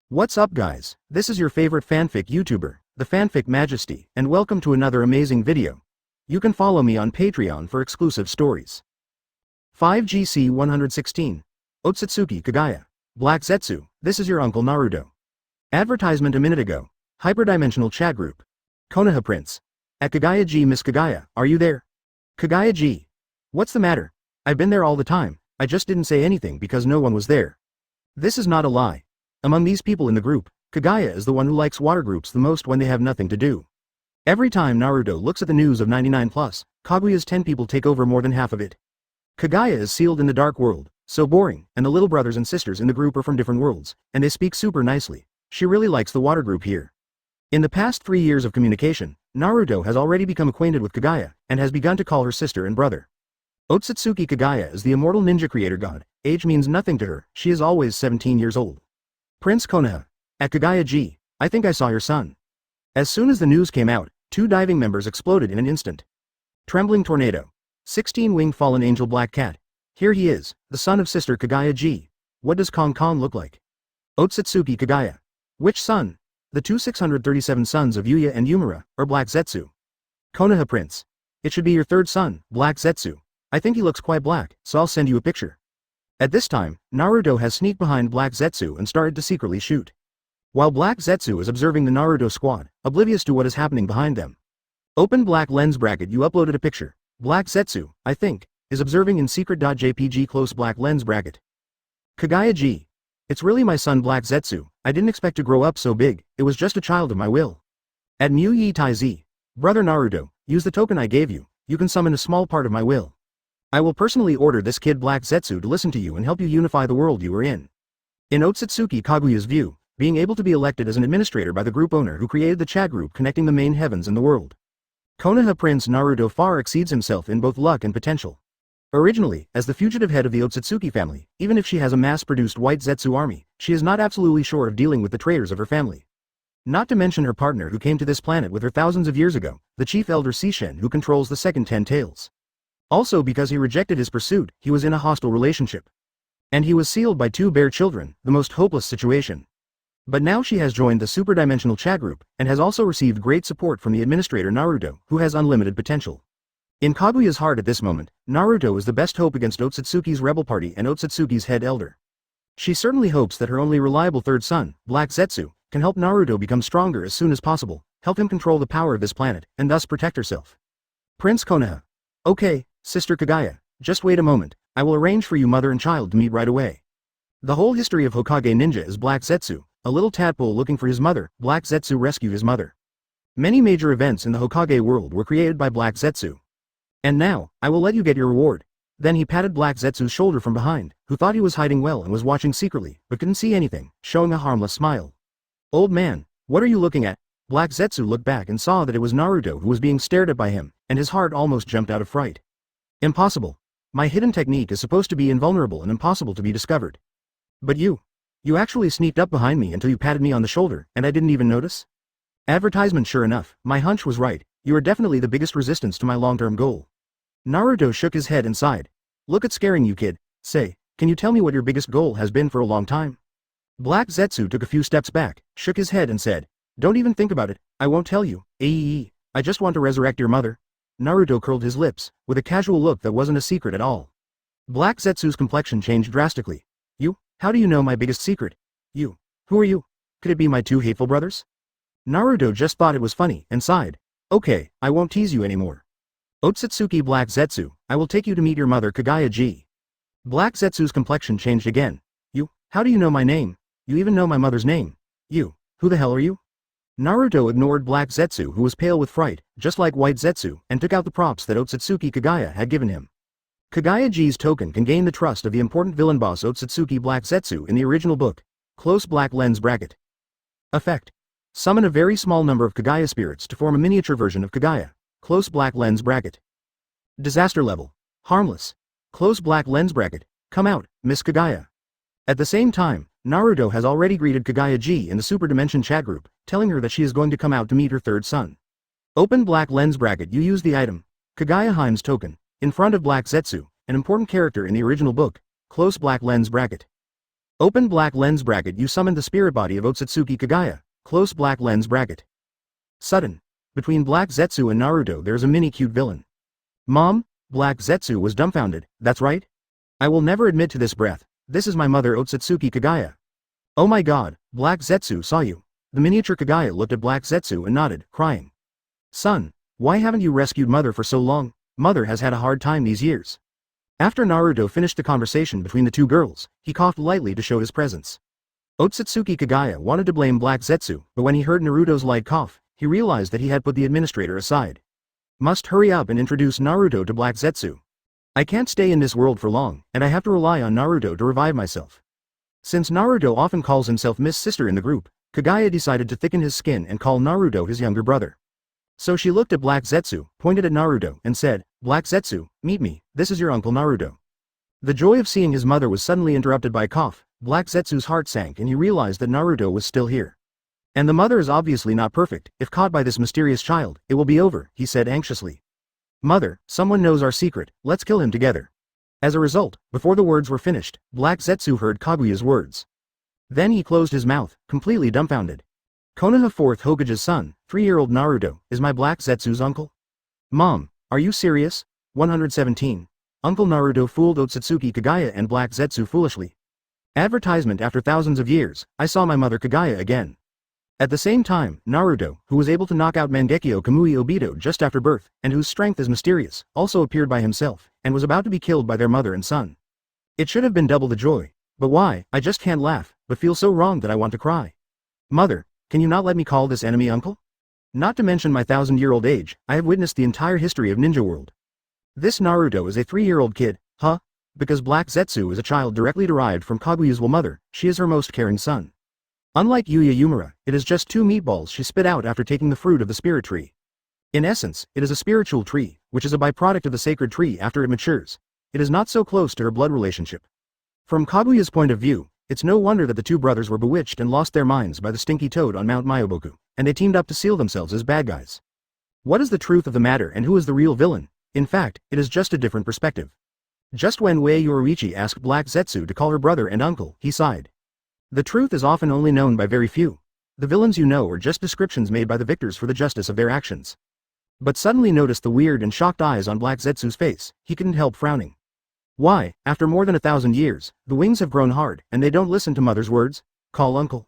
What's up guys, this is your favorite fanfic YouTuber, the Fanfic Majesty, and welcome to another amazing video. You can follow me on Patreon for exclusive stories. 5GC 116. Ōtsutsuki Black Zetsu, this is your Uncle Naruto. Advertisement a minute ago. Hyperdimensional chat group. Konoha Prince. At Kagaya G. Miss Kagaya, are you there? Kagaya G. What's the matter? I've been there all the time, I just didn't say anything because no one was there. This is not a lie. Among these people in the group, Kagaya is the one who likes water groups the most when they have nothing to do. Every time Naruto looks at the news of 99+, Kaguya's 10 people take over more than half of it. Kagaya is sealed in the dark world, so boring, and the little brothers and sisters in the group are from different worlds, and they speak super nicely. She really likes the water group here. In the past 3 years of communication, Naruto has already become acquainted with Kagaya, and has begun to call her sister and brother. Ōtsutsuki Kagaya is the immortal ninja creator god, age means nothing to her, she is always 17 years old. Prince Konoha. At Kagaya G, I think I saw your son. As soon as the news came out, 2 diving members exploded in an instant. Trembling tornado. 16-wing fallen angel black cat. Here he is, the son of sister Kagaya G. What does Kong look like? Ōtsutsuki Kagaya. Which son? The 637 sons of Yuya and Yumura, or Black Zetsu. Konoha Prince. It should be your third son, Black Zetsu. I think he looks quite black, so I'll send you a picture. At this time, Naruto has sneaked behind Black Zetsu and started to secretly shoot. While Black Zetsu is observing the Naruto squad, oblivious to what is happening behind them. Open black lens bracket. You uploaded a picture. Black Zetsu, I think, is observing in secret.jpg close black lens bracket. Kagaya G. It's really my son Black Zetsu, I didn't expect to grow up so big, it was just a child of my will. At Mu Yi Tai Z. Brother Naruto, use the token I gave you, you can summon a small part of my will. I will personally order this kid Black Zetsu to listen to you and help you unify the world you are in. In Ōtsutsuki Kaguya's view, being able to be elected as an administrator by the group owner who created the chat group connecting the main heavens and the world. Konoha Prince Naruto far exceeds himself in both luck and potential. Originally, as the fugitive head of the Ōtsutsuki family, even if she has a mass-produced white Zetsu army, she is not absolutely sure of dealing with the traitors of her family. Not to mention her partner who came to this planet with her thousands of years ago, the chief elder Sishen who controls the second 10 tails. Also because he rejected his pursuit, he was in a hostile relationship. And he was sealed by 2 bear children, the most hopeless situation. But now she has joined the superdimensional chat group, and has also received great support from the administrator Naruto, who has unlimited potential. In Kaguya's heart at this moment, Naruto is the best hope against Ōtsutsuki's rebel party and Ōtsutsuki's head elder. She certainly hopes that her only reliable third son, Black Zetsu, can help Naruto become stronger as soon as possible, help him control the power of this planet, and thus protect herself. Prince Konoha. Okay, Sister Kagaya, just wait a moment, I will arrange for you mother and child to meet right away. The whole history of Hokage ninja is Black Zetsu, a little tadpole looking for his mother. Black Zetsu rescued his mother. Many major events in the Hokage world were created by Black Zetsu. And now, I will let you get your reward. Then he patted Black Zetsu's shoulder from behind, who thought he was hiding well and was watching secretly, but couldn't see anything, showing a harmless smile. Old man, what are you looking at? Black Zetsu looked back and saw that it was Naruto who was being stared at by him, and his heart almost jumped out of fright. Impossible. My hidden technique is supposed to be invulnerable and impossible to be discovered. But you actually sneaked up behind me until you patted me on the shoulder, and I didn't even notice? Advertisement. Sure enough, my hunch was right, you are definitely the biggest resistance to my long-term goal. Naruto shook his head and sighed. Look at scaring you kid, say, can you tell me what your biggest goal has been for a long time? Black Zetsu took a few steps back, shook his head and said, don't even think about it, I won't tell you, I just want to resurrect your mother. Naruto curled his lips, with a casual look that wasn't a secret at all. Black Zetsu's complexion changed drastically. You? How do you know my biggest secret? You? Who are you? Could it be my 2 hateful brothers? Naruto just thought it was funny, and sighed. Okay, I won't tease you anymore. Ōtsutsuki Black Zetsu, I will take you to meet your mother Kagaya G. Black Zetsu's complexion changed again. You? How do you know my name? You even know my mother's name. You? Who the hell are you? Naruto ignored Black Zetsu who was pale with fright, just like White Zetsu, and took out the props that Ōtsutsuki Kagaya had given him. Kagaya G's token can gain the trust of the important villain boss Ōtsutsuki Black Zetsu in the original book. Close black lens bracket. Effect. Summon a very small number of Kagaya spirits to form a miniature version of Kagaya. Close black lens bracket. Disaster level. Harmless. Close black lens bracket. Come out, Miss Kagaya. At the same time, Naruto has already greeted Kagaya G in the Super Dimension chat group, telling her that she is going to come out to meet her third son. Open black lens bracket. You use the item Kagaya Heim's token in front of Black Zetsu, an important character in the original book. Close black lens bracket. Open black lens bracket. You summon the spirit body of Ōtsutsuki Kagaya. Close black lens bracket. Sudden. Between Black Zetsu and Naruto there's a mini cute villain. Mom? Black Zetsu was dumbfounded. That's right? I will never admit to this breath. This is my mother Ōtsutsuki Kagaya. Oh my god, Black Zetsu saw you. The miniature Kagaya looked at Black Zetsu and nodded, crying. Son, why haven't you rescued mother for so long? Mother has had a hard time these years. After Naruto finished the conversation between the two girls, he coughed lightly to show his presence. Ōtsutsuki Kagaya wanted to blame Black Zetsu, but when he heard Naruto's light cough, he realized that he had put the administrator aside. Must hurry up and introduce Naruto to Black Zetsu. I can't stay in this world for long, and I have to rely on Naruto to revive myself. Since Naruto often calls himself Miss Sister in the group, Kagaya decided to thicken his skin and call Naruto his younger brother. So she looked at Black Zetsu, pointed at Naruto, and said, Black Zetsu, meet me, this is your Uncle Naruto. The joy of seeing his mother was suddenly interrupted by a cough. Black Zetsu's heart sank and he realized that Naruto was still here. And the mother is obviously not perfect. If caught by this mysterious child, it will be over, he said anxiously. Mother, someone knows our secret, let's kill him together. As a result, before the words were finished, Black Zetsu heard Kaguya's words. Then he closed his mouth, completely dumbfounded. Konoha 4th Hokage's son, 3-year-old Naruto, is my Black Zetsu's uncle? Mom, are you serious? 117. Uncle Naruto fooled Ōtsutsuki Kagaya and Black Zetsu foolishly. Advertisement. After thousands of years, I saw my mother Kagaya again. At the same time, Naruto, who was able to knock out Mangekyo Kamui Obito just after birth, and whose strength is mysterious, also appeared by himself, and was about to be killed by their mother and son. It should have been double the joy. But why? I just can't laugh, but feel so wrong that I want to cry. Mother, can you not let me call this enemy uncle? Not to mention my 1000-year-old age, I have witnessed the entire history of Ninja World. This Naruto is a 3-year-old kid, huh? Because Black Zetsu is a child directly derived from Kaguya's mother, she is her most caring son. Unlike Yuya Yumura, it is just 2 meatballs she spit out after taking the fruit of the spirit tree. In essence, it is a spiritual tree, which is a byproduct of the sacred tree after it matures. It is not so close to her blood relationship. From Kaguya's point of view, it's no wonder that the 2 brothers were bewitched and lost their minds by the stinky toad on Mount Myoboku, and they teamed up to seal themselves as bad guys. What is the truth of the matter and who is the real villain? In fact, it is just a different perspective. Just when Wei Yoriichi asked Black Zetsu to call her brother and uncle, he sighed. The truth is often only known by very few. The villains you know are just descriptions made by the victors for the justice of their actions. But suddenly noticed the weird and shocked eyes on Black Zetsu's face, he couldn't help frowning. Why, after more than 1,000 years, the wings have grown hard, and they don't listen to mother's words? Call uncle.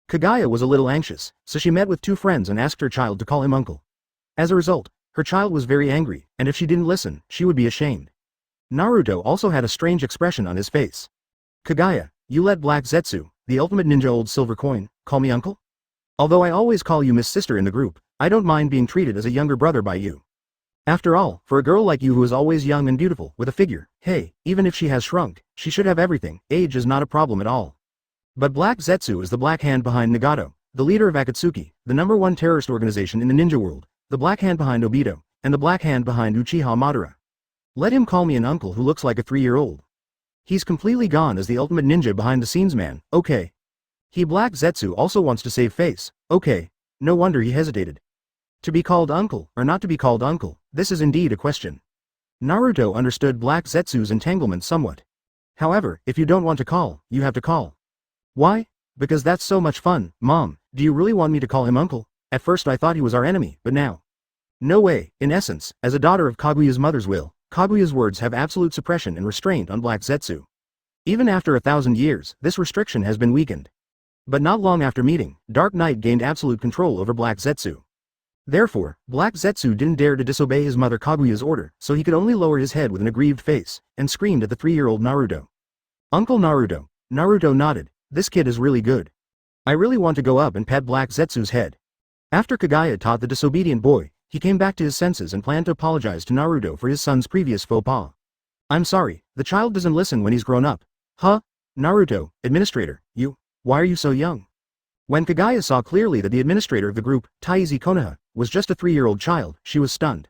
Kagaya was a little anxious, so she met with 2 friends and asked her child to call him uncle. As a result, her child was very angry, and if she didn't listen, she would be ashamed. Naruto also had a strange expression on his face. Kagaya, you let Black Zetsu, the ultimate ninja old silver coin, call me uncle? Although I always call you Miss Sister in the group, I don't mind being treated as a younger brother by you. After all, for a girl like you who is always young and beautiful, with a figure, hey, even if she has shrunk, she should have everything, age is not a problem at all. But Black Zetsu is the black hand behind Nagato, the leader of Akatsuki, the #1 terrorist organization in the ninja world, the black hand behind Obito, and the black hand behind Uchiha Madara. Let him call me an uncle who looks like a 3-year-old. He's completely gone as the ultimate ninja behind the scenes man, okay. He Black Zetsu also wants to save face, okay. No wonder he hesitated. To be called uncle, or not to be called uncle, this is indeed a question. Naruto understood Black Zetsu's entanglement somewhat. However, if you don't want to call, you have to call. Why? Because that's so much fun. Mom, do you really want me to call him uncle? At first I thought he was our enemy, but now. No way. In essence, as a daughter of Kaguya's mother's will, Kaguya's words have absolute suppression and restraint on Black Zetsu. Even after 1,000 years, this restriction has been weakened. But not long after meeting, Dark Knight gained absolute control over Black Zetsu. Therefore, Black Zetsu didn't dare to disobey his mother Kaguya's order, so he could only lower his head with an aggrieved face, and screamed at the 3-year-old Naruto. Uncle Naruto. Naruto nodded. This kid is really good. I really want to go up and pet Black Zetsu's head. After Kagaya taught the disobedient boy, he came back to his senses and planned to apologize to Naruto for his son's previous faux pas. I'm sorry, the child doesn't listen when he's grown up. Huh? Naruto, administrator, why are you so young? When Kagaya saw clearly that the administrator of the group, Taizi Konoha, was just a 3-year-old child, she was stunned.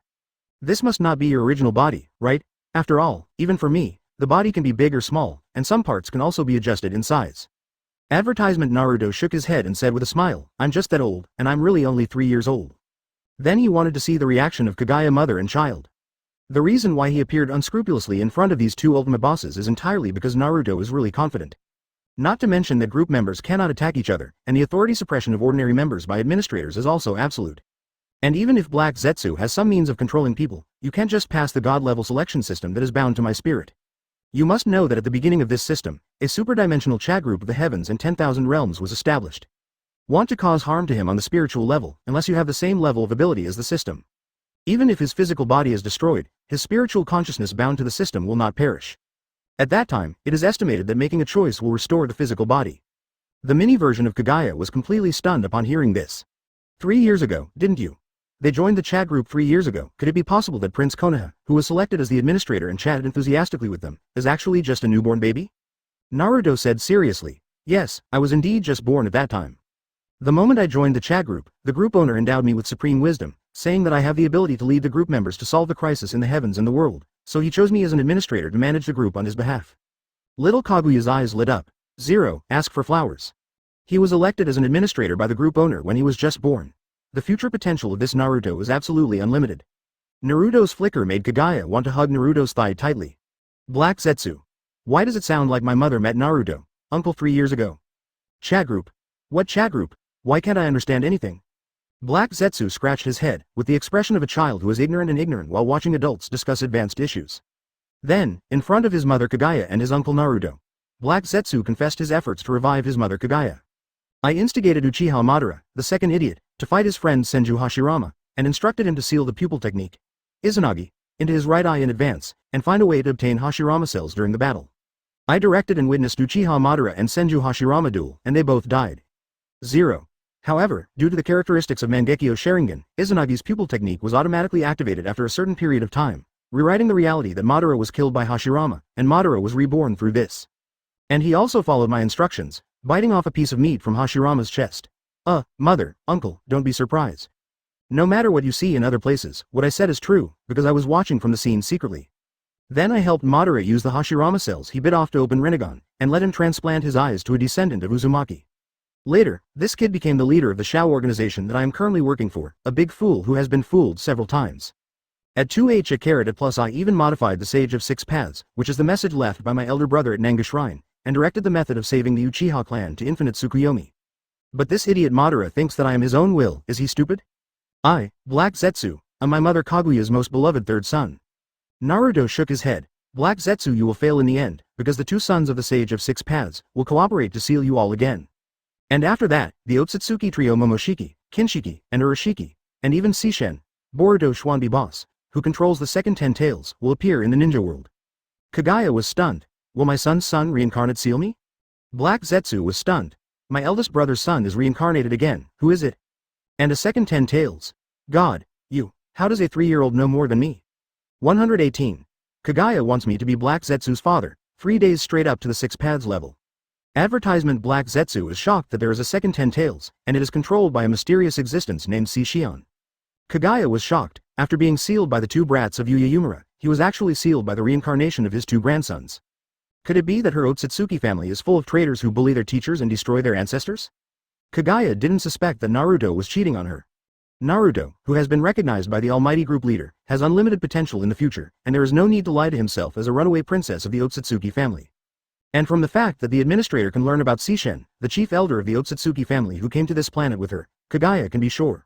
This must not be your original body, right? After all, even for me, the body can be big or small, and some parts can also be adjusted in size. Advertisement. Naruto shook his head and said with a smile, I'm just that old, and I'm really only 3 years old. Then he wanted to see the reaction of Kagaya mother and child. The reason why he appeared unscrupulously in front of these 2 ultimate bosses is entirely because Naruto is really confident. Not to mention that group members cannot attack each other, and the authority suppression of ordinary members by administrators is also absolute. And even if Black Zetsu has some means of controlling people, you can't just pass the god-level selection system that is bound to my spirit. You must know that at the beginning of this system, a superdimensional chat group of the heavens and 10,000 realms was established. Want to cause harm to him on the spiritual level, unless you have the same level of ability as the system. Even if his physical body is destroyed, his spiritual consciousness bound to the system will not perish. At that time, it is estimated that making a choice will restore the physical body. The mini version of Kaguya was completely stunned upon hearing this. 3 years ago, didn't you? They joined the chat group 3 years ago. Could it be possible that Prince Konoha, who was selected as the administrator and chatted enthusiastically with them, is actually just a newborn baby? Naruto said seriously. Yes, I was indeed just born at that time. The moment I joined the chat group, the group owner endowed me with supreme wisdom, saying that I have the ability to lead the group members to solve the crisis in the heavens and the world, so he chose me as an administrator to manage the group on his behalf. Little Kaguya's eyes lit up. Zero, ask for flowers. He was elected as an administrator by the group owner when he was just born. The future potential of this Naruto is absolutely unlimited. Naruto's flicker made Kaguya want to hug Naruto's thigh tightly. Black Zetsu. Why does it sound like my mother met Naruto, uncle 3 years ago? Chat group. What chat group? Why can't I understand anything? Black Zetsu scratched his head, with the expression of a child who is ignorant while watching adults discuss advanced issues. Then, in front of his mother Kaguya and his uncle Naruto, Black Zetsu confessed his efforts to revive his mother Kaguya. I instigated Uchiha Madara, the second idiot, to fight his friend Senju Hashirama, and instructed him to seal the pupil technique, Izanagi, into his right eye in advance, and find a way to obtain Hashirama cells during the battle. I directed and witnessed Uchiha Madara and Senju Hashirama duel, and they both died. 0. However, due to the characteristics of Mangekyo Sharingan, Izanagi's pupil technique was automatically activated after a certain period of time, rewriting the reality that Madara was killed by Hashirama, and Madara was reborn through this. And he also followed my instructions, biting off a piece of meat from Hashirama's chest. Mother, uncle, don't be surprised. No matter what you see in other places, what I said is true, because I was watching from the scene secretly. Then I helped Madara use the Hashirama cells he bit off to open Rinnegan, and let him transplant his eyes to a descendant of Uzumaki. Later, this kid became the leader of the Shao organization that I am currently working for, a big fool who has been fooled several times. At 2h a carat at plus I even modified the Sage of Six Paths, which is the message left by my elder brother at Nanga Shrine, and directed the method of saving the Uchiha clan to infinite Tsukuyomi. But this idiot Madara thinks that I am his own will. Is he stupid? I, Black Zetsu, am my mother Kaguya's most beloved third son. Naruto shook his head. Black Zetsu, you will fail in the end, because the two sons of the Sage of Six Paths will cooperate to seal you all again. And after that, the Ōtsutsuki trio Momoshiki, Kinshiki, and Urashiki, and even Seishin, Boruto Schwanbi boss, who controls the second 10 tails, will appear in the ninja world. Kaguya was stunned. Will my son's son reincarnate seal me? Black Zetsu was stunned. My eldest brother's son is reincarnated again. Who is it? And a second 10 tails. God, you, how does a 3-year-old know more than me? 118. Kaguya wants me to be Black Zetsu's father, 3 days straight up to the 6 paths level. Advertisement. Black Zetsu is shocked that there is a second 10 tails, and it is controlled by a mysterious existence named Seishin. Kaguya was shocked. After being sealed by the two brats of Yuyumura, he was actually sealed by the reincarnation of his two grandsons. Could it be that her Ōtsutsuki family is full of traitors who bully their teachers and destroy their ancestors? Kaguya didn't suspect that Naruto was cheating on her. Naruto, who has been recognized by the almighty group leader, has unlimited potential in the future, and there is no need to lie to himself as a runaway princess of the Ōtsutsuki family. And from the fact that the administrator can learn about Seishin, the chief elder of the Ōtsutsuki family who came to this planet with her, Kaguya can be sure.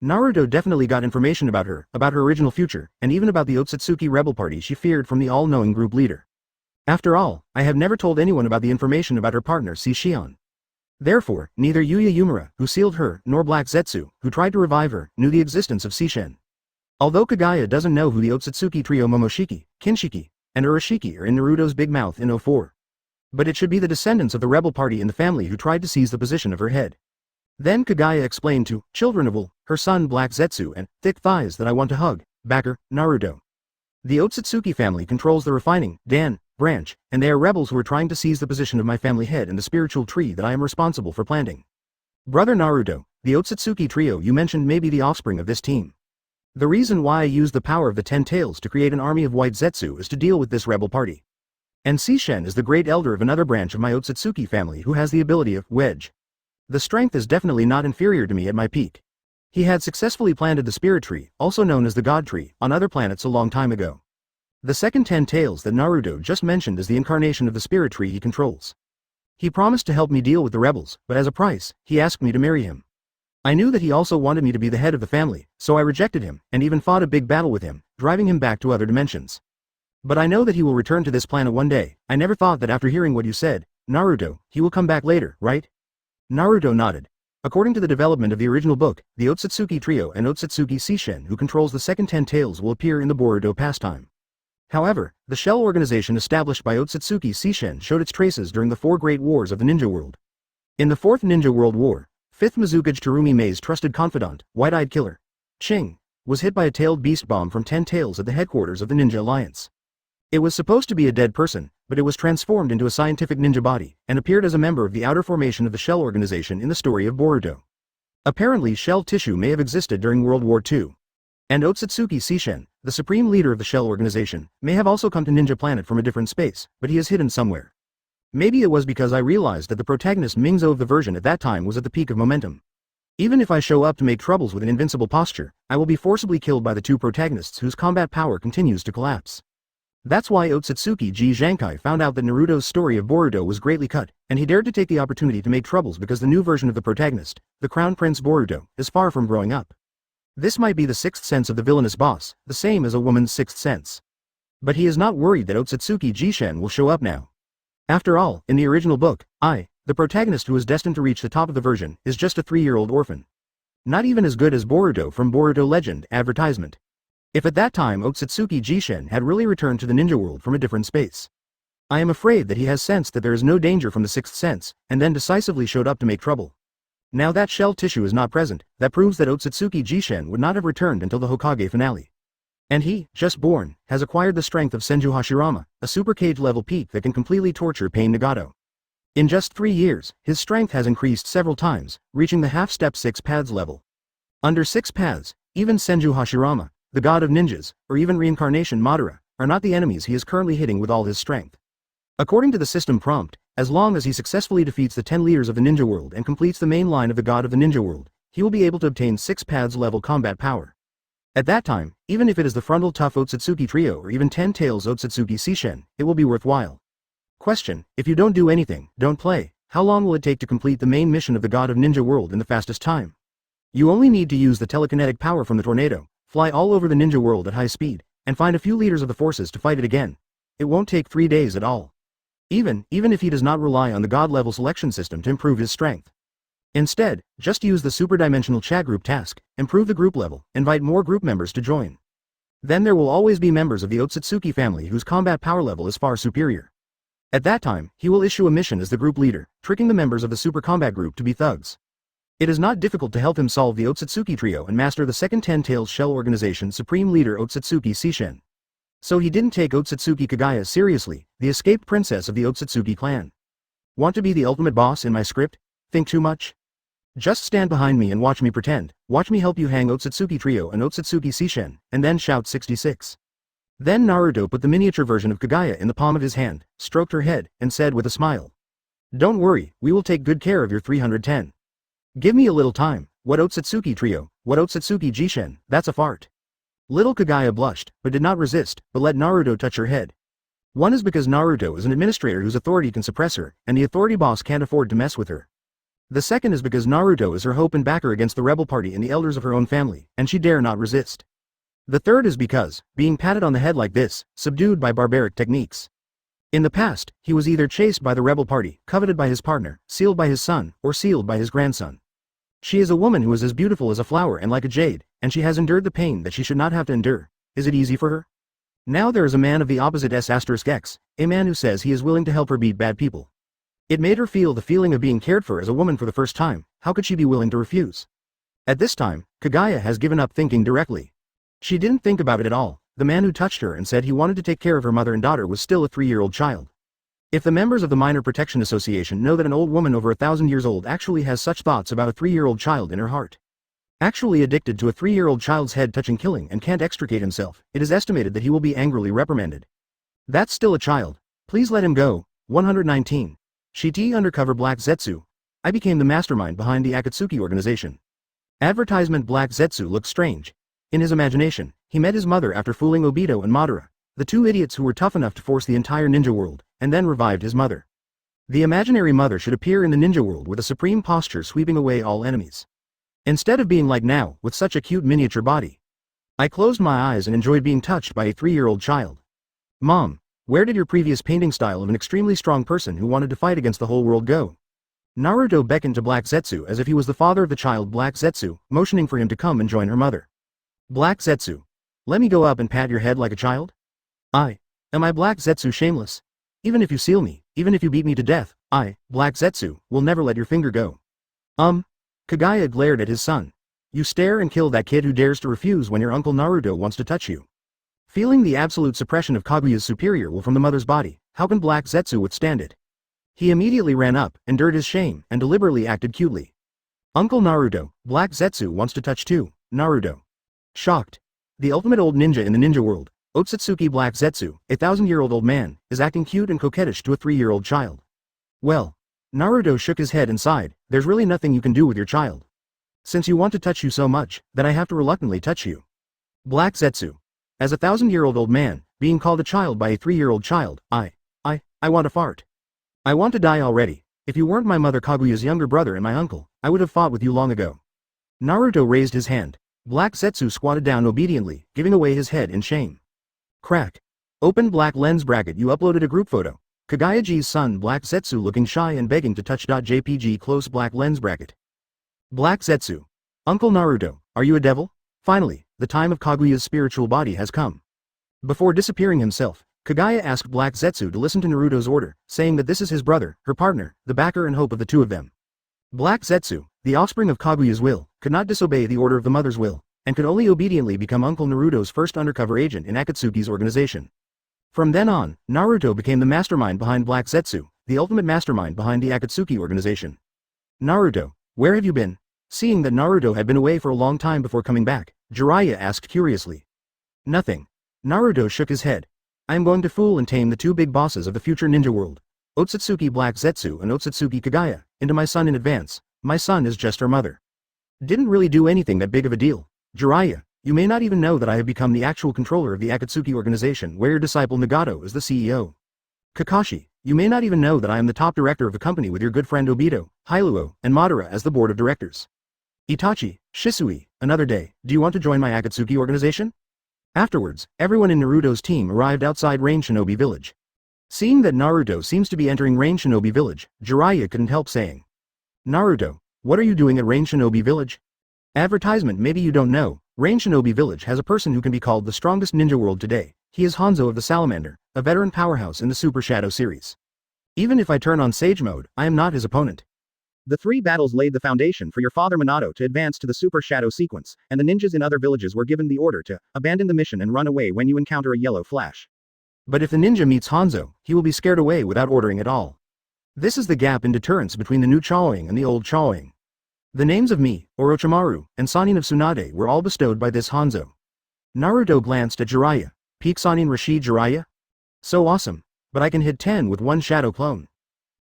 Naruto definitely got information about her original future, and even about the Ōtsutsuki rebel party she feared from the all-knowing group leader. After all, I have never told anyone about the information about her partner Seishin. Therefore, neither Yuyumura, who sealed her, nor Black Zetsu, who tried to revive her, knew the existence of Seishin. Although Kaguya doesn't know who the Ōtsutsuki trio Momoshiki, Kinshiki, and Urashiki are in Naruto's big mouth in 04. But it should be the descendants of the rebel party in the family who tried to seize the position of her head. Then Kaguya explained to Children of Will, her son Black Zetsu and Thick Thighs that I want to hug, backer, Naruto. The Ōtsutsuki family controls the refining, Dan, branch, and they are rebels who are trying to seize the position of my family head in the spiritual tree that I am responsible for planting. Brother Naruto, the Ōtsutsuki trio you mentioned may be the offspring of this team. The reason why I used the power of the 10 tails to create an army of white Zetsu is to deal with this rebel party. And Seishin is the great elder of another branch of my Ōtsutsuki family who has the ability of wedge. The strength is definitely not inferior to me at my peak. He had successfully planted the spirit tree, also known as the god tree, on other planets a long time ago. The second 10 tails that Naruto just mentioned is the incarnation of the spirit tree he controls. He promised to help me deal with the rebels, but as a price, he asked me to marry him. I knew that he also wanted me to be the head of the family, so I rejected him, and even fought a big battle with him, driving him back to other dimensions. But I know that he will return to this planet one day. I never thought that after hearing what you said, Naruto, he will come back later, right? Naruto nodded. According to the development of the original book, the Ōtsutsuki Trio and Ōtsutsuki Sishin who controls the second 10 tails will appear in the Boruto pastime. However, the shell organization established by Ōtsutsuki Sishin showed its traces during the 4 Great Wars of the Ninja World. In the 4th Ninja World War, 5th Mizukage Terumi Mei's trusted confidant, White-Eyed Killer, Ching, was hit by a tailed beast bomb from 10 tails at the headquarters of the Ninja Alliance. It was supposed to be a dead person, but it was transformed into a scientific ninja body, and appeared as a member of the outer formation of the shell organization in the story of Boruto. Apparently shell tissue may have existed during World War II. And Ōtsutsuki Sishin, the supreme leader of the shell organization, may have also come to Ninja Planet from a different space, but he is hidden somewhere. Maybe it was because I realized that the protagonist Mingzou of the version at that time was at the peak of momentum. Even if I show up to make troubles with an invincible posture, I will be forcibly killed by the 2 protagonists whose combat power continues to collapse. That's why Ōtsutsuki Zankai found out that Naruto's story of Boruto was greatly cut, and he dared to take the opportunity to make troubles because the new version of the protagonist, the Crown Prince Boruto, is far from growing up. This might be the 6th sense of the villainous boss, the same as a woman's 6th sense. But he is not worried that Ōtsutsuki Jishin will show up now. After all, in the original book, the protagonist who is destined to reach the top of the version, is just a 3-year-old orphan. Not even as good as Boruto from Boruto Legend advertisement. If at that time Ōtsutsuki Jishin had really returned to the ninja world from a different space. I am afraid that he has sensed that there is no danger from the 6th sense, and then decisively showed up to make trouble. Now that shell tissue is not present, that proves that Ōtsutsuki Jishin would not have returned until the Hokage finale. And he, just born, has acquired the strength of Senju Hashirama, a super cage level peak that can completely torture Pain Nagato. In just 3 years, his strength has increased several times, reaching the half-step 6 paths level. Under 6 paths, even Senju Hashirama, the god of ninjas, or even Reincarnation Madara, are not the enemies he is currently hitting with all his strength. According to the system prompt, as long as he successfully defeats the 10 leaders of the ninja world and completes the main line of the god of the ninja world, he will be able to obtain 6 paths level combat power. At that time, even if it is the frontal tough Ōtsutsuki Trio or even 10 tails Ōtsutsuki Sishin, it will be worthwhile. Question: if you don't do anything, don't play, how long will it take to complete the main mission of the god of ninja world in the fastest time? You only need to use the telekinetic power from the tornado, fly all over the ninja world at high speed, and find a few leaders of the forces to fight it again. It won't take 3 days at all. Even if he does not rely on the god-level selection system to improve his strength. Instead, just use the super-dimensional chat group task, improve the group level, invite more group members to join. Then there will always be members of the Ōtsutsuki family whose combat power level is far superior. At that time, he will issue a mission as the group leader, tricking the members of the super combat group to be thugs. It is not difficult to help him solve the Ōtsutsuki Trio and master the second 10 tails shell organization's supreme leader Ōtsutsuki Sishin. So he didn't take Ōtsutsuki Kagaya seriously, the escaped princess of the Ōtsutsuki clan. Want to be the ultimate boss in my script? Think too much? Just stand behind me and watch me pretend, watch me help you hang Ōtsutsuki Trio and Ōtsutsuki Sishin, and then shout 66. Then Naruto put the miniature version of Kagaya in the palm of his hand, stroked her head, and said with a smile. Don't worry, we will take good care of your 310. Give me a little time. What Ōtsutsuki Trio, what Ōtsutsuki Jishin, that's a fart. Little Kagaya blushed, but did not resist, but let Naruto touch her head. One is because Naruto is an administrator whose authority can suppress her, and the authority boss can't afford to mess with her. The second is because Naruto is her hope and backer against the rebel party and the elders of her own family, and she dare not resist. The third is because, being patted on the head like this, subdued by barbaric techniques. In the past, he was either chased by the rebel party, coveted by his partner, sealed by his son, or sealed by his grandson. She is a woman who is as beautiful as a flower and like a jade, and she has endured the pain that she should not have to endure. Is it easy for her? Now there is a man of the opposite S*X, a man who says he is willing to help her beat bad people. It made her feel the feeling of being cared for as a woman for the first time. How could she be willing to refuse? At this time, Kagaya has given up thinking directly. She didn't think about it at all. The man who touched her and said he wanted to take care of her mother and daughter was still a 3-year-old child. If the members of the Minor Protection Association know that an old woman over 1,000 years old actually has such thoughts about a 3-year-old child in her heart, actually addicted to a 3-year-old child's head touching killing and can't extricate himself, it is estimated that he will be angrily reprimanded. That's still a child. Please let him go. 119. Shiti Undercover Black Zetsu. I became the mastermind behind the Akatsuki organization. Advertisement Black Zetsu looked strange. In his imagination, he met his mother after fooling Obito and Madara, the 2 idiots who were tough enough to force the entire ninja world, and then revived his mother. The imaginary mother should appear in the ninja world with a supreme posture sweeping away all enemies. Instead of being like now, with such a cute miniature body. I closed my eyes and enjoyed being touched by a 3-year-old child. Mom, where did your previous painting style of an extremely strong person who wanted to fight against the whole world go? Naruto beckoned to Black Zetsu as if he was the father of the child Black Zetsu, motioning for him to come and join her mother. Black Zetsu. Let me go up and pat your head like a child? Am I Black Zetsu shameless? Even if you seal me, even if you beat me to death, Black Zetsu, will never let your finger go. Kagaya glared at his son. You stare and kill that kid who dares to refuse when your Uncle Naruto wants to touch you. Feeling the absolute suppression of Kaguya's superior will from the mother's body, how can Black Zetsu withstand it? He immediately ran up, endured his shame, and deliberately acted cutely. Uncle Naruto, Black Zetsu wants to touch too, Naruto. Shocked. The ultimate old ninja in the ninja world, Ōtsutsuki Black Zetsu, a 1,000-year-old old man, is acting cute and coquettish to a 3-year-old child. Well, Naruto shook his head and sighed, there's really nothing you can do with your child. Since you want to touch you so much, then I have to reluctantly touch you. Black Zetsu. As a 1,000-year-old old man, being called a child by a 3-year-old child, I want to fart. I want to die already. If you weren't my mother Kaguya's younger brother and my uncle, I would have fought with you long ago. Naruto raised his hand. Black Zetsu squatted down obediently, giving away his head in shame. Crack. Open black lens bracket. You uploaded a group photo. Kagayaji's son Black Zetsu looking shy and begging to touch. JPG close black lens bracket. Black Zetsu. Uncle Naruto, are you a devil? Finally, the time of Kaguya's spiritual body has come. Before disappearing himself, Kagaya asked Black Zetsu to listen to Naruto's order, saying that this is his brother, her partner, the backer and hope of the two of them. Black Zetsu, the offspring of Kaguya's will, could not disobey the order of the mother's will, and could only obediently become Uncle Naruto's first undercover agent in Akatsuki's organization. From then on, Naruto became the mastermind behind Black Zetsu, the ultimate mastermind behind the Akatsuki organization. Naruto, where have you been? Seeing that Naruto had been away for a long time before coming back, Jiraiya asked curiously. Nothing. Naruto shook his head. I am going to fool and tame the two big bosses of the future ninja world, Ōtsutsuki Black Zetsu and Ōtsutsuki Kagaya, into my son in advance. My son is just her mother. Didn't really do anything that big of a deal. Jiraiya, you may not even know that I have become the actual controller of the Akatsuki organization where your disciple Nagato is the CEO. Kakashi, you may not even know that I am the top director of the company with your good friend Obito, Hyluo, and Madara as the board of directors. Itachi, Shisui, another day, do you want to join my Akatsuki organization? Afterwards, everyone in Naruto's team arrived outside Rain Shinobi Village. Seeing that Naruto seems to be entering Rain Shinobi Village, Jiraiya couldn't help saying. Naruto, what are you doing at Rain Shinobi Village? Advertisement. Maybe you don't know, Rain Shinobi Village has a person who can be called the strongest ninja world today. He is Hanzo of the Salamander, a veteran powerhouse in the Super Shadow series. Even if I turn on Sage mode, I am not his opponent. The 3 battles laid the foundation for your father Minato to advance to the Super Shadow sequence, and the ninjas in other villages were given the order to abandon the mission and run away when you encounter a yellow flash. But if the ninja meets Hanzo, he will be scared away without ordering at all. This is the gap in deterrence between the new Chaoing and the old Chaoing. The names of me, Orochimaru, and Sannin of Tsunade were all bestowed by this Hanzo. Naruto glanced at Jiraiya. Peak Sannin Rashid Jiraiya? So awesome. But I can hit 10 with 1 shadow clone.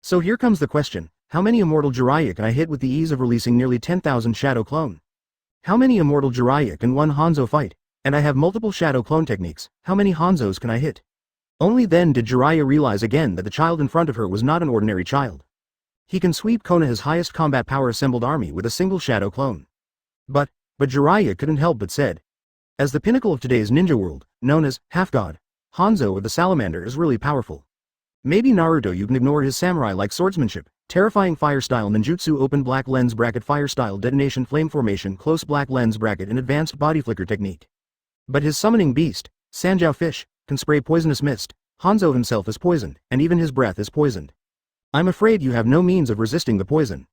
So here comes the question. How many immortal Jiraiya can I hit with the ease of releasing nearly 10,000 shadow clone? How many immortal Jiraiya can one Hanzo fight? And I have multiple shadow clone techniques, how many Hanzos can I hit? Only then did Jiraiya realize again that the child in front of her was not an ordinary child. He can sweep Konoha's highest combat power assembled army with a single shadow clone. But Jiraiya couldn't help but said. As the pinnacle of today's ninja world, known as half-god, Hanzo of the Salamander is really powerful. Maybe Naruto you can ignore his samurai-like swordsmanship, terrifying fire-style ninjutsu open black lens bracket fire-style detonation flame formation close black lens bracket and advanced body flicker technique. But his summoning beast, Sanjiao fish, can spray poisonous mist. Hanzo himself is poisoned, and even his breath is poisoned. I'm afraid you have no means of resisting the poison.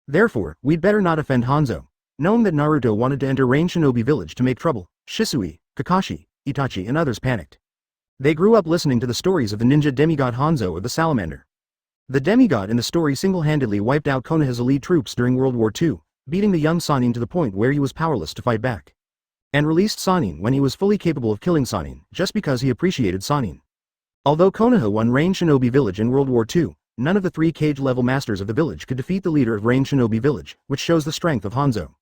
Therefore, we'd better not offend Hanzo. Knowing that Naruto wanted to enter Rain Shinobi Village to make trouble, Shisui, Kakashi, Itachi and others panicked. They grew up listening to the stories of the ninja demigod Hanzo of the Salamander. The demigod in the story single-handedly wiped out Konoha's elite troops during World War II, beating the young Sannin to the point where he was powerless to fight back. And released Sannin when he was fully capable of killing Sannin, just because he appreciated Sannin. Although Konoha won Rain Shinobi Village in World War II, none of the 3 cage-level masters of the village could defeat the leader of Rain Shinobi Village, which shows the strength of Hanzo.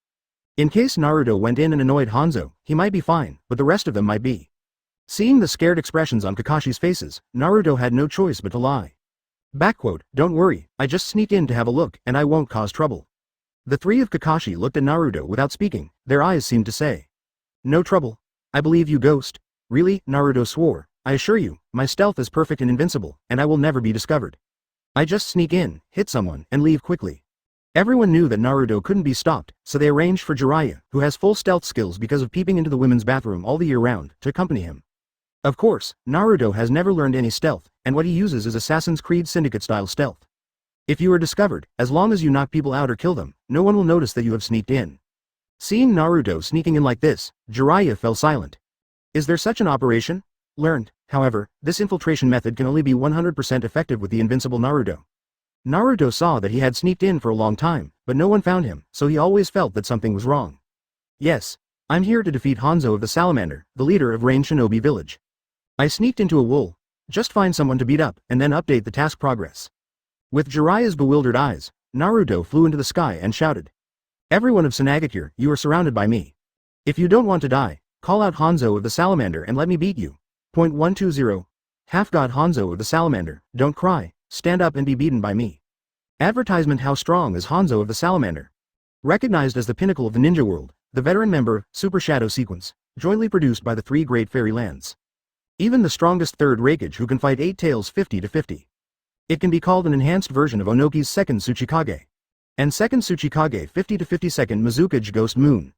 In case Naruto went in and annoyed Hanzo, he might be fine, but the rest of them might be. Seeing the scared expressions on Kakashi's faces, Naruto had no choice but to lie. Backquote, don't worry, I just sneak in to have a look and I won't cause trouble. The three of Kakashi looked at Naruto without speaking, their eyes seemed to say. No trouble. I believe you, ghost. Really? Naruto swore. I assure you, my stealth is perfect and invincible, and I will never be discovered. I just sneak in, hit someone, and leave quickly. Everyone knew that Naruto couldn't be stopped, so they arranged for Jiraiya, who has full stealth skills because of peeping into the women's bathroom all the year round, to accompany him. Of course, Naruto has never learned any stealth, and what he uses is Assassin's Creed Syndicate-style stealth. If you are discovered, as long as you knock people out or kill them, no one will notice that you have sneaked in. Seeing Naruto sneaking in like this, Jiraiya fell silent. Is there such an operation? Learned, however, this infiltration method can only be 100% effective with the invincible Naruto. Naruto saw that he had sneaked in for a long time, but no one found him, so he always felt that something was wrong. Yes, I'm here to defeat Hanzo of the Salamander, the leader of Rain Shinobi Village. I sneaked into a wool. Just find someone to beat up, and then update the task progress. With Jiraiya's bewildered eyes, Naruto flew into the sky and shouted. Everyone of Sunagakure, you are surrounded by me. If you don't want to die, call out Hanzo of the Salamander and let me beat you. Point 120. Half-God Hanzo of the Salamander, don't cry, stand up and be beaten by me. Advertisement. How strong is Hanzo of the Salamander? Recognized as the pinnacle of the ninja world, the veteran member, Super Shadow Sequence, jointly produced by the three great fairy lands. Even the strongest third Raikage who can fight 8 tails 50-50. It can be called an enhanced version of Onoki's second Tsuchikage. And second Tsuchikage 50-52nd Mizukage Ghost Moon.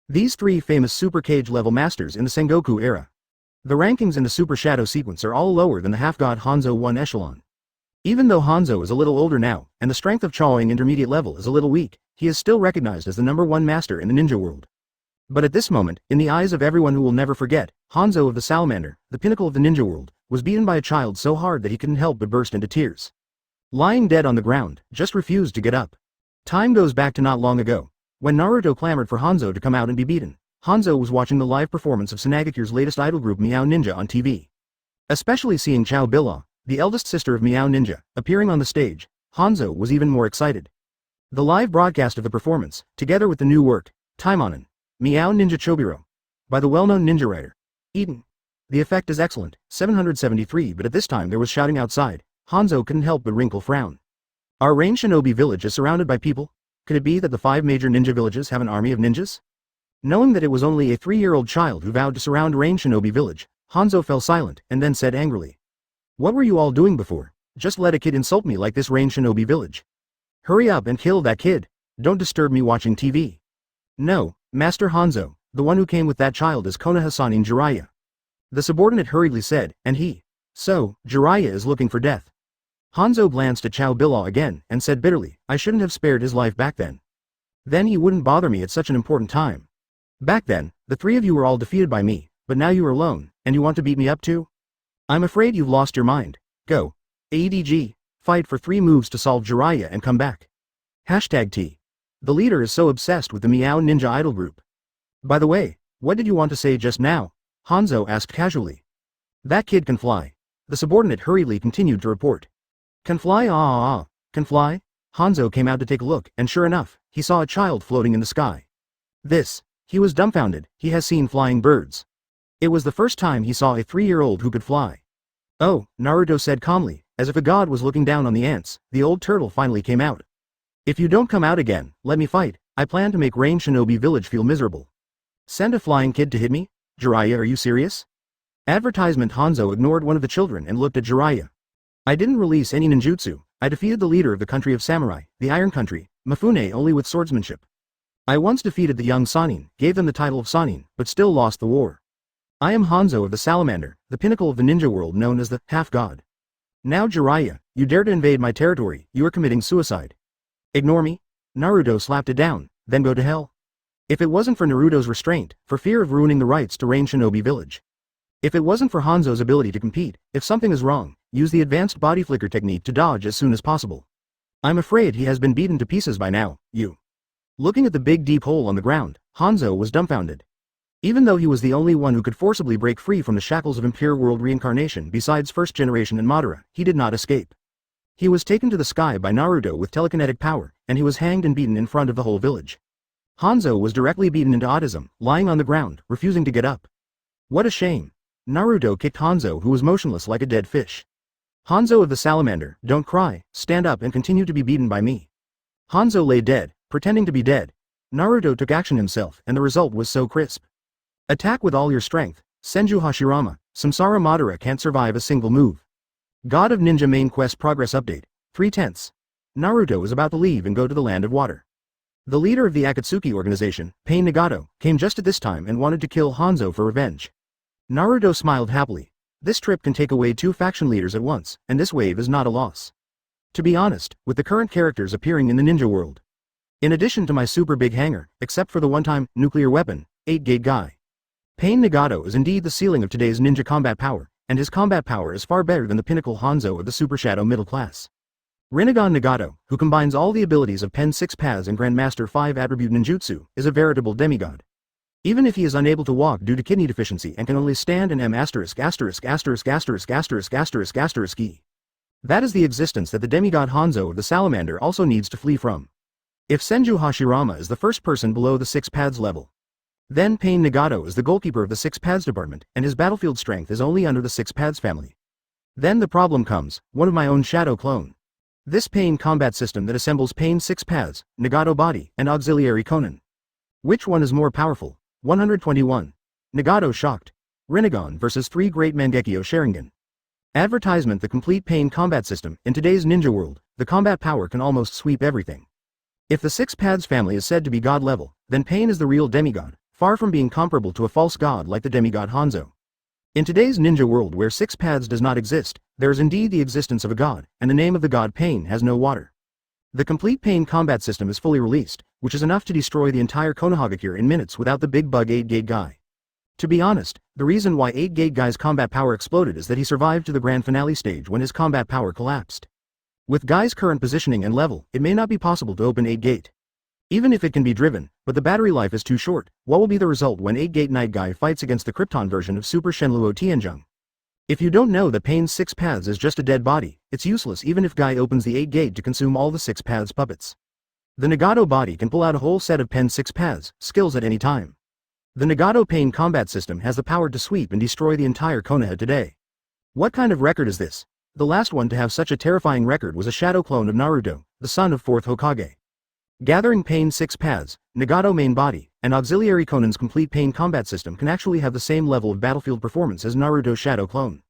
These three famous Super Cage level masters in the Sengoku era. The rankings in the Super Shadow Sequence are all lower than the half-god Hanzo 1 echelon. Even though Hanzo is a little older now, and the strength of Chaoing intermediate level is a little weak, he is still recognized as the #1 master in the ninja world. But at this moment, in the eyes of everyone who will never forget, Hanzo of the Salamander, the pinnacle of the ninja world, was beaten by a child so hard that he couldn't help but burst into tears. Lying dead on the ground, just refused to get up. Time goes back to not long ago. When Naruto clamored for Hanzo to come out and be beaten, Hanzo was watching the live performance of Sunaгаkure's latest idol group Meow Ninja on TV. Especially seeing Chao Bila, the eldest sister of Meow Ninja, appearing on the stage, Hanzo was even more excited. The live broadcast of the performance, together with the new work, Taimonin, Meow Ninja Chobiro, by the well-known ninja writer, Eden. The effect is excellent, 773, but at this time there was shouting outside. Hanzo couldn't help but wrinkle frown. Our Rain Shinobi village is surrounded by people? Could it be that the 5 major ninja villages have an army of ninjas? Knowing that it was only a 3-year-old child who vowed to surround Rain Shinobi village, Hanzo fell silent and then said angrily. What were you all doing before? Just let a kid insult me like this Rain Shinobi village. Hurry up and kill that kid. Don't disturb me watching TV. No, Master Hanzo, the one who came with that child is Konoha Sannin Jiraiya. The subordinate hurriedly said, and he. So, Jiraiya is looking for death. Hanzo glanced at Chao Bila again and said bitterly, I shouldn't have spared his life back then. Then he wouldn't bother me at such an important time. Back then, the 3 of you were all defeated by me, but now you are alone, and you want to beat me up too? I'm afraid you've lost your mind. Go. ADG, fight for 3 moves to solve Jiraiya and come back. #T. The leader is so obsessed with the Meow Ninja idol group. By the way, what did you want to say just now? Hanzo asked casually. That kid can fly. The subordinate hurriedly continued to report. Can fly? Can fly? Hanzo came out to take a look, and sure enough, he saw a child floating in the sky. He was dumbfounded, he has seen flying birds. It was the first time he saw a 3-year-old who could fly. Oh, Naruto said calmly, as if a god was looking down on the ants, the old turtle finally came out. If you don't come out again, let me fight, I plan to make Rain Shinobi village feel miserable. Send a flying kid to hit me? Jiraiya, are you serious? Advertisement. Hanzo ignored one of the children and looked at Jiraiya. I didn't release any ninjutsu, I defeated the leader of the country of samurai, the Iron Country, Mifune, only with swordsmanship. I once defeated the young Sannin, gave them the title of Sannin, but still lost the war. I am Hanzo of the Salamander, the pinnacle of the ninja world known as the half-god. Now Jiraiya, you dare to invade my territory, you are committing suicide. Ignore me? Naruto slapped it down, then go to hell. If it wasn't for Naruto's restraint, for fear of ruining the rights to Rain Shinobi village. If it wasn't for Hanzo's ability to compete, if something is wrong, use the advanced body flicker technique to dodge as soon as possible. I'm afraid he has been beaten to pieces by now, you. Looking at the big deep hole on the ground, Hanzo was dumbfounded. Even though he was the only one who could forcibly break free from the shackles of Impure World Reincarnation besides First Generation and Madara, he did not escape. He was taken to the sky by Naruto with telekinetic power, and he was hanged and beaten in front of the whole village. Hanzo was directly beaten into autism, lying on the ground, refusing to get up. What a shame. Naruto kicked Hanzo, who was motionless like a dead fish. Hanzo of the Salamander, don't cry, stand up and continue to be beaten by me. Hanzo lay dead, pretending to be dead. Naruto took action himself and the result was so crisp. Attack with all your strength, Senju Hashirama, Samsara Madara can't survive a single move. God of Ninja Main Quest Progress Update, 3/10. Naruto is about to leave and go to the Land of Water. The leader of the Akatsuki organization, Pain Nagato, came just at this time and wanted to kill Hanzo for revenge. Naruto smiled happily. This trip can take away 2 faction leaders at once, and this wave is not a loss. To be honest, with the current characters appearing in the ninja world. In addition to my super big hanger, except for the one-time nuclear weapon, 8-gate guy. Pain Nagato is indeed the ceiling of today's ninja combat power, and his combat power is far better than the pinnacle Hanzo of the Super Shadow middle class. Rinnegan Nagato, who combines all the abilities of Pen 6 Paths and Grandmaster 5 Attribute Ninjutsu, is a veritable demigod. Even if he is unable to walk due to kidney deficiency and can only stand in M*******************. That is the existence that the demigod Hanzo of the Salamander also needs to flee from. If Senju Hashirama is the first person below the 6 Paths level, then Pain Nagato is the goalkeeper of the 6 Paths department and his battlefield strength is only under the 6 Paths family. Then the problem comes, one of my own shadow clone. This Pain combat system that assembles Pain 6 Paths, Nagato body, and auxiliary Konan. Which one is more powerful? 121. Nagato shocked. Rinnegan vs 3 Great Mangekyo Sharingan. Advertisement: the complete Pain combat system. In today's ninja world, the combat power can almost sweep everything. If the 6 Paths family is said to be god level, then Pain is the real demigod, far from being comparable to a false god like the demigod Hanzo. In today's ninja world where 6 Paths does not exist, there is indeed the existence of a god, and the name of the god Pain has no water. The complete Pain combat system is fully released, which is enough to destroy the entire Konoha in minutes without the big bug 8-gate guy. To be honest, the reason why 8-gate guy's combat power exploded is that he survived to the grand finale stage when his combat power collapsed. With Guy's current positioning and level, it may not be possible to open 8-gate. Even if it can be driven, but the battery life is too short, what will be the result when 8-gate Night Guy fights against the Krypton version of Super Shenluo Tianzheng? If you don't know that Pain's 6 Paths is just a dead body, it's useless even if Guy opens the 8-gate to consume all the 6 Paths puppets. The Nagato body can pull out a whole set of Pen 6 Paths skills at any time. The Nagato Pain combat system has the power to sweep and destroy the entire Konoha today. What kind of record is this? The last one to have such a terrifying record was a shadow clone of Naruto, the son of 4th Hokage. Gathering Pain 6 Paths, Nagato main body, and auxiliary Konan's complete Pain combat system can actually have the same level of battlefield performance as Naruto's shadow clone.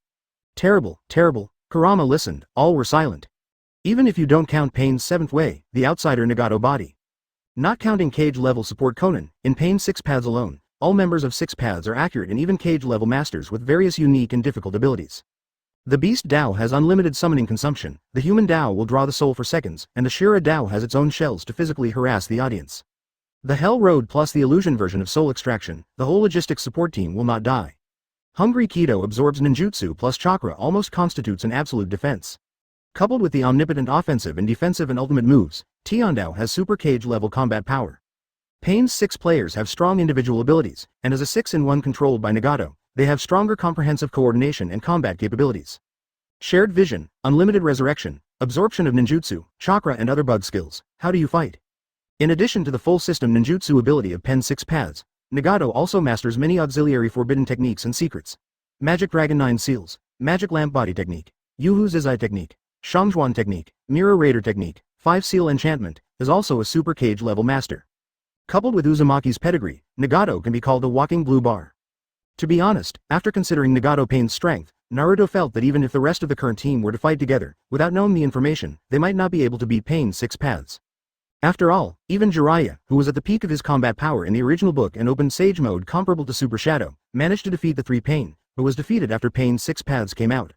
Terrible, terrible. Kurama listened, all were silent. Even if you don't count Pain's 7th way, the outsider Nagato body. Not counting cage level support Konan, in Pain 6 Paths alone, all members of 6 Paths are accurate and even cage level masters with various unique and difficult abilities. The Beast Dao has unlimited summoning consumption, the Human Dao will draw the soul for seconds, and the Shira Dao has its own shells to physically harass the audience. The Hell Road plus the illusion version of soul extraction, the whole logistics support team will not die. Hungry Kido absorbs ninjutsu plus chakra almost constitutes an absolute defense. Coupled with the omnipotent offensive and defensive and ultimate moves, Tiandao has super cage level combat power. Pain's 6 players have strong individual abilities, and as a 6-in-1 controlled by Nagato, they have stronger comprehensive coordination and combat capabilities. Shared vision, unlimited resurrection, absorption of ninjutsu, chakra and other bug skills. How do you fight? In addition to the full system ninjutsu ability of Pen 6 Paths, Nagato also masters many auxiliary forbidden techniques and secrets. Magic Dragon 9 Seals, Magic Lamp Body Technique, Yuhu Zizai Technique, Shangzhuan Technique, Mirror Raider Technique, 5 Seal Enchantment, is also a super cage level master. Coupled with Uzumaki's pedigree, Nagato can be called a walking blue bar. To be honest, after considering Nagato Pain's strength, Naruto felt that even if the rest of the current team were to fight together, without knowing the information, they might not be able to beat Pain's 6 Paths. After all, even Jiraiya, who was at the peak of his combat power in the original book and opened Sage mode comparable to Super Shadow, managed to defeat the 3 Pain, but was defeated after Pain's 6 Paths came out.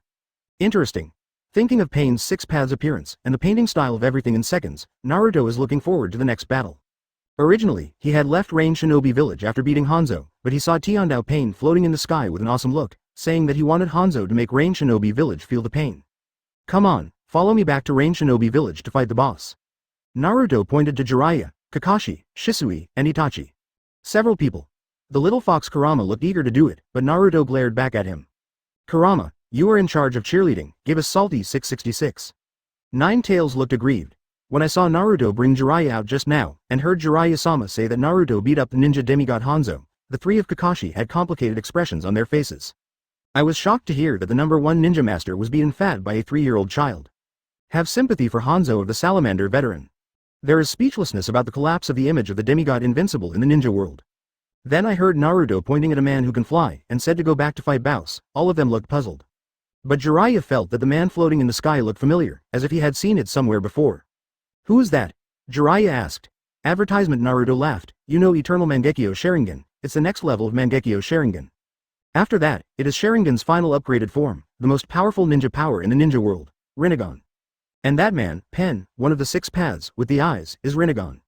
Interesting. Thinking of Pain's 6 Paths appearance, and the painting style of everything in seconds, Naruto is looking forward to the next battle. Originally, he had left Rain Shinobi Village after beating Hanzo, but he saw Tiandao Pain floating in the sky with an awesome look, saying that he wanted Hanzo to make Rain Shinobi Village feel the pain. Come on, follow me back to Rain Shinobi Village to fight the boss. Naruto pointed to Jiraiya, Kakashi, Shisui, and Itachi. Several people. The little fox Kurama looked eager to do it, but Naruto glared back at him. Kurama, you are in charge of cheerleading, give us salty 666. Nine Tails looked aggrieved. When I saw Naruto bring Jiraiya out just now, and heard Jiraiya-sama say that Naruto beat up the ninja demigod Hanzo, the 3 of Kakashi had complicated expressions on their faces. I was shocked to hear that the #1 ninja master was beaten fat by a 3-year-old child. Have sympathy for Hanzo of the Salamander veteran. There is speechlessness about the collapse of the image of the demigod Invincible in the ninja world. Then I heard Naruto pointing at a man who can fly, and said to go back to fight Bouse. All of them looked puzzled. But Jiraiya felt that the man floating in the sky looked familiar, as if he had seen it somewhere before. Who is that? Jiraiya asked. Advertisement. Naruto laughed. You know Eternal Mangekyo Sharingan, it's the next level of Mangekyo Sharingan. After that, it is Sharingan's final upgraded form, the most powerful ninja power in the ninja world, Rinnegan. And that man, Pen, one of the 6 paths, with the eyes, is Rinnegan.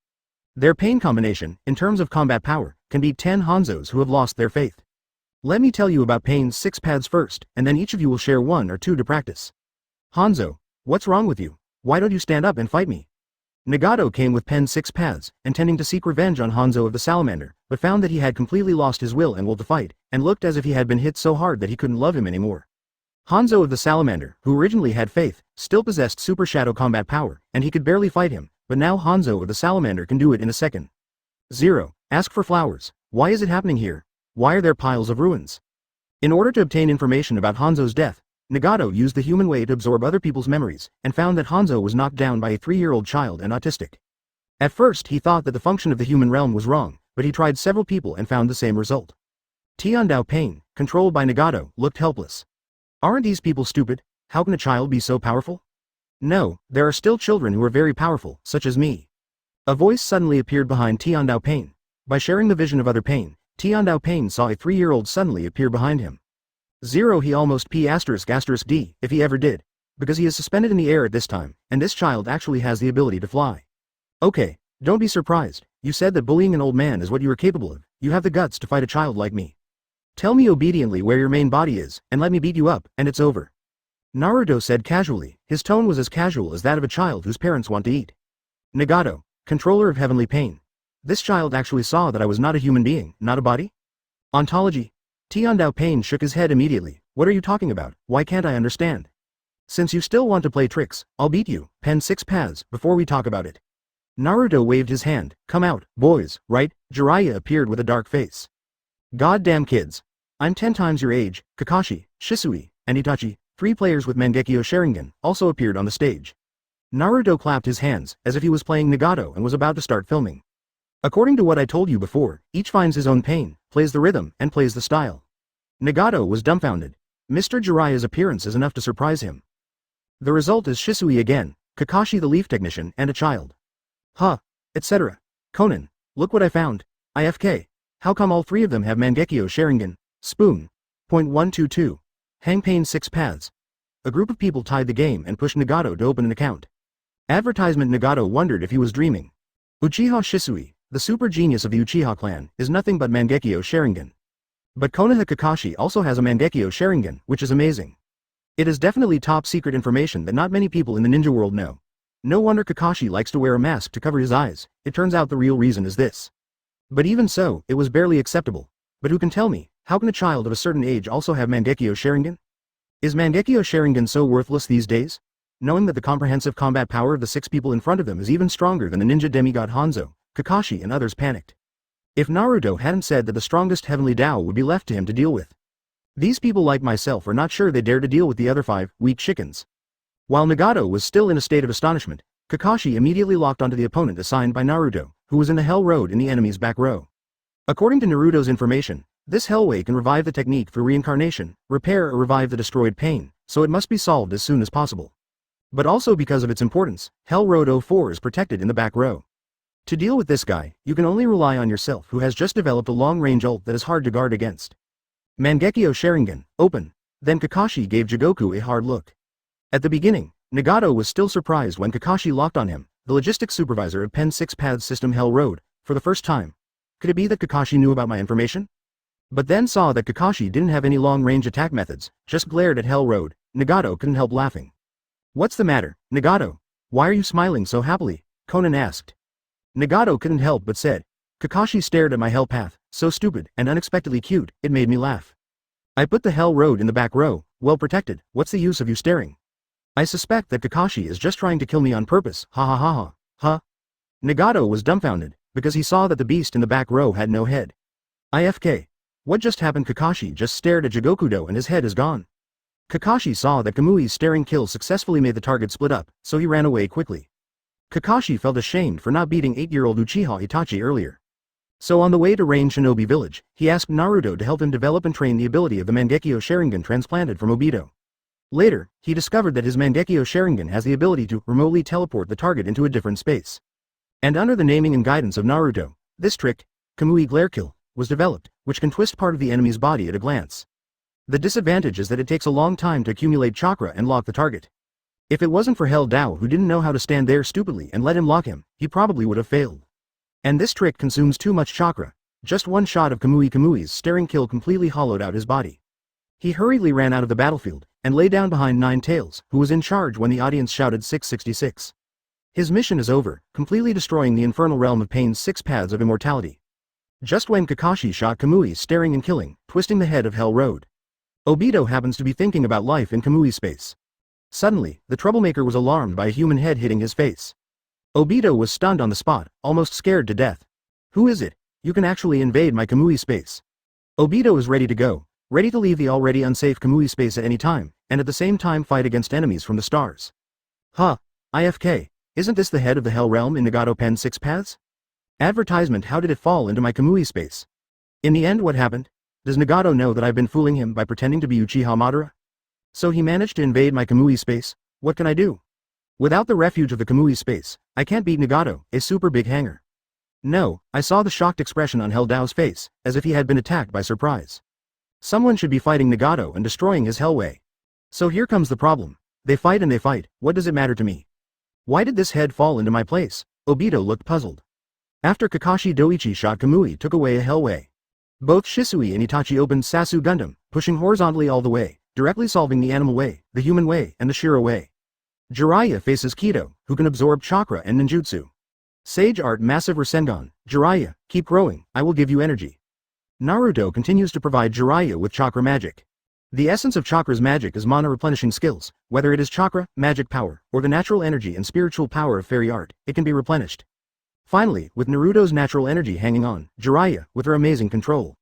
Their pain combination, in terms of combat power, can beat 10 Hanzos who have lost their faith. Let me tell you about Pain's 6 paths first, and then each of you will share 1 or 2 to practice. Hanzo, what's wrong with you? Why don't you stand up and fight me? Nagato came with Pen's 6 paths, intending to seek revenge on Hanzo of the Salamander, but found that he had completely lost his will and will to fight, and looked as if he had been hit so hard that he couldn't love him anymore. Hanzo of the Salamander, who originally had faith, still possessed super shadow combat power, and he could barely fight him, but now Hanzo of the Salamander can do it in a second. 0. Ask for flowers. Why is it happening here? Why are there piles of ruins? In order to obtain information about Hanzo's death, Nagato used the human way to absorb other people's memories, and found that Hanzo was knocked down by a 3-year-old child and autistic. At first he thought that the function of the human realm was wrong, but he tried several people and found the same result. Tiandao Pain, controlled by Nagato, looked helpless. Aren't these people stupid? How can a child be so powerful? No, there are still children who are very powerful, such as me. A voice suddenly appeared behind Tiandao Pain. By sharing the vision of other Pain, Tiandao Pain saw a 3-year-old suddenly appear behind him. 0. He almost P***D, if he ever did, because he is suspended in the air at this time, and this child actually has the ability to fly. Okay, don't be surprised, you said that bullying an old man is what you are capable of, you have the guts to fight a child like me. Tell me obediently where your main body is, and let me beat you up, and it's over. Naruto said casually, his tone was as casual as that of a child whose parents want to eat. Nagato, controller of heavenly pain. This child actually saw that I was not a human being, not a body? Ontology? Tiandao Pain shook his head immediately. What are you talking about? Why can't I understand? Since you still want to play tricks, I'll beat you, Pen 6 paths, before we talk about it. Naruto waved his hand. Come out, boys, right? Jiraiya appeared with a dark face. Goddamn kids. I'm 10 times your age. Kakashi, Shisui, and Itachi, 3 players with Mangekyo Sharingan, also appeared on the stage. Naruto clapped his hands, as if he was playing Nagato and was about to start filming. According to what I told you before, each finds his own pain, plays the rhythm, and plays the style. Nagato was dumbfounded. Mr. Jiraiya's appearance is enough to surprise him. The result is Shisui again, Kakashi the leaf technician, and a child. Huh. Etc. Conan, look what I found. IFK. How come all 3 of them have Mangekyo Sharingan? Spoon. .122. Hang Pain 6 paths. A group of people tied the game and pushed Nagato to open an account. Advertisement. Nagato wondered if he was dreaming. Uchiha Shisui, the super genius of the Uchiha clan, is nothing but Mangekyo Sharingan. But Konoha Kakashi also has a Mangekyo Sharingan, which is amazing. It is definitely top secret information that not many people in the ninja world know. No wonder Kakashi likes to wear a mask to cover his eyes. It turns out the real reason is this. But even so, it was barely acceptable. But who can tell me, how can a child of a certain age also have Mangekyo Sharingan? Is Mangekyo Sharingan so worthless these days? Knowing that the comprehensive combat power of the 6 people in front of them is even stronger than the ninja demigod Hanzo, Kakashi and others panicked. If Naruto hadn't said that the strongest heavenly Tao would be left to him to deal with. These people like myself are not sure they dare to deal with the other 5 weak chickens. While Nagato was still in a state of astonishment, Kakashi immediately locked onto the opponent assigned by Naruto, who was in the Hell Road in the enemy's back row. According to Naruto's information, this Hellway can revive the technique through reincarnation, repair or revive the destroyed pain, so it must be solved as soon as possible. But also because of its importance, Hell Road 04 is protected in the back row. To deal with this guy, you can only rely on yourself, who has just developed a long-range ult that is hard to guard against. Mangekyo Sharingan, open. Then Kakashi gave Jigoku a hard look. At the beginning, Nagato was still surprised when Kakashi locked on him, the logistics supervisor of Pen 6 Paths System Hell Road, for the first time. Could it be that Kakashi knew about my information? But then saw that Kakashi didn't have any long-range attack methods, just glared at Hell Road. Nagato couldn't help laughing. What's the matter, Nagato? Why are you smiling so happily? Conan asked. Nagato couldn't help but said. Kakashi stared at my hell path, so stupid and unexpectedly cute, it made me laugh. I put the Hell Road in the back row, well protected, what's the use of you staring? I suspect that Kakashi is just trying to kill me on purpose, ha ha ha ha, huh? Nagato was dumbfounded, because he saw that the beast in the back row had no head. IFK. What just happened? Kakashi just stared at Jigokudo and his head is gone. Kakashi saw that Kamui's staring kill successfully made the target split up, so he ran away quickly. Kakashi felt ashamed for not beating 8-year-old Uchiha Itachi earlier. So on the way to Rain Shinobi Village, he asked Naruto to help him develop and train the ability of the Mangekyo Sharingan transplanted from Obito. Later, he discovered that his Mangekyo Sharingan has the ability to remotely teleport the target into a different space. And under the naming and guidance of Naruto, this trick, Kamui Glare Kill, was developed, which can twist part of the enemy's body at a glance. The disadvantage is that it takes a long time to accumulate chakra and lock the target. If it wasn't for Hell Dao who didn't know how to stand there stupidly and let him lock him, he probably would have failed. And this trick consumes too much chakra. Just one shot of Kamui's staring kill completely hollowed out his body. He hurriedly ran out of the battlefield, and lay down behind Nine Tails, who was in charge when the audience shouted 666. His mission is over, completely destroying the infernal realm of Pain's 6 paths of immortality. Just when Kakashi shot Kamui staring and killing, twisting the head of Hell Road. Obito happens to be thinking about life in Kamui's space. Suddenly, the troublemaker was alarmed by a human head hitting his face. Obito was stunned on the spot, almost scared to death. Who is it? You can actually invade my Kamui space. Obito is ready to go, ready to leave the already unsafe Kamui space at any time, and at the same time fight against enemies from the stars. Huh, IFK, isn't this the head of the Hell Realm in Nagato Pen 6 Paths? Advertisement. How did it fall into my Kamui space? In the end, what happened? Does Nagato know that I've been fooling him by pretending to be Uchiha Madara? So he managed to invade my Kamui space. What can I do? Without the refuge of the Kamui space, I can't beat Nagato, a super big hanger. No, I saw the shocked expression on Hell Dao's face, as if he had been attacked by surprise. Someone should be fighting Nagato and destroying his Hellway. So here comes the problem. They fight and they fight, what does it matter to me? Why did this head fall into my place? Obito looked puzzled. After Kakashi Doichi shot Kamui took away a Hellway. Both Shisui and Itachi opened Sasu Gundam, pushing horizontally all the way, directly solving the animal way, the human way, and the Shira way. Jiraiya faces Kido, who can absorb chakra and ninjutsu. Sage Art Massive Rasengan, Jiraiya, keep growing, I will give you energy. Naruto continues to provide Jiraiya with chakra magic. The essence of chakra's magic is mana replenishing skills, whether it is chakra, magic power, or the natural energy and spiritual power of fairy art, it can be replenished. Finally, with Naruto's natural energy hanging on, Jiraiya, with her amazing control,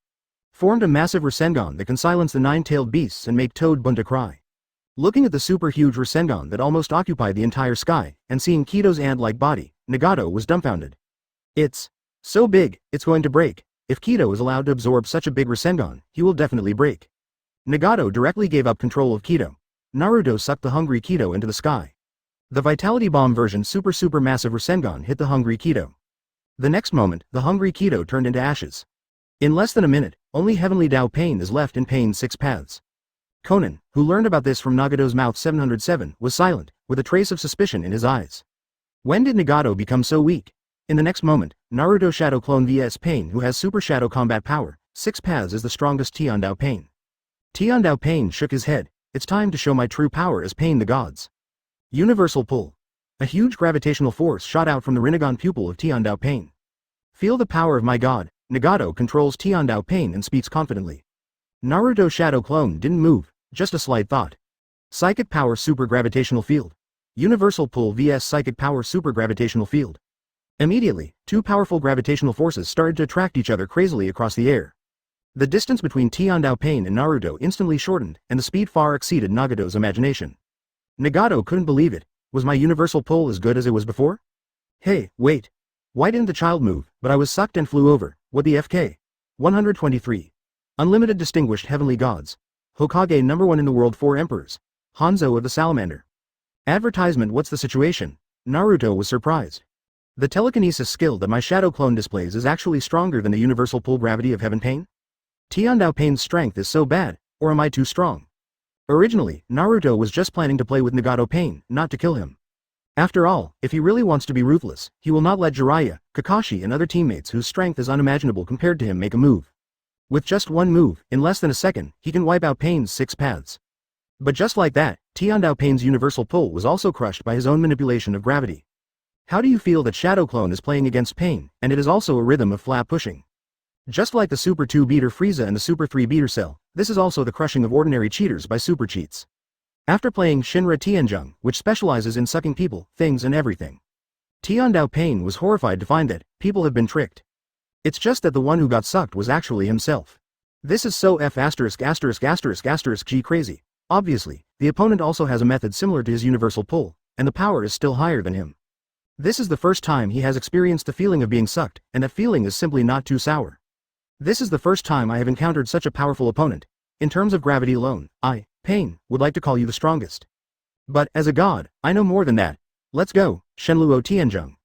formed a massive Rasengan that can silence the 9-tailed beasts and make Toad Bunta cry. Looking at the super huge Rasengan that almost occupied the entire sky, and seeing Kido's ant-like body, Nagato was dumbfounded. It's so big, it's going to break. If Kido is allowed to absorb such a big Rasengan, he will definitely break. Nagato directly gave up control of Kido. Naruto sucked the hungry Kido into the sky. The Vitality Bomb version super massive Rasengan hit the hungry Kido. The next moment, the hungry Kido turned into ashes. In less than a minute, only Heavenly Dao Pain is left in Pain's 6 paths. Conan, who learned about this from Nagato's mouth 707, was silent, with a trace of suspicion in his eyes. When did Nagato become so weak? In the next moment, Naruto Shadow Clone vs Pain, who has Super Shadow Combat Power, 6 paths, is the strongest Tiandao Pain. Tiandao Pain shook his head. It's time to show my true power as Pain the Gods. Universal Pull. A huge gravitational force shot out from the Rinnegan pupil of Tiandao Pain. Feel the power of my god. Nagato controls Tiandao Pain and speaks confidently. Naruto Shadow Clone didn't move, just a slight thought. Psychic Power Super Gravitational Field. Universal Pull vs Psychic Power Super Gravitational Field. Immediately, two powerful gravitational forces started to attract each other crazily across the air. The distance between Tiandao Pain and Naruto instantly shortened, and the speed far exceeded Nagato's imagination. Nagato couldn't believe it. Was my universal pull as good as it was before? Hey, wait. Why didn't the child move? But I was sucked and flew over. What the FK? 123. Unlimited Distinguished Heavenly Gods. Hokage #1 in the world, 4 emperors. Hanzo of the Salamander. Advertisement. What's the situation? Naruto was surprised. The telekinesis skill that my shadow clone displays is actually stronger than the universal pull gravity of Heaven Pain? Tiandao Pain's strength is so bad, or am I too strong? Originally, Naruto was just planning to play with Nagato Pain, not to kill him. After all, if he really wants to be ruthless, he will not let Jiraiya, Kakashi and other teammates whose strength is unimaginable compared to him make a move. With just one move, in less than a second, he can wipe out Pain's 6 paths. But just like that, Tiandao Pain's universal pull was also crushed by his own manipulation of gravity. How do you feel that Shadow Clone is playing against Pain, and it is also a rhythm of flap pushing? Just like the Super 2-beater Frieza and the Super 3-beater Cell, this is also the crushing of ordinary cheaters by super cheats. After playing Shinra Tianzheng, which specializes in sucking people, things and everything, Tiandao Pain was horrified to find that people have been tricked. It's just that the one who got sucked was actually himself. This is so G crazy. Obviously, the opponent also has a method similar to his universal pull, and the power is still higher than him. This is the first time he has experienced the feeling of being sucked, and that feeling is simply not too sour. This is the first time I have encountered such a powerful opponent. In terms of gravity alone, I, Pain, would like to call you the strongest. But, as a god, I know more than that. Let's go, Shenluo Tianzheng.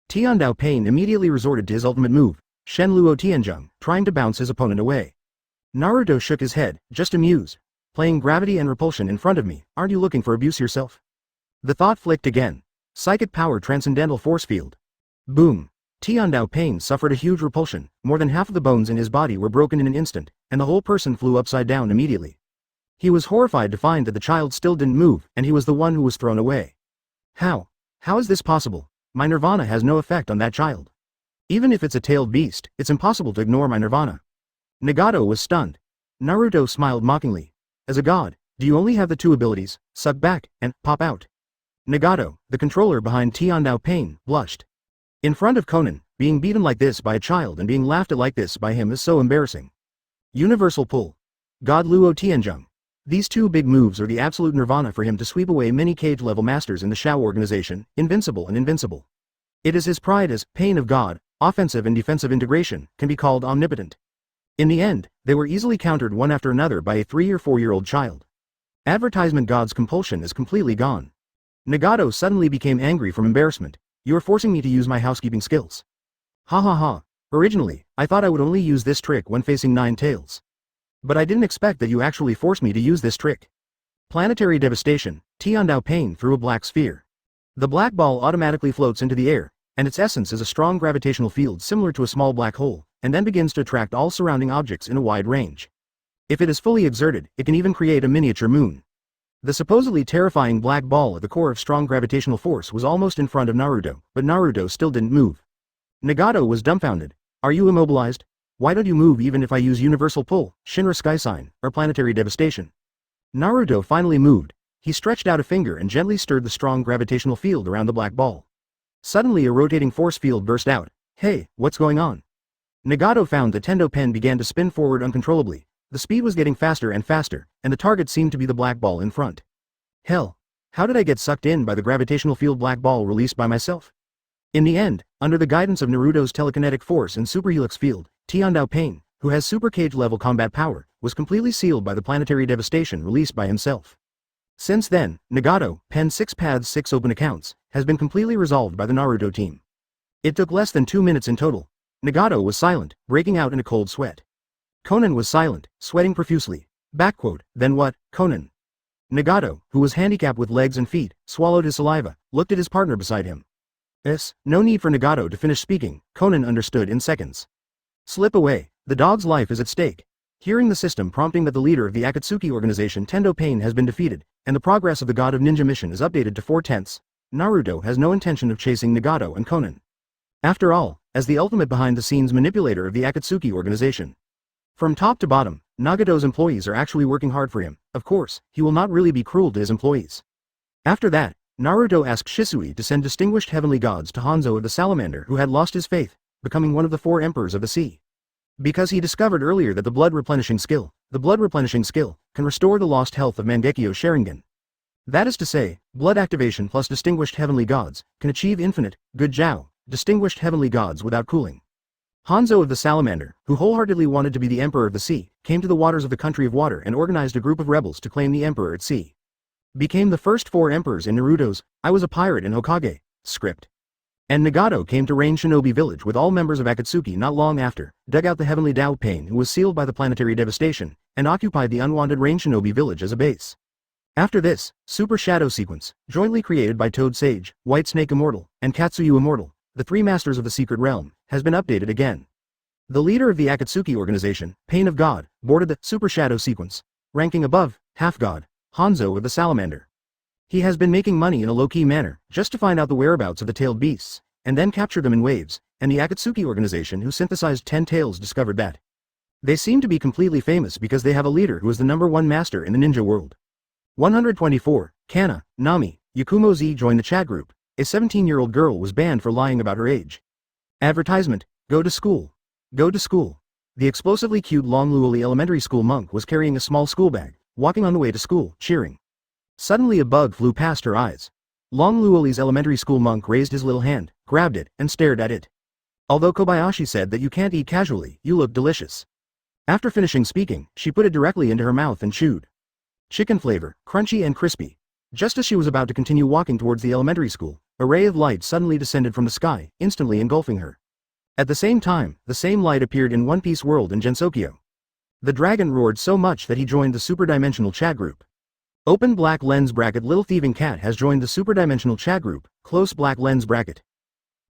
Tiandao Pain immediately resorted to his ultimate move, Shenluo Tianzheng, trying to bounce his opponent away. Naruto shook his head, just amused. Playing gravity and repulsion in front of me, aren't you looking for abuse yourself? The thought flicked again. Psychic power transcendental force field. Boom. Tiandao Pain suffered a huge repulsion, more than half of the bones in his body were broken in an instant, and the whole person flew upside down immediately. He was horrified to find that the child still didn't move, and he was the one who was thrown away. How? How is this possible? My nirvana has no effect on that child. Even if it's a tailed beast, it's impossible to ignore my nirvana. Nagato was stunned. Naruto smiled mockingly. As a god, do you only have the two abilities, suck back, and pop out? Nagato, the controller behind Tiandao Pain, blushed. In front of Konan, being beaten like this by a child and being laughed at like this by him is so embarrassing. Universal pull. God Luo Tianzheng. These two big moves are the absolute nirvana for him to sweep away many cage-level masters in the Shao organization, Invincible and Invincible. It is his pride as Pain of God, offensive and defensive integration, can be called omnipotent. In the end, they were easily countered one after another by a 3 or 4-year-old child. Advertisement God's compulsion is completely gone. Nagato suddenly became angry from embarrassment. You are forcing me to use my housekeeping skills. Ha ha ha. Originally, I thought I would only use this trick when facing 9 tails. But I didn't expect that you actually forced me to use this trick. Planetary devastation. Tiandao Pain threw a black sphere. The black ball automatically floats into the air, and its essence is a strong gravitational field similar to a small black hole, and then begins to attract all surrounding objects in a wide range. If it is fully exerted, it can even create a miniature moon. The supposedly terrifying black ball at the core of strong gravitational force was almost in front of Naruto, but Naruto still didn't move. Nagato was dumbfounded. Are you immobilized? Why don't you move even if I use universal pull, Shinra Sky Sign, or planetary devastation? Naruto finally moved. He stretched out a finger and gently stirred the strong gravitational field around the black ball. Suddenly a rotating force field burst out. Hey, what's going on? Nagato found the Tendo pen began to spin forward uncontrollably. The speed was getting faster and faster, and the target seemed to be the black ball in front. Hell, how did I get sucked in by the gravitational field black ball released by myself? In the end, under the guidance of Naruto's telekinetic force and superhelix field, Tiandao Pain, who has super cage level combat power, was completely sealed by the planetary devastation released by himself. Since then, Nagato, Pen 6 Paths 6 open accounts, has been completely resolved by the Naruto team. It took less than 2 minutes in total. Nagato was silent, breaking out in a cold sweat. Konan was silent, sweating profusely. Then what, Konan? Nagato, who was handicapped with legs and feet, swallowed his saliva, looked at his partner beside him. No need for Nagato to finish speaking, Konan understood in seconds. Slip away, the dog's life is at stake. Hearing the system prompting that the leader of the Akatsuki organization Tendo Pain has been defeated, and the progress of the God of Ninja mission is updated to 4/10, Naruto has no intention of chasing Nagato and Konan. After all, as the ultimate behind-the-scenes manipulator of the Akatsuki organization. From top to bottom, Nagato's employees are actually working hard for him. Of course, he will not really be cruel to his employees. After that, Naruto asked Shisui to send distinguished heavenly gods to Hanzo of the Salamander who had lost his faith, becoming one of the 4 emperors of the sea. Because he discovered earlier that the blood replenishing skill, can restore the lost health of Mangekyo's Sharingan. That is to say, blood activation plus distinguished heavenly gods, can achieve infinite, good Jiao, distinguished heavenly gods without cooling. Hanzo of the Salamander, who wholeheartedly wanted to be the Emperor of the Sea, came to the waters of the Country of Water and organized a group of rebels to claim the Emperor at sea. Became the first 4 emperors in Naruto's I Was a Pirate in Hokage script. And Nagato came to Rain Shinobi Village with all members of Akatsuki not long after, dug out the heavenly Dao Pain who was sealed by the planetary devastation, and occupied the unwanted Rain Shinobi Village as a base. After this, Super Shadow Sequence, jointly created by Toad Sage, White Snake Immortal, and Katsuyu Immortal, the 3 masters of the secret realm, has been updated again. The leader of the Akatsuki organization, Pain of God, boarded the Super Shadow Sequence, ranking above, half-god, Hanzo of the Salamander. He has been making money in a low-key manner, just to find out the whereabouts of the tailed beasts, and then capture them in waves, and the Akatsuki organization who synthesized 10 tails discovered that. They seem to be completely famous because they have a leader who is the #1 master in the ninja world. 124, Kana, Nami, Yakumo Z joined the chat group. A 17-year-old girl was banned for lying about her age. Advertisement, go to school. Go to school. The explosively cute Long Luoli elementary school monk was carrying a small school bag, walking on the way to school, cheering. Suddenly a bug flew past her eyes. Long Luoli's elementary school monk raised his little hand, grabbed it, and stared at it. Although Kobayashi said that you can't eat casually, you look delicious. After finishing speaking, she put it directly into her mouth and chewed. Chicken flavor, crunchy and crispy. Just as she was about to continue walking towards the elementary school, a ray of light suddenly descended from the sky, instantly engulfing her. At the same time, the same light appeared in One Piece world in Gensokyo. The dragon roared so much that he joined the superdimensional chat group. Open black lens bracket. Little thieving cat has joined the superdimensional chat group, close black lens bracket.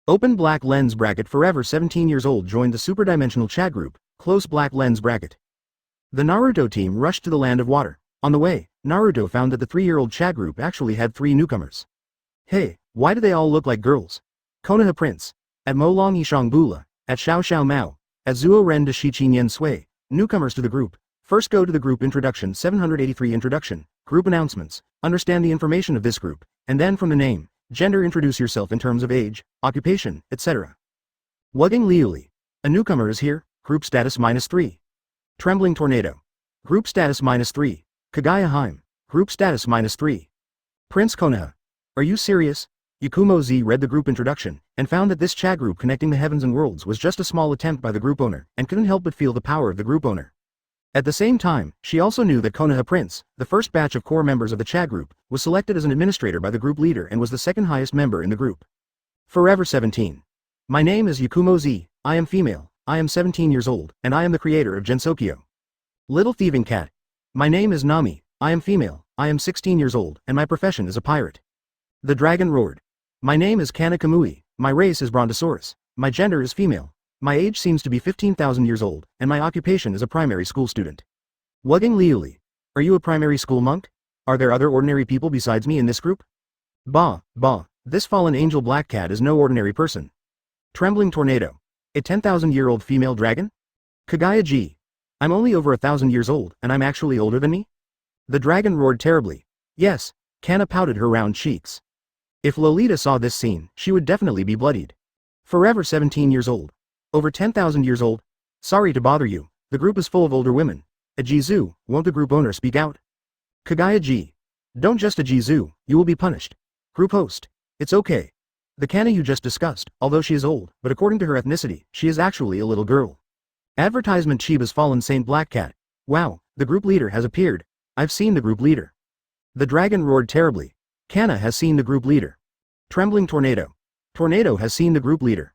Open black lens bracket. Forever 17 years old joined the superdimensional chat group, close black lens bracket. The Naruto team rushed to the land of water. On the way, Naruto found that the 3-year-old chat group actually had 3 newcomers. Hey, why do they all look like girls? Konoha Prince. At Molong Yishang Bula, at Xiao Xiao Mao, at Zuo Ren de Shiqi Nian Sui, newcomers to the group. First go to the group introduction 783 introduction, group announcements, understand the information of this group, and then from the name, gender introduce yourself in terms of age, occupation, etc. Wugging Liuli. A newcomer is here, group status -3. Trembling Tornado. Group status -3. Kagaya Haim. Group status -3. Prince Konoha. Are you serious? Yakumo Z read the group introduction, and found that this chat group connecting the heavens and worlds was just a small attempt by the group owner, and couldn't help but feel the power of the group owner. At the same time, she also knew that Konoha Prince, the first batch of core members of the chat group, was selected as an administrator by the group leader and was the second highest member in the group. Forever 17. My name is Yakumo Z, I am female, I am 17 years old, and I am the creator of Gensokyo. Little thieving cat. My name is Nami, I am female, I am 16 years old, and my profession is a pirate. The dragon roared. My name is Kana Kamui, my race is Brontosaurus, my gender is female, my age seems to be 15,000 years old, and my occupation is a primary school student. Wugging Liuli. Are you a primary school monk? Are there other ordinary people besides me in this group? Bah, this fallen angel black cat is no ordinary person. Trembling Tornado. A 10,000-year-old female dragon? Kagaya G. I'm only over 1,000 years old, and I'm actually older than me? The dragon roared terribly. Yes, Kana pouted her round cheeks. If Lolita saw this scene, she would definitely be bloodied. Forever 17 years old. Over 10,000 years old? Sorry to bother you, the group is full of older women. A Jizu, won't the group owner speak out? Kagaya G. Don't just a Jizu, you will be punished. Group host. It's okay. The Kana you just discussed, although she is old, but according to her ethnicity, she is actually a little girl. Advertisement Chiba's fallen Saint Black Cat. Wow, the group leader has appeared. I've seen the group leader. The dragon roared terribly. Kana has seen the group leader. Trembling Tornado. Tornado has seen the group leader.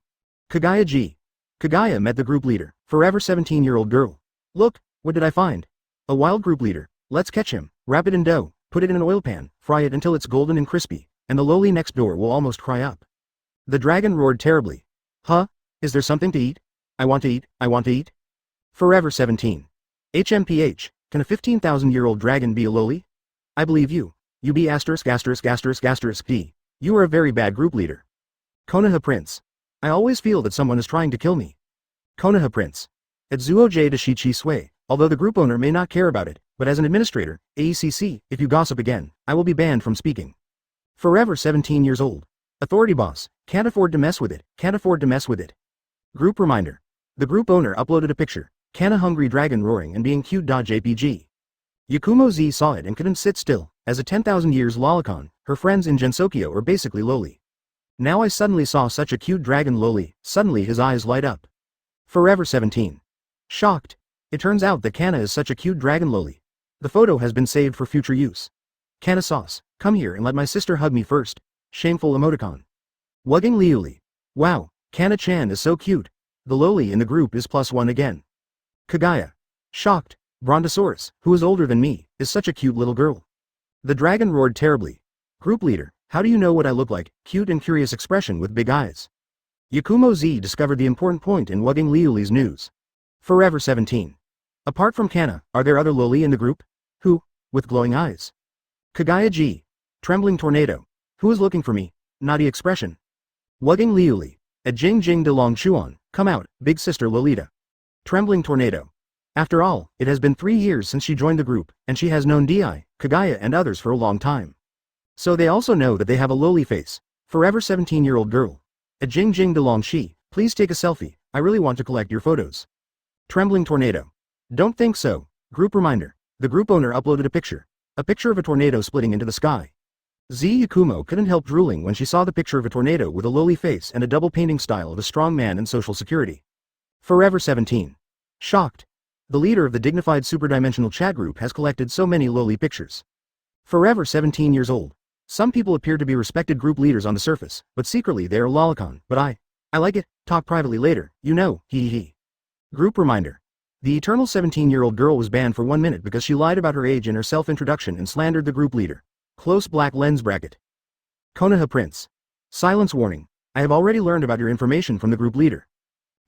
Kagaya G. Kagaya met the group leader, forever 17-year-old girl. Look, what did I find? A wild group leader. Let's catch him, wrap it in dough, put it in an oil pan, fry it until it's golden and crispy, and the lowly next door will almost cry up. The dragon roared terribly. Huh? Is there something to eat? I want to eat, I want to eat. Forever 17. HMPH, can a 15,000-year-old dragon be a lowly? I believe you. You be ******* D. You are a very bad group leader. Konoha Prince. I always feel that someone is trying to kill me. Konoha Prince. At Zuo J de Shichi Sui, although the group owner may not care about it, but as an administrator, AECC, if you gossip again, I will be banned from speaking. Forever 17 years old. Authority boss, can't afford to mess with it, can't afford to mess with it. Group reminder. The group owner uploaded a picture, Kana hungry dragon roaring and being cute.jpg. Yakumo Z saw it and couldn't sit still. As a 10,000 years lolicon, her friends in Gensokyo are basically lowly. Now I suddenly saw such a cute dragon lowly, suddenly his eyes light up. Forever 17. Shocked. It turns out that Kana is such a cute dragon lowly. The photo has been saved for future use. Kana sauce, come here and let my sister hug me first. Shameful emoticon. Wugging Liuli. Wow, Kana-chan is so cute. The lowly in the group is +1 again. Kagaya. Shocked. Brontosaurus, who is older than me, is such a cute little girl. The dragon roared terribly. Group leader, how do you know what I look like? Cute and curious expression with big eyes. Yakumo Z discovered the important point in Wugging Liuli's news. Forever 17. Apart from Kana, are there other lowly in the group? Who? With glowing eyes. Kagaya G. Trembling Tornado. Who is looking for me? Naughty expression. Wugging Liuli. At Jing Jing de Long Chuan, come out, big sister Lolita. Trembling Tornado. After all, it has been 3 years since she joined the group, and she has known Di, Kagaya and others for a long time. So they also know that they have a lowly face. Forever 17-year-old girl. At Jing Jing de Long Shi, please take a selfie, I really want to collect your photos. Trembling tornado. Don't think so. Group reminder. The group owner uploaded a picture. A picture of a tornado splitting into the sky. Z Yakumo couldn't help drooling when she saw the picture of a tornado with a lowly face and a double painting style of a strong man and social security. Forever 17. Shocked. The leader of the dignified superdimensional chat group has collected so many lowly pictures. Forever 17 years old. Some people appear to be respected group leaders on the surface, but secretly they are lolicon, but I like it, talk privately later, you know, hee. Group reminder. The eternal 17-year-old girl was banned for 1 minute because she lied about her age in her self-introduction and slandered the group leader. Close black lens bracket. Konoha Prince. Silence warning. I have already learned about your information from the group leader.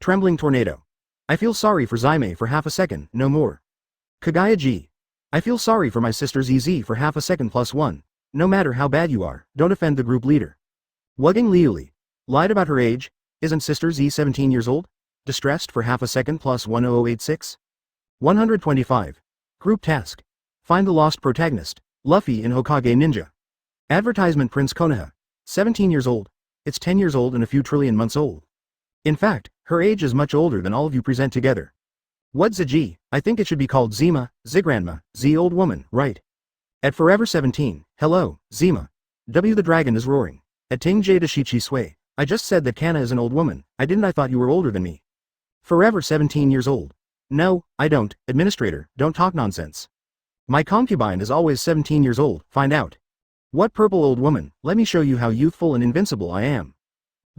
Trembling tornado. I feel sorry for Zaime for half a second, no more. Kagaya G. I feel sorry for my sister ZZ for half a second plus one. No matter how bad you are, don't offend the group leader. Wugging Liuli. Lied about her age? Isn't sister Z 17 years old? Distressed for half a second plus 10086? 125. Group task. Find the lost protagonist, Luffy in Hokage Ninja. Advertisement Prince Konoha. 17 years old. It's 10 years old and a few trillion months old. In fact, her age is much older than all of you present together. What G? I think it should be called Zima, Zigrandma, Z old woman, right? At Forever 17, hello, Zima. W the dragon is roaring. At Ting J Dashichi Sui, I just said that Kana is an old woman, I thought you were older than me. Forever 17 years old. No, I don't, administrator, don't talk nonsense. My concubine is always 17 years old, find out. What purple old woman, let me show you how youthful and invincible I am.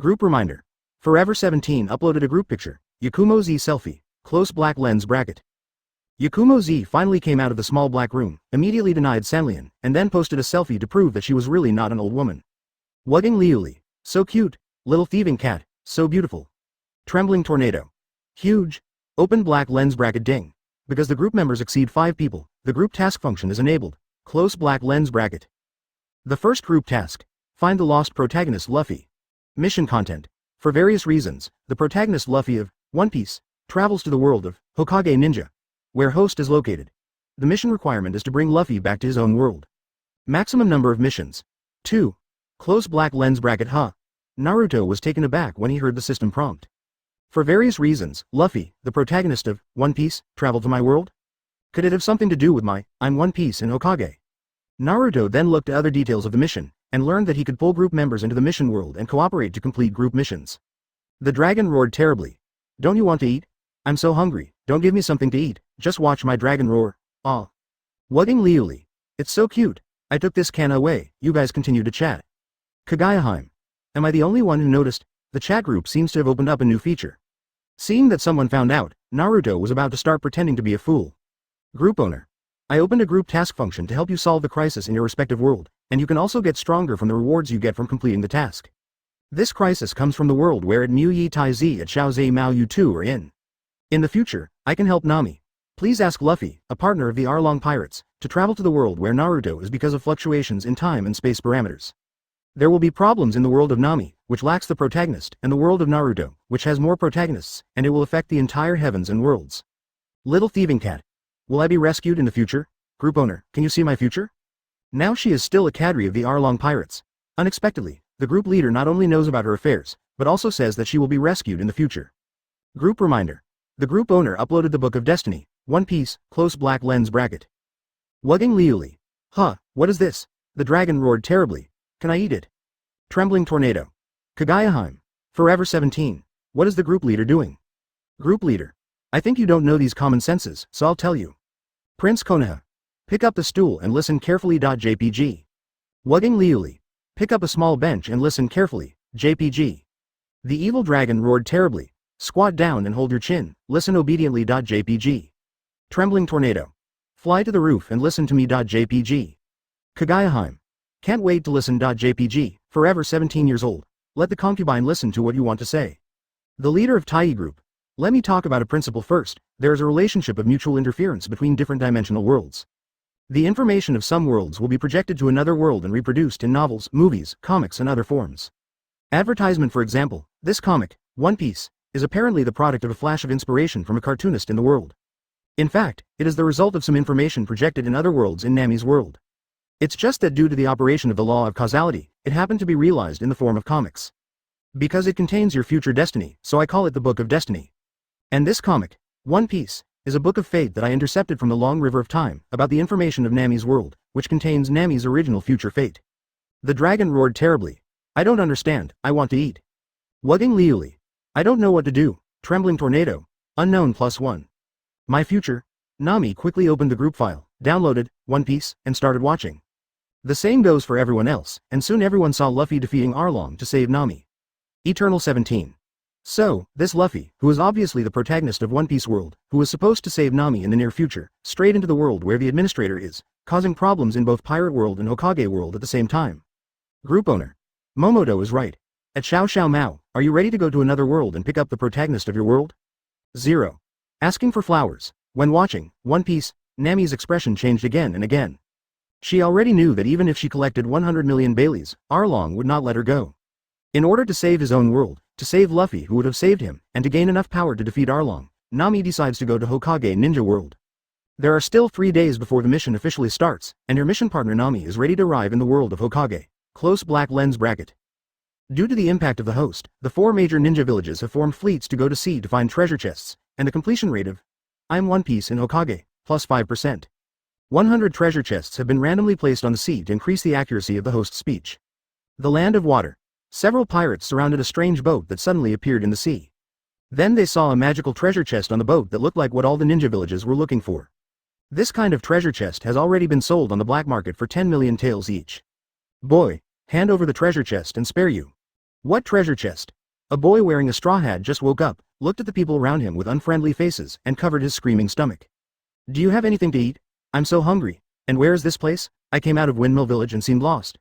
Group reminder. Forever 17 uploaded a group picture, Yakumo Z selfie, close black lens bracket. Yakumo Z finally came out of the small black room, immediately denied Sanlian, and then posted a selfie to prove that she was really not an old woman. Wugging Liuli. So cute. Little thieving cat, so beautiful. Trembling tornado. Huge. Open black lens bracket ding. Because the group members exceed 5 people, the group task function is enabled. Close black lens bracket. The first group task. Find the lost protagonist Luffy. Mission content. For various reasons, the protagonist Luffy of One Piece travels to the world of Hokage Ninja, where Host is located. The mission requirement is to bring Luffy back to his own world. Maximum number of missions. 2. Close black lens bracket Naruto was taken aback when he heard the system prompt. For various reasons, Luffy, the protagonist of One Piece, traveled to my world? Could it have something to do with my I'm One Piece in Hokage? Naruto then looked at other details of the mission, and learned that he could pull group members into the mission world and cooperate to complete group missions. The dragon roared terribly. Don't you want to eat? I'm so hungry, don't give me something to eat, just watch my dragon roar. Ah. Wugging Liuli. It's so cute. I took this Kana away, you guys continue to chat. Kagayaheim. Am I the only one who noticed? The chat group seems to have opened up a new feature. Seeing that someone found out, Naruto was about to start pretending to be a fool. Group owner. I opened a group task function to help you solve the crisis in your respective world, and you can also get stronger from the rewards you get from completing the task. This crisis comes from the world where Mu Yi Tai Z at Xiao Zhe Mao Yu 2 are in. In the future, I can help Nami. Please ask Luffy, a partner of the Arlong Pirates, to travel to the world where Naruto is because of fluctuations in time and space parameters. There will be problems in the world of Nami, which lacks the protagonist, and the world of Naruto, which has more protagonists, and it will affect the entire heavens and worlds. Little thieving cat. Will I be rescued in the future? Group owner, can you see my future? Now she is still a cadre of the Arlong Pirates. Unexpectedly, the group leader not only knows about her affairs, but also says that she will be rescued in the future. Group reminder. The group owner uploaded the Book of Destiny, One Piece, close black lens bracket. Wugging Liuli. Huh, what is this? The dragon roared terribly. Can I eat it? Trembling tornado. Kagayaheim. Forever 17. What is the group leader doing? Group leader. I think you don't know these common senses, so I'll tell you. Prince Konoha. Pick up the stool and listen carefully. JPG. Wugging Liuli. Pick up a small bench and listen carefully. JPG. The evil dragon roared terribly. Squat down and hold your chin, listen obediently. JPG. Trembling tornado. Fly to the roof and listen to me. JPG. Kagayaheim. Can't wait to listen. JPG. Forever 17 years old. Let the concubine listen to what you want to say. The leader of Tai Group. Let me talk about a principle first. There is a relationship of mutual interference between different dimensional worlds. The information of some worlds will be projected to another world and reproduced in novels, movies, comics, and other forms. Advertisement, for example, this comic, One Piece, is apparently the product of a flash of inspiration from a cartoonist in the world. In fact, it is the result of some information projected in other worlds in Nami's world. It's just that due to the operation of the law of causality, it happened to be realized in the form of comics. Because it contains your future destiny, so I call it the Book of Destiny. And this comic, One Piece is a book of fate that I intercepted from the long river of time about the information of Nami's world, which contains Nami's original future fate. The dragon roared terribly. I don't understand, I want to eat. Wugging Liuli. I don't know what to do. Trembling tornado. Unknown +1. My future. Nami quickly opened the group file, downloaded One Piece, and started watching. The same goes for everyone else, and soon everyone saw Luffy defeating Arlong to save Nami. Eternal 17. So, this Luffy, who is obviously the protagonist of One Piece world, who was supposed to save Nami in the near future, strayed into the world where the administrator is, causing problems in both Pirate World and Hokage World at the same time. Group owner. Momoto is right. At Xiao Xiao Mao, are you ready to go to another world and pick up the protagonist of your world? 0. Asking for flowers. When watching One Piece, Nami's expression changed again and again. She already knew that even if she collected 100 million Baileys, Arlong would not let her go. In order to save his own world, to save Luffy who would have saved him, and to gain enough power to defeat Arlong, Nami decides to go to Hokage Ninja World. There are still 3 days before the mission officially starts, and her mission partner Nami is ready to arrive in the world of Hokage. Close black lens bracket. Due to the impact of the host, the 4 major ninja villages have formed fleets to go to sea to find treasure chests, and the completion rate of I'm One Piece in Hokage, +5%. 100 treasure chests have been randomly placed on the sea to increase the accuracy of the host's speech. The land of water. Several pirates surrounded a strange boat that suddenly appeared in the sea. Then they saw a magical treasure chest on the boat that looked like what all the ninja villages were looking for. This kind of treasure chest has already been sold on the black market for 10 million taels each. Boy, hand over the treasure chest and spare you. What treasure chest? A boy wearing a straw hat just woke up, looked at the people around him with unfriendly faces, and covered his screaming stomach. Do you have anything to eat? I'm so hungry. And where is this place? I came out of Windmill Village and seemed lost.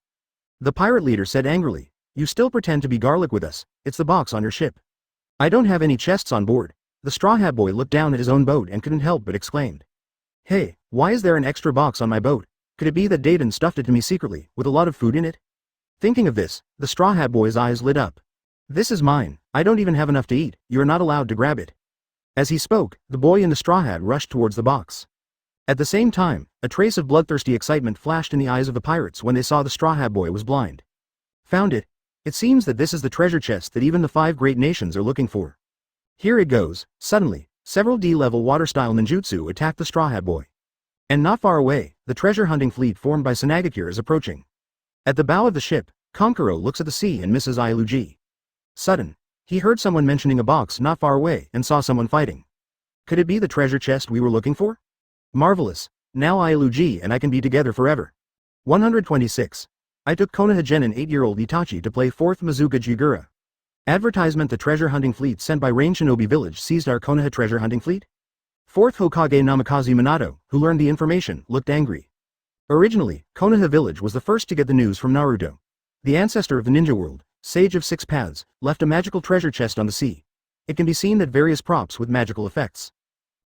The pirate leader said angrily. You still pretend to be garlic with us, it's the box on your ship. I don't have any chests on board. The straw hat boy looked down at his own boat and couldn't help but exclaimed. Hey, why is there an extra box on my boat? Could it be that Dayton stuffed it to me secretly, with a lot of food in it? Thinking of this, the straw hat boy's eyes lit up. This is mine, I don't even have enough to eat, you are not allowed to grab it. As he spoke, the boy in the straw hat rushed towards the box. At the same time, a trace of bloodthirsty excitement flashed in the eyes of the pirates when they saw the straw hat boy was blind. Found it. It seems that this is the treasure chest that even the 5 great nations are looking for. Here it goes. Suddenly, several D-level water-style ninjutsu attacked the straw hat boy. And not far away, the treasure-hunting fleet formed by Sunagakure is approaching. At the bow of the ship, Kankuro looks at the sea and misses Iluji. Sudden, he heard someone mentioning a box not far away and saw someone fighting. Could it be the treasure chest we were looking for? Marvelous. Now Iluji and I can be together forever. 126. I took Konoha Genin 8-year-old Itachi to play 4th Mazuka Jigura. Advertisement. The treasure hunting fleet sent by Rain Shinobi Village seized our Konoha treasure hunting fleet? 4th Hokage Namikaze Minato, who learned the information, looked angry. Originally, Konoha Village was the first to get the news from Naruto. The ancestor of the ninja world, Sage of 6 Paths, left a magical treasure chest on the sea. It can be seen that various props with magical effects.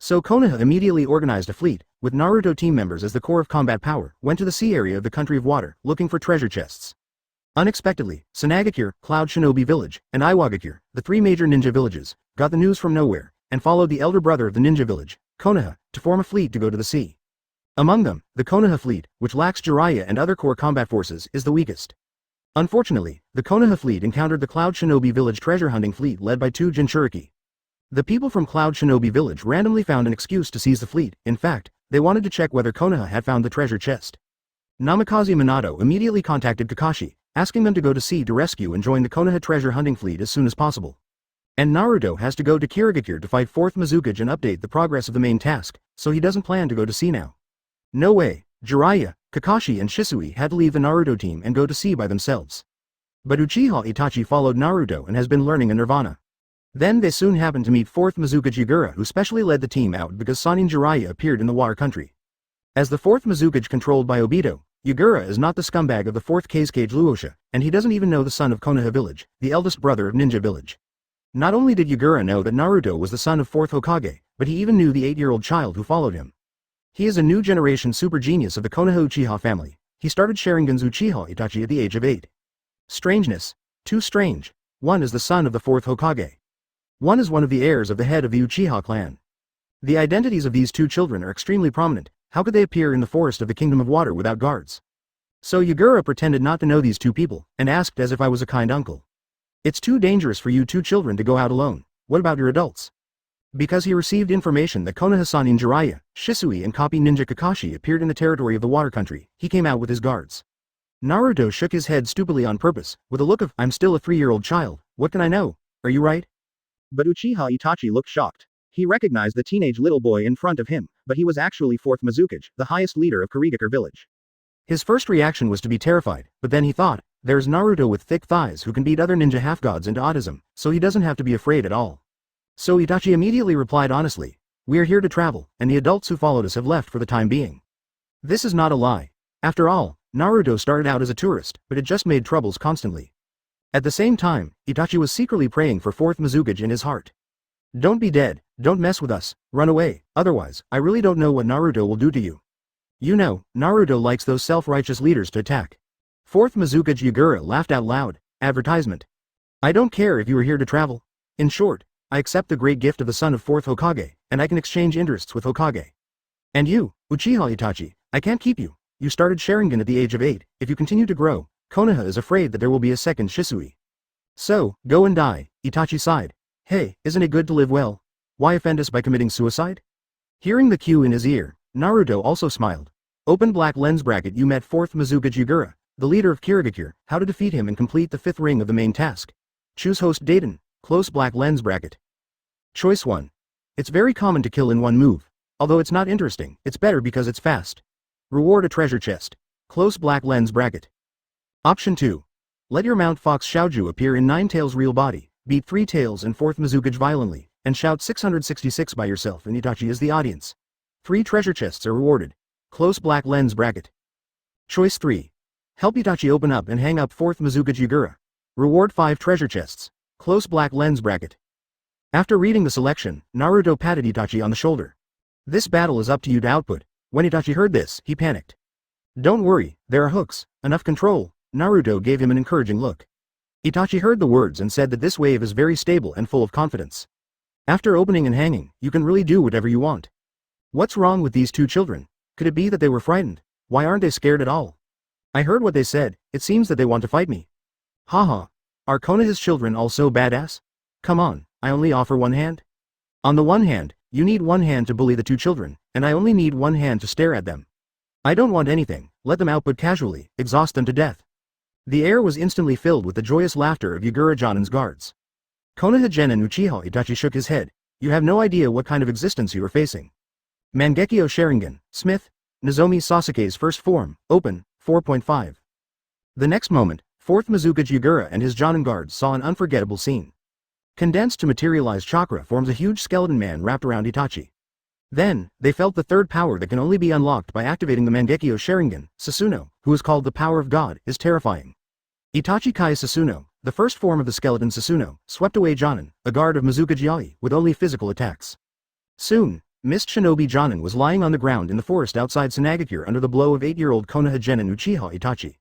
So Konoha immediately organized a fleet, with Naruto team members as the core of combat power, went to the sea area of the country of water, looking for treasure chests. Unexpectedly, Sunagakure, Cloud Shinobi Village, and Iwagakure, the 3 major ninja villages, got the news from nowhere, and followed the elder brother of the ninja village, Konoha, to form a fleet to go to the sea. Among them, the Konoha fleet, which lacks Jiraiya and other core combat forces, is the weakest. Unfortunately, the Konoha fleet encountered the Cloud Shinobi Village treasure hunting fleet led by 2 Jinchuriki. The people from Cloud Shinobi Village randomly found an excuse to seize the fleet. In fact, they wanted to check whether Konoha had found the treasure chest. Namikaze Minato immediately contacted Kakashi, asking them to go to sea to rescue and join the Konoha treasure hunting fleet as soon as possible. And Naruto has to go to Kirigakure to fight 4th Mizukage and update the progress of the main task, so he doesn't plan to go to sea now. No way, Jiraiya, Kakashi and Shisui had to leave the Naruto team and go to sea by themselves. But Uchiha Itachi followed Naruto and has been learning a nirvana. Then they soon happened to meet 4th Mazuka Jigura, who specially led the team out because Sannin Jiraiya appeared in the Water Country. As the 4th Mizukage controlled by Obito, Yagura is not the scumbag of the 4th Kazekage Luosha, and he doesn't even know the son of Konoha Village, the eldest brother of Ninja Village. Not only did Yagura know that Naruto was the son of 4th Hokage, but he even knew the 8-year-old child who followed him. He is a new generation super genius of the Konoha Uchiha family. He started Sharingan's Uchiha Itachi at the age of 8. Strangeness. Too strange. One is the son of the 4th Hokage. One is one of the heirs of the head of the Uchiha clan. The identities of these 2 children are extremely prominent. How could they appear in the forest of the Kingdom of Water without guards? So Yagura pretended not to know these 2 people, and asked as if I was a kind uncle. It's too dangerous for you 2 children to go out alone. What about your adults? Because he received information that Konoha Sannin Jiraiya, Shisui and copy ninja Kakashi appeared in the territory of the water country, he came out with his guards. Naruto shook his head stupidly on purpose, with a look of, I'm still a 3-year-old child, what can I know? Are you right? But Uchiha Itachi looked shocked. He recognized the teenage little boy in front of him, but he was actually 4th Mizukage, the highest leader of Kirigakure village. His first reaction was to be terrified, but then he thought, there's Naruto with thick thighs who can beat other ninja half-gods into autism, so he doesn't have to be afraid at all. So Itachi immediately replied honestly, we are here to travel, and the adults who followed us have left for the time being. This is not a lie. After all, Naruto started out as a tourist, but it just made troubles constantly. At the same time, Itachi was secretly praying for 4th Mizukage in his heart. Don't be dead, don't mess with us, run away, otherwise, I really don't know what Naruto will do to you. You know, Naruto likes those self-righteous leaders to attack. 4th Mizukage Yagura laughed out loud. Advertisement. I don't care if you are here to travel. In short, I accept the great gift of the son of 4th Hokage, and I can exchange interests with Hokage. And you, Uchiha Itachi, I can't keep you. You started Sharingan at the age of 8, if you continue to grow, Konoha is afraid that there will be a second Shisui. So, go and die, Itachi sighed. Hey, isn't it good to live well? Why offend us by committing suicide? Hearing the cue in his ear, Naruto also smiled. Open black lens bracket. You met 4th Mizukage Yagura, the leader of Kirigakure, how to defeat him and complete the 5th ring of the main task. Choose host Dayton, close black lens bracket. Choice 1. It's very common to kill in one move. Although it's not interesting, it's better because it's fast. Reward a treasure chest. Close black lens bracket. Option 2. Let your Mount Fox Xiaoju appear in 9 Tails real body, beat 3 Tails and 4th Mizukage violently, and shout 666 by yourself and Itachi is the audience. 3 treasure chests are rewarded. Close black lens bracket. Choice 3. Help Itachi open up and hang up 4th Mizukage Yagura. Reward 5 treasure chests. Close black lens bracket. After reading the selection, Naruto patted Itachi on the shoulder. This battle is up to you to output. When Itachi heard this, he panicked. Don't worry, there are hooks, enough control. Naruto gave him an encouraging look. Itachi heard the words and said that this wave is very stable and full of confidence. After opening and hanging, you can really do whatever you want. What's wrong with these 2 children? Could it be that they were frightened? Why aren't they scared at all? I heard what they said, it seems that they want to fight me. Haha. Are Konoha's children all so badass? Come on, I only offer one hand. On the one hand, you need one hand to bully the 2 children, and I only need one hand to stare at them. I don't want anything, let them output casually, exhaust them to death. The air was instantly filled with the joyous laughter of Yagura Jonin's guards. Konoha Genin Uchiha Itachi shook his head. You have no idea what kind of existence you are facing. Mangekyo Sharingan, Smith, Nozomi Sasuke's first form, open, 4.5. The next moment, 4th Mizukage Yagura and his Jonin guards saw an unforgettable scene. Condensed to materialized chakra forms a huge skeleton man wrapped around Itachi. Then, they felt the third power that can only be unlocked by activating the Mangekyo Sharingan. Susuno, who is called the power of God, is terrifying. Itachi Kai Susuno, the first form of the skeleton Susuno, swept away Jonin, a guard of Mizukage Yai, with only physical attacks. Soon, Mist Shinobi Jonin was lying on the ground in the forest outside Sunagakure under the blow of 8-year-old Konoha Genin Uchiha Itachi.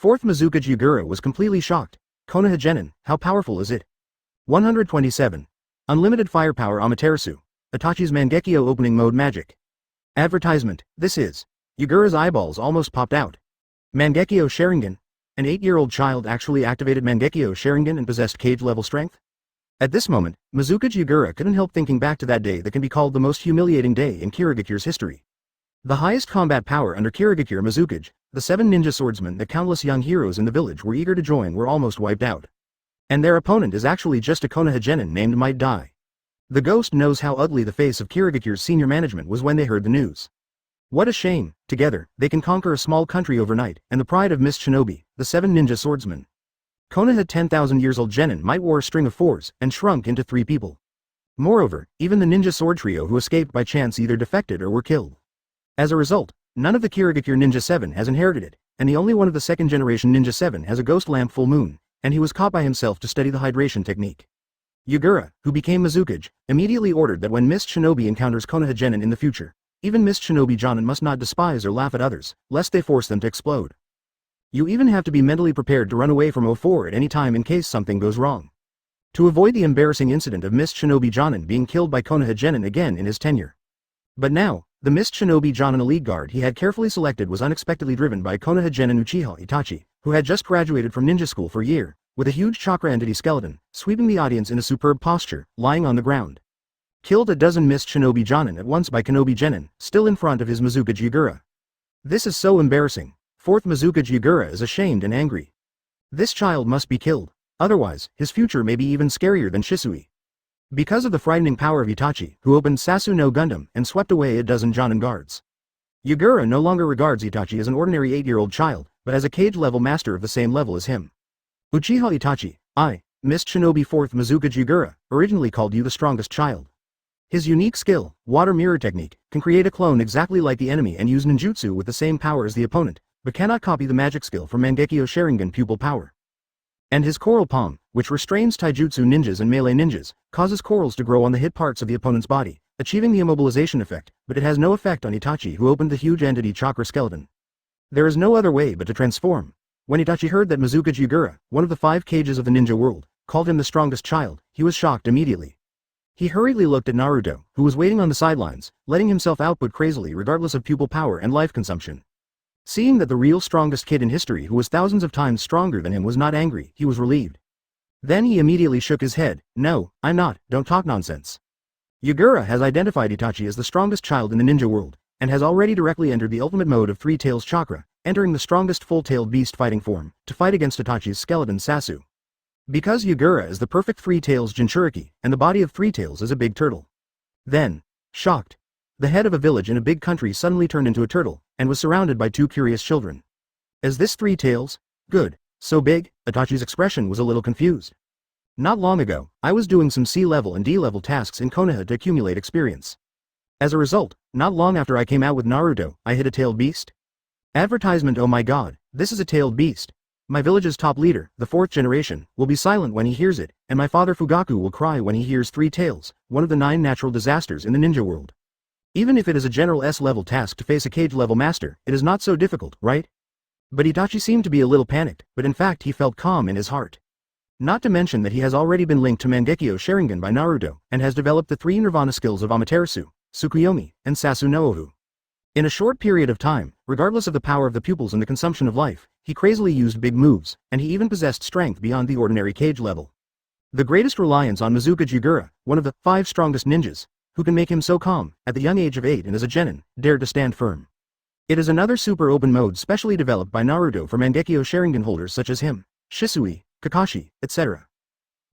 4th Mizukage Yagura was completely shocked. Konoha Genin, how powerful is it? 127. Unlimited firepower Amaterasu. Itachi's Mangekyo opening mode magic. Advertisement, this is. Yagura's eyeballs almost popped out. Mangekyo Sharingan. An 8-year-old child actually activated Mangekyo Sharingan and possessed cage-level strength? At this moment, Mizukage Yagura couldn't help thinking back to that day that can be called the most humiliating day in Kirigakure's history. The highest combat power under Kirigakure Mizukage, the 7 ninja swordsmen that countless young heroes in the village were eager to join were almost wiped out. And their opponent is actually just a Konoha Genin named Might Die. The ghost knows how ugly the face of Kirigakure's senior management was when they heard the news. What a shame, together, they can conquer a small country overnight, and the pride of Mist Shinobi, the 7 ninja swordsmen. Konoha 10,000 years old Genin Might wore a string of 4s, and shrunk into 3 people. Moreover, even the ninja sword trio who escaped by chance either defected or were killed. As a result, none of the Kirigakure Ninja 7 has inherited it, and the only one of the 2nd generation Ninja 7 has a ghost lamp full moon, and he was caught by himself to study the hydration technique. Yagura, who became Mizukage, immediately ordered that when Mist Shinobi encounters Konoha Genin in the future, even Mist Shinobi Jonin must not despise or laugh at others, lest they force them to explode. You even have to be mentally prepared to run away from 04 at any time in case something goes wrong. To avoid the embarrassing incident of Mist Shinobi Jonin being killed by Konoha Genin again in his tenure. But now, the Mist Shinobi Jonin elite guard he had carefully selected was unexpectedly driven by Konoha Genin Uchiha Itachi, who had just graduated from ninja school for a year, with a huge chakra entity skeleton, sweeping the audience in a superb posture, lying on the ground. Killed a dozen missed shinobi Jonin at once by Kenobi Genin, still in front of his Mizukage Yagura. This is so embarrassing. Fourth Mizukage Yagura is ashamed and angry. This child must be killed. Otherwise, his future may be even scarier than Shisui. Because of the frightening power of Itachi, who opened Sasu no Gundam and swept away a dozen Jonin guards. Yagura no longer regards Itachi as an ordinary 8-year-old child, but as a cage-level master of the same level as him. Uchiha Itachi, I, Mist Shinobi 4th Mizukage Yagura, originally called you the strongest child. His unique skill, water mirror technique, can create a clone exactly like the enemy and use ninjutsu with the same power as the opponent, but cannot copy the magic skill from Mangekyo Sharingan pupil power. And his coral palm, which restrains taijutsu ninjas and melee ninjas, causes corals to grow on the hit parts of the opponent's body, achieving the immobilization effect, but it has no effect on Itachi, who opened the huge entity chakra skeleton. There is no other way but to transform. When Itachi heard that Mizukage Yagura, one of the 5 cages of the ninja world, called him the strongest child, he was shocked immediately. He hurriedly looked at Naruto, who was waiting on the sidelines, letting himself output crazily regardless of pupil power and life consumption. Seeing that the real strongest kid in history who was thousands of times stronger than him was not angry, he was relieved. Then he immediately shook his head. No, I'm not, don't talk nonsense. Yagura has identified Itachi as the strongest child in the ninja world, and has already directly entered the ultimate mode of Three Tails Chakra, entering the strongest full-tailed beast fighting form, to fight against Itachi's skeleton Sasu. Because Yagura is the perfect Three Tails Jinchuriki, and the body of Three Tails is a big turtle. Then, shocked, the head of a village in a big country suddenly turned into a turtle, and was surrounded by 2 curious children. Is this Three Tails? Good. So big? Itachi's expression was a little confused. Not long ago, I was doing some C-level and D-level tasks in Konoha to accumulate experience. As a result, not long after I came out with Naruto, I hit a tailed beast. Advertisement. Oh my god, this is a tailed beast. My village's top leader, the 4th generation, will be silent when he hears it, and my father Fugaku will cry when he hears Three Tails, one of the 9 natural disasters in the ninja world. Even if it is a general S-level task to face a cage-level master, it is not so difficult, right? But Itachi seemed to be a little panicked, but in fact he felt calm in his heart. Not to mention that he has already been linked to Mangekyo Sharingan by Naruto, and has developed the 3 nirvana skills of Amaterasu, Tsukuyomi, and Sasu no Ohu. In a short period of time, regardless of the power of the pupils and the consumption of life, he crazily used big moves, and he even possessed strength beyond the ordinary cage level. The greatest reliance on Mizukage Yagura, one of the 5 strongest ninjas, who can make him so calm, at the young age of 8 and as a genin, dared to stand firm. It is another super open mode specially developed by Naruto for Mangekyo Sharingan holders such as him, Shisui, Kakashi, etc.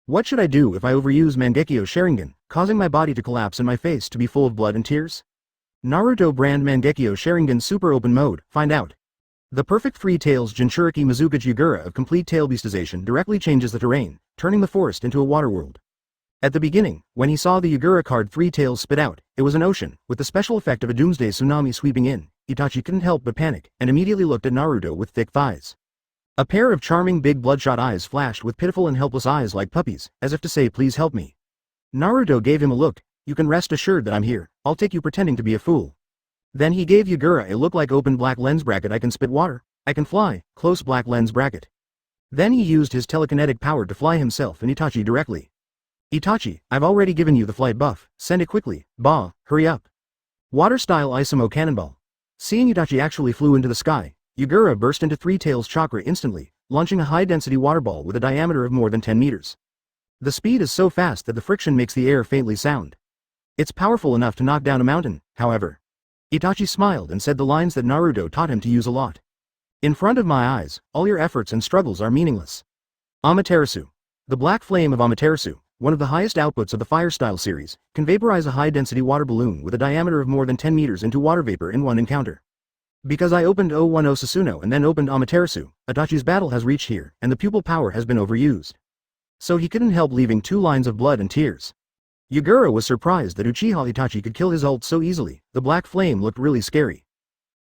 What should I do if I overuse Mangekyo Sharingan, causing my body to collapse and my face to be full of blood and tears? Naruto brand Mangekyo Sharingan super open mode, find out. The perfect Three Tails Jinchuriki Mizukage Yagura of complete tailbeastization directly changes the terrain, turning the forest into a water world. At the beginning, when he saw the Yagura card Three Tails spit out, it was an ocean, with the special effect of a doomsday tsunami sweeping in. Itachi couldn't help but panic, and immediately looked at Naruto with thick thighs. A pair of charming big bloodshot eyes flashed with pitiful and helpless eyes like puppies, as if to say please help me. Naruto gave him a look. You can rest assured that I'm here, I'll take you pretending to be a fool. Then he gave Yagura a look like open black lens bracket. I can spit water, I can fly, close black lens bracket. Then he used his telekinetic power to fly himself and Itachi directly. Itachi, I've already given you the flight buff, send it quickly, bah, hurry up. Water-style Isomo Cannonball. Seeing Itachi actually flew into the sky, Yagura burst into Three Tails Chakra instantly, launching a high-density water ball with a diameter of more than 10 meters. The speed is so fast that the friction makes the air faintly sound. It's powerful enough to knock down a mountain, however. Itachi smiled and said the lines that Naruto taught him to use a lot. In front of my eyes, all your efforts and struggles are meaningless. Amaterasu. The black flame of Amaterasu, one of the highest outputs of the Fire Style series, can vaporize a high-density water balloon with a diameter of more than 10 meters into water vapor in one encounter. Because I opened 010 Susuno and then opened Amaterasu, Itachi's battle has reached here, and the pupil power has been overused. So he couldn't help leaving 2 lines of blood and tears. Yagura was surprised that Uchiha Itachi could kill his ult so easily. The black flame looked really scary.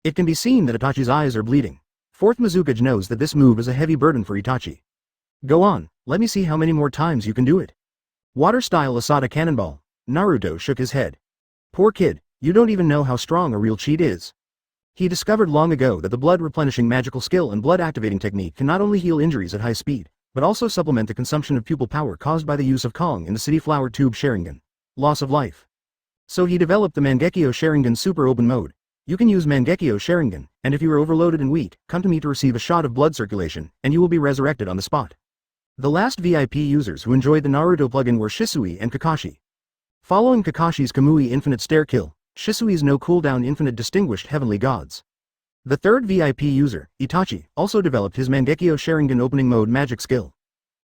It can be seen that Itachi's eyes are bleeding. 4th Mizukage knows that this move is a heavy burden for Itachi. Go on, let me see how many more times you can do it. Water-style Asada Cannonball. Naruto shook his head. Poor kid, you don't even know how strong a real cheat is. He discovered long ago that the blood-replenishing magical skill and blood-activating technique can not only heal injuries at high speed, but also supplement the consumption of pupil power caused by the use of Kong in the City Flower Tube Sharingan. Loss of life. So he developed the Mangekyo Sharingan Super Open Mode. You can use Mangekyo Sharingan, and if you are overloaded and weak, come to me to receive a shot of blood circulation, and you will be resurrected on the spot. The last VIP users who enjoyed the Naruto plugin were Shisui and Kakashi. Following Kakashi's Kamui Infinite Stair Kill, Shisui's No Cooldown Infinite Distinguished Heavenly Gods. The third VIP user, Itachi, also developed his Mangekyo Sharingan Opening Mode magic skill.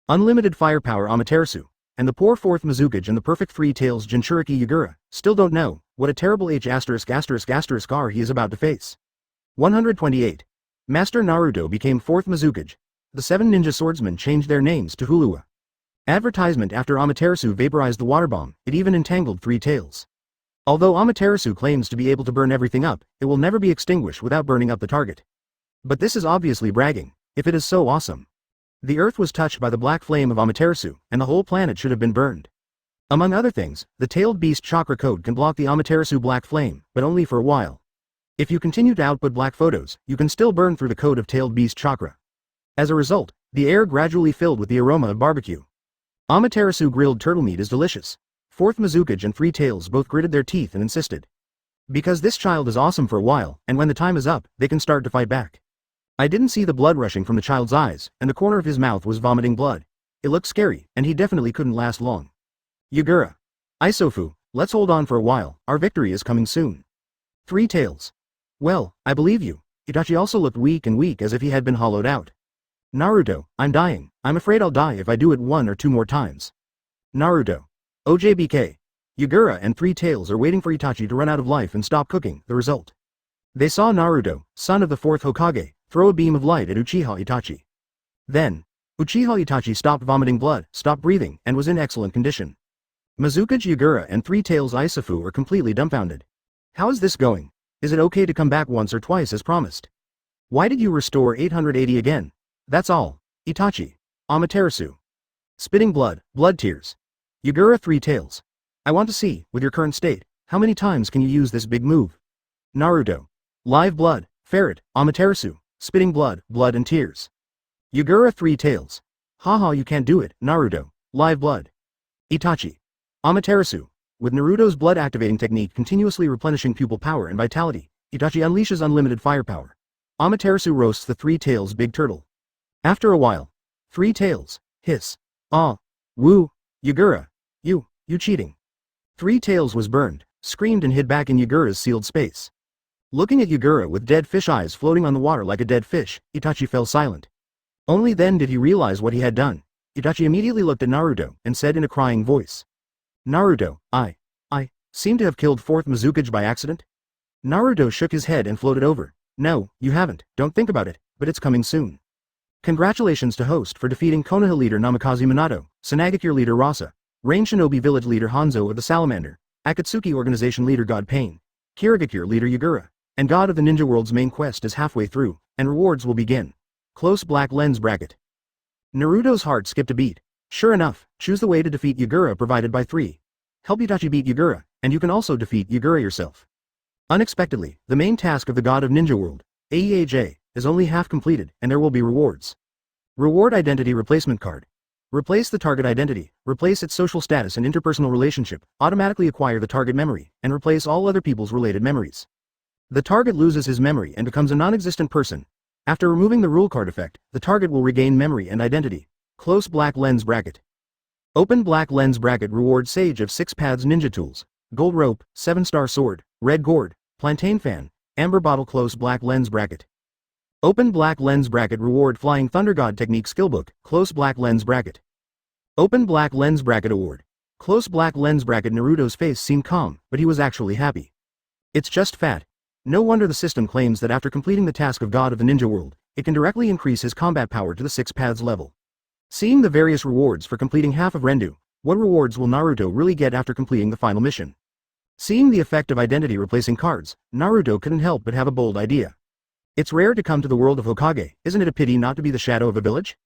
Unlimited Firepower Amaterasu, and the poor fourth Mizukage and the perfect Three Tails Jinchuriki Yagura, still don't know what a terrible H***** R he is about to face. 128. Master Naruto became fourth Mizukage. The 7 ninja swordsmen changed their names to Hulua. Advertisement after Amaterasu vaporized the water bomb, it even entangled Three Tails. Although Amaterasu claims to be able to burn everything up, it will never be extinguished without burning up the target. But this is obviously bragging, if it is so awesome. The earth was touched by the black flame of Amaterasu, and the whole planet should have been burned. Among other things, the tailed beast chakra code can block the Amaterasu black flame, but only for a while. If you continue to output black photos, you can still burn through the code of tailed beast chakra. As a result, the air gradually filled with the aroma of barbecue. Amaterasu grilled turtle meat is delicious. Fourth Mizukage and Three Tails both gritted their teeth and insisted. Because this child is awesome for a while, and when the time is up, they can start to fight back. I didn't see the blood rushing from the child's eyes, and the corner of his mouth was vomiting blood. It looked scary, and he definitely couldn't last long. Yagura. Isofu, let's hold on for a while, our victory is coming soon. Three Tails. Well, I believe you. Itachi also looked weak as if he had been hollowed out. Naruto, I'm dying, I'm afraid I'll die if I do it 1 or 2 more times. Naruto. OJBK. Yagura and Three Tails are waiting for Itachi to run out of life and stop cooking, the result. They saw Naruto, son of the 4th Hokage, throw a beam of light at Uchiha Itachi. Then, Uchiha Itachi stopped vomiting blood, stopped breathing, and was in excellent condition. Mizukage Yagura and Three Tails Isofu are completely dumbfounded. How is this going? Is it okay to come back once or twice as promised? Why did you restore 880 again? That's all. Itachi. Amaterasu. Spitting blood, blood tears. Yagura Three Tails. I want to see, with your current state, how many times can you use this big move? Naruto. Live blood, ferret, Amaterasu, spitting blood, blood and tears. Yagura Three Tails. Haha, you can't do it, Naruto. Live blood. Itachi. Amaterasu. With Naruto's blood activating technique continuously replenishing pupil power and vitality, Itachi unleashes unlimited firepower. Amaterasu roasts the Three Tails big turtle. After a while. Three Tails. Hiss. Ah. Woo. Yagura. You cheating. Three Tails was burned, screamed and hid back in Yagura's sealed space. Looking at Yagura with dead fish eyes floating on the water like a dead fish, Itachi fell silent. Only then did he realize what he had done. Itachi immediately looked at Naruto and said in a crying voice. Naruto, I seem to have killed 4th Mizukage by accident? Naruto shook his head and floated over. No, you haven't, don't think about it, but it's coming soon. Congratulations to host for defeating Konoha leader Namikaze Minato, Sunagakure leader Rasa, Rain Shinobi village leader Hanzo of the Salamander, Akatsuki organization leader God Pain, Kirigakure leader Yagura, and God of the Ninja World's main quest is halfway through, and rewards will begin. Close black lens bracket. Naruto's heart skipped a beat. Sure enough, choose the way to defeat Yagura provided by 3. Help Itachi beat Yagura, and you can also defeat Yagura yourself. Unexpectedly, the main task of the God of Ninja World, AEAJ, is only half completed, and there will be rewards. Reward Identity Replacement Card. Replace the target identity, replace its social status and interpersonal relationship, automatically acquire the target memory, and replace all other people's related memories. The target loses his memory and becomes a non-existent person. After removing the rule card effect, the target will regain memory and identity. Close black lens bracket. Open black lens bracket. Reward Sage of 6 Paths Ninja Tools, Gold Rope, 7-star Sword, Red Gourd, Plantain Fan, Amber Bottle. Close black lens bracket. Open black lens bracket. Reward Flying Thunder God Technique Skillbook, close black lens bracket. Open black lens bracket. Award. Close black lens bracket. Naruto's face seemed calm, but he was actually happy. It's just fat. No wonder the system claims that after completing the task of God of the Ninja World, it can directly increase his combat power to the 6 Paths level. Seeing the various rewards for completing half of Rendu, what rewards will Naruto really get after completing the final mission? Seeing the effect of identity replacing cards, Naruto couldn't help but have a bold idea. It's rare to come to the world of Hokage, isn't it a pity not to be the shadow of a village?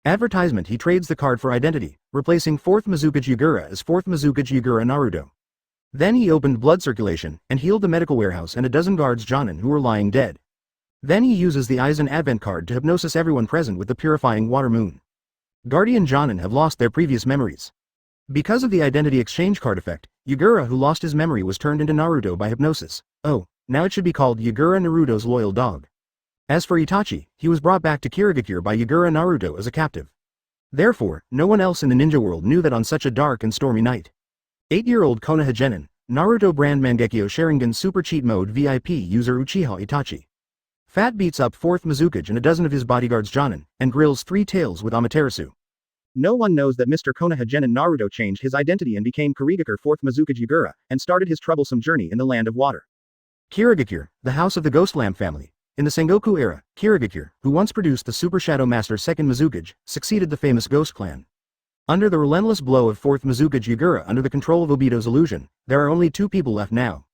Advertisement. He trades the card for identity, replacing 4th Mizukage Yagura as 4th Mizukage Yagura Naruto. Then he opened blood circulation and healed the medical warehouse and a dozen guards Jonin who were lying dead. Then he uses the Aizen Advent card to hypnosis everyone present with the purifying water moon. Guardian Jonin have lost their previous memories. Because of the identity exchange card effect, Yagura who lost his memory was turned into Naruto by hypnosis. Oh, now it should be called Yagura Naruto's loyal dog. As for Itachi, he was brought back to Kirigakure by Yagura Naruto as a captive. Therefore, no one else in the ninja world knew that on such a dark and stormy night. 8-year-old Konoha Genin, Naruto brand Mangekyo Sharingan Super Cheat Mode VIP user Uchiha Itachi. Fat beats up 4th Mizukage and a dozen of his bodyguards Jonin, and grills 3 tails with Amaterasu. No one knows that Mr. Konoha Genin Naruto changed his identity and became Kirigakure 4th Mizukage Yugura, and started his troublesome journey in the land of water. Kirigakure, the house of the Ghost Lamp family. In the Sengoku era, Kirigakure, who once produced the Super Shadow Master 2nd Mizukage, succeeded the famous Ghost Clan. Under the relentless blow of 4th Mizukage Yugura under the control of Obito's illusion, there are only 2 people left now.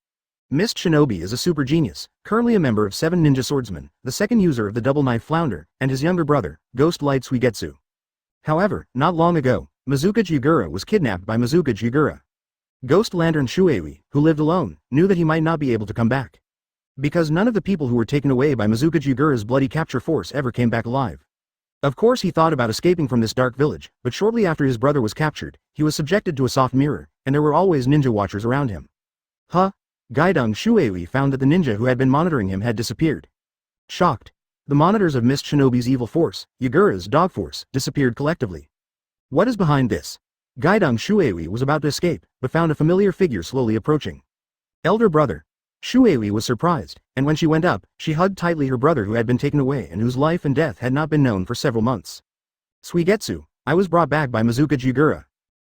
Mist Shinobi is a super genius, currently a member of 7 Ninja Swordsmen, the second user of the Double Knife Flounder, and his younger brother, Ghost Light Suigetsu. However, not long ago, Mizukage Yugura was kidnapped by Mizukage Yugura. Ghost Lantern Shuei, who lived alone, knew that he might not be able to come back. Because none of the people who were taken away by Mizukage Yugura's bloody capture force ever came back alive. Of course he thought about escaping from this dark village, but shortly after his brother was captured, he was subjected to a soft mirror, and there were always ninja watchers around him. Gaidong Shuei found that the ninja who had been monitoring him had disappeared. Shocked, the monitors of Mist Shinobi's evil force, Yugura's dog force, disappeared collectively. What is behind this? Gaidong Shuei was about to escape, but found a familiar figure slowly approaching. Elder brother. Shuei was surprised, and when she went up, she hugged tightly her brother who had been taken away and whose life and death had not been known for several months. Suigetsu, I was brought back by Mizukage Yugura.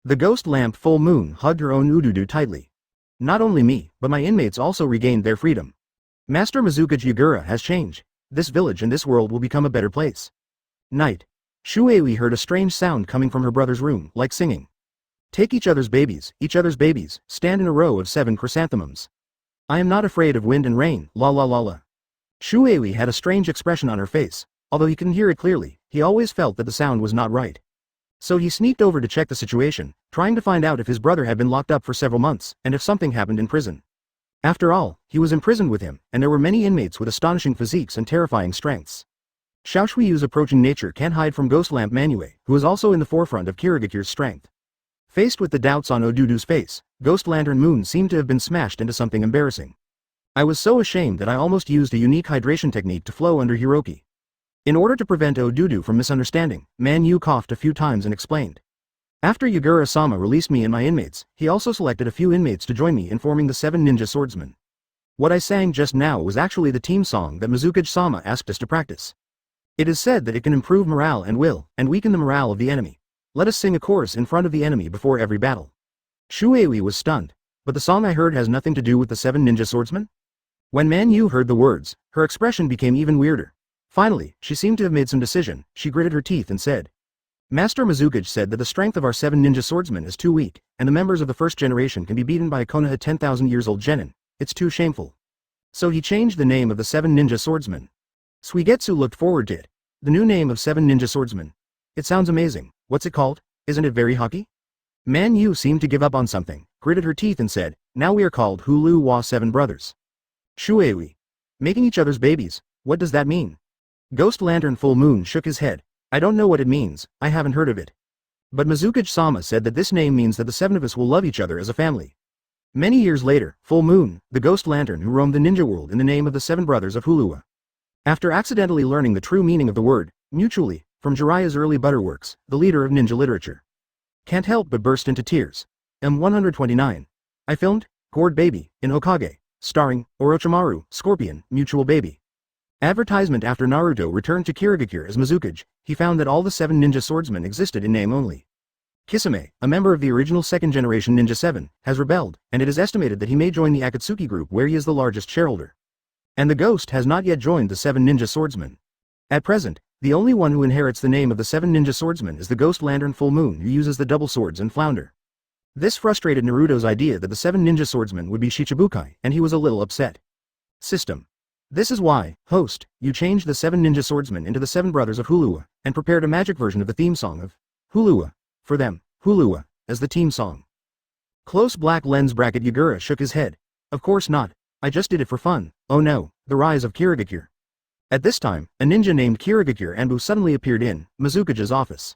The ghost lamp Full Moon hugged her own Ududu tightly. Not only me, but my inmates also regained their freedom. Master Mizukage Yugura has changed. This village and this world will become a better place. Night. Shuei heard a strange sound coming from her brother's room, like singing. Take each other's babies, stand in a row of 7 chrysanthemums. I am not afraid of wind and rain, la la la la. Shuei had a strange expression on her face. Although he couldn't hear it clearly, he always felt that the sound was not right. So he sneaked over to check the situation, trying to find out if his brother had been locked up for several months, and if something happened in prison. After all, he was imprisoned with him, and there were many inmates with astonishing physiques and terrifying strengths. Xiaoshui's approaching nature can't hide from Ghost Lamp Manue, who is also in the forefront of Kirigakure's strength. Faced with the doubts on Odudu's face, Ghost Lantern Moon seemed to have been smashed into something embarrassing. I was so ashamed that I almost used a unique hydration technique to flow under Hiroki. In order to prevent Odudu from misunderstanding, Man Yu coughed a few times and explained. After Yugura-sama released me and my inmates, he also selected a few inmates to join me in forming the 7 Ninja Swordsmen. What I sang just now was actually the team song that Mizukage-sama asked us to practice. It is said that it can improve morale and will, and weaken the morale of the enemy. Let us sing a chorus in front of the enemy before every battle. Shuei was stunned. But the song I heard has nothing to do with the 7 Ninja Swordsmen? When Man Yu heard the words, her expression became even weirder. Finally, she seemed to have made some decision. She gritted her teeth and said, Master Mizukage said that the strength of our 7 ninja swordsmen is too weak, and the members of the first generation can be beaten by a Konoha 10,000 years old genin. It's too shameful. So he changed the name of the 7 ninja swordsmen. Suigetsu looked forward to it. The new name of 7 ninja swordsmen. It sounds amazing. What's it called? Isn't it very hockey? Man Yu seemed to give up on something, gritted her teeth and said, now we are called Hulu Wa 7 Brothers. Shuei. Making each other's babies. What does that mean? Ghost Lantern Full Moon shook his head. I don't know what it means, I haven't heard of it. But Mizukage-sama said that this name means that the 7 of us will love each other as a family. Many years later, Full Moon, the ghost lantern who roamed the ninja world in the name of the 7 brothers of Hulua. After accidentally learning the true meaning of the word, mutually, from Jiraiya's early butterworks, the leader of ninja literature. Can't help but burst into tears. M129. I filmed, Gourd Baby, in Hokage, starring, Orochimaru, Scorpion, Mutual Baby. Advertisement. After Naruto returned to Kirigakure as Mizukage, he found that all the 7 ninja swordsmen existed in name only. Kisame, a member of the original 2nd Generation Ninja 7, has rebelled, and it is estimated that he may join the Akatsuki group where he is the largest shareholder. And the ghost has not yet joined the 7 ninja swordsmen. At present, the only one who inherits the name of the 7 ninja swordsmen is the Ghost Lantern Full Moon who uses the double swords and flounder. This frustrated Naruto's idea that the 7 ninja swordsmen would be Shichibukai, and he was a little upset. System. This is why, host, you changed the 7 ninja swordsmen into the 7 brothers of Hulua, and prepared a magic version of the theme song of Hulua, for them, Hulua, as the team song. Close black lens bracket Yugura shook his head. Of course not, I just did it for fun. Oh no, the rise of Kirigakure. At this time, a ninja named Kirigakure Anbu suddenly appeared in Mizukage's office.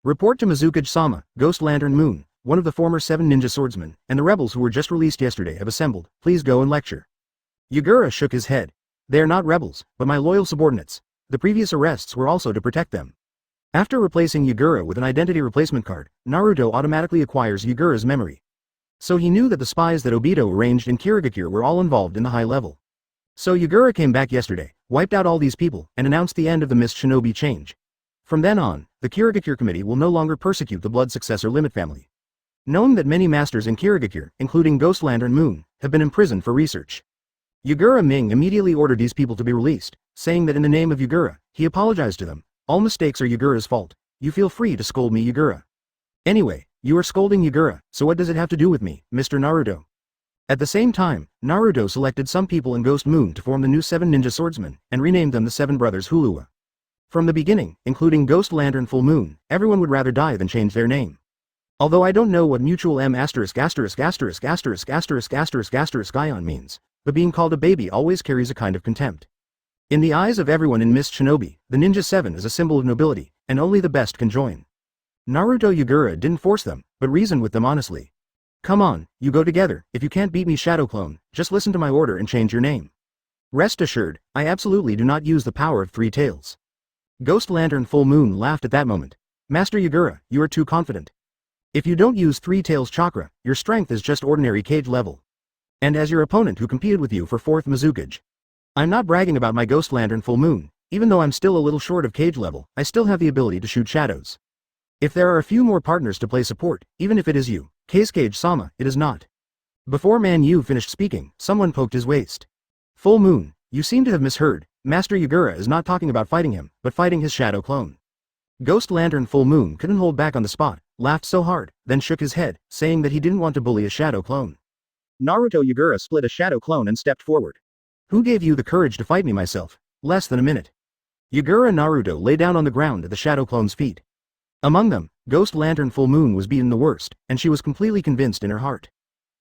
Report to Mizukage-sama, Ghost Lantern Moon, one of the former 7 ninja swordsmen, and the rebels who were just released yesterday have assembled. Please go and lecture. Yugura shook his head. They are not rebels, but my loyal subordinates. The previous arrests were also to protect them. After replacing Yugura with an identity replacement card, Naruto automatically acquires Yugura's memory. So he knew that the spies that Obito arranged in Kirigakure were all involved in the high level. So Yagura came back yesterday, wiped out all these people, and announced the end of the Mist Shinobi change. From then on, the Kirigakure committee will no longer persecute the blood successor Limit family. Knowing that many masters in Kirigakure, including Ghost Lantern Moon, have been imprisoned for research. Yagura Ming immediately ordered these people to be released, saying that in the name of Yagura, he apologized to them. All mistakes are Yagura's fault. You feel free to scold me, Yagura. Anyway, you are scolding Yagura, so what does it have to do with me, Mr. Naruto? At the same time, Naruto selected some people in Ghost Moon to form the new 7 ninja swordsmen, and renamed them the 7 Brothers Huluwa. From the beginning, including Ghost Lantern Full Moon, everyone would rather die than change their name. Although I don't know what mutual ion means, but being called a baby always carries a kind of contempt. In the eyes of everyone in Mist Shinobi, the Ninja 7 is a symbol of nobility, and only the best can join. Naruto Yagura didn't force them, but reasoned with them honestly. Come on, you go together. If you can't beat me, Shadow Clone, just listen to my order and change your name. Rest assured, I absolutely do not use the power of 3 tails. Ghost Lantern Full Moon laughed at that moment. Master Yagura, you are too confident. If you don't use 3 tails chakra, your strength is just ordinary cage level. And as your opponent who competed with you for 4th Mizukage. I'm not bragging about my Ghost Lantern Full Moon. Even though I'm still a little short of cage level, I still have the ability to shoot shadows. If there are a few more partners to play support, even if it is you, Kazekage-sama, it is not. Before Man Yu finished speaking, someone poked his waist. Full Moon, you seem to have misheard. Master Yagura is not talking about fighting him, but fighting his shadow clone. Ghost Lantern Full Moon couldn't hold back on the spot, laughed so hard, then shook his head, saying that he didn't want to bully a shadow clone. Naruto Yagura split a shadow clone and stepped forward. Who gave you the courage to fight me myself? Less than a minute. Yagura Naruto lay down on the ground at the shadow clone's feet. Among them, Ghost Lantern Full Moon was beaten the worst, and she was completely convinced in her heart.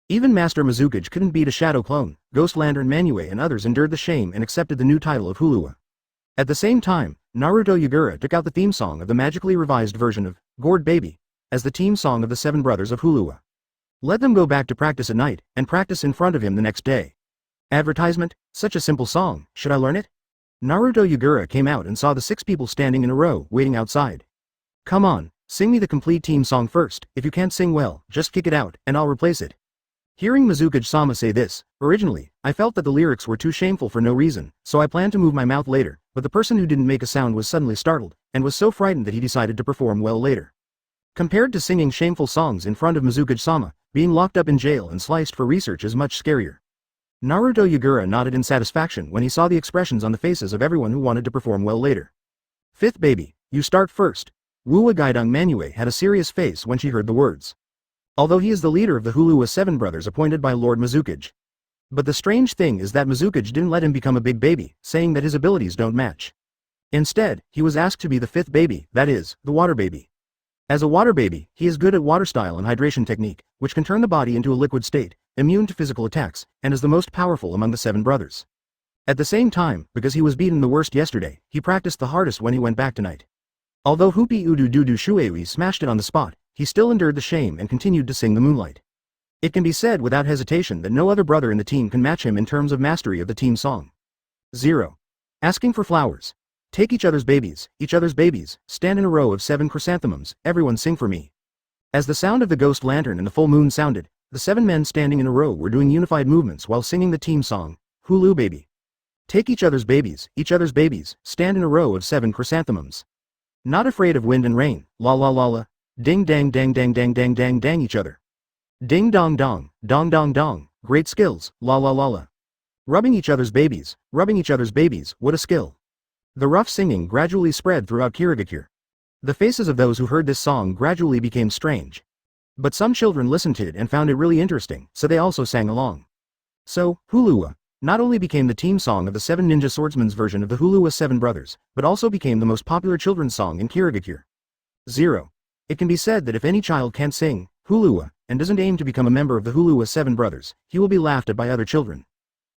Even Master Mizukage couldn't beat a shadow clone. Ghost Lantern Manue and others endured the shame and accepted the new title of Huluwa. At the same time, Naruto Yagura took out the theme song of the magically revised version of Gourd Baby as the team song of the 7 brothers of Huluwa. Let them go back to practice at night and practice in front of him the next day. Advertisement? Such a simple song, should I learn it? Naruto Yagura came out and saw the 6 people standing in a row waiting outside. Come on, sing me the complete team song first. If you can't sing well, just kick it out, and I'll replace it. Hearing Mizukage-sama say this, originally, I felt that the lyrics were too shameful for no reason, so I planned to move my mouth later, but the person who didn't make a sound was suddenly startled, and was so frightened that he decided to perform well later. Compared to singing shameful songs in front of Mizukage-sama, being locked up in jail and sliced for research is much scarier. Naruto Yagura nodded in satisfaction when he saw the expressions on the faces of everyone who wanted to perform well later. 5th baby, you start first. Wuwa Gaidong Manue had a serious face when she heard the words. Although he is the leader of the Huluwa 7 brothers appointed by Lord Mizukage. But the strange thing is that Mizukage didn't let him become a big baby, saying that his abilities don't match. Instead, he was asked to be the 5th baby, that is, the water baby. As a water baby, he is good at water style and hydration technique, which can turn the body into a liquid state, immune to physical attacks, and is the most powerful among the 7 brothers. At the same time, because he was beaten the worst yesterday, he practiced the hardest when he went back tonight. Although Hupi Udu Dudu Shuewi smashed it on the spot, he still endured the shame and continued to sing the Moonlight. It can be said without hesitation that no other brother in the team can match him in terms of mastery of the team song. 0. Asking for flowers. Take each other's babies, stand in a row of 7 chrysanthemums, everyone sing for me. As the sound of the ghost lantern and the full moon sounded, the 7 men standing in a row were doing unified movements while singing the team song, Hulu Baby. Take each other's babies, stand in a row of 7 chrysanthemums. Not afraid of wind and rain, la la la la, ding dang dang dang dang dang dang dang each other. Ding dong dong, great skills, la la la la. Rubbing each other's babies, what a skill. The rough singing gradually spread throughout Kirigakure. The faces of those who heard this song gradually became strange. But some children listened to it and found it really interesting, so they also sang along. So, Huluwa not only became the team song of the 7 Ninja Swordsmen's version of the Huluwa 7 Brothers, but also became the most popular children's song in Kirigakure. 0. It can be said that if any child can't sing Huluwa and doesn't aim to become a member of the Huluwa 7 Brothers, he will be laughed at by other children.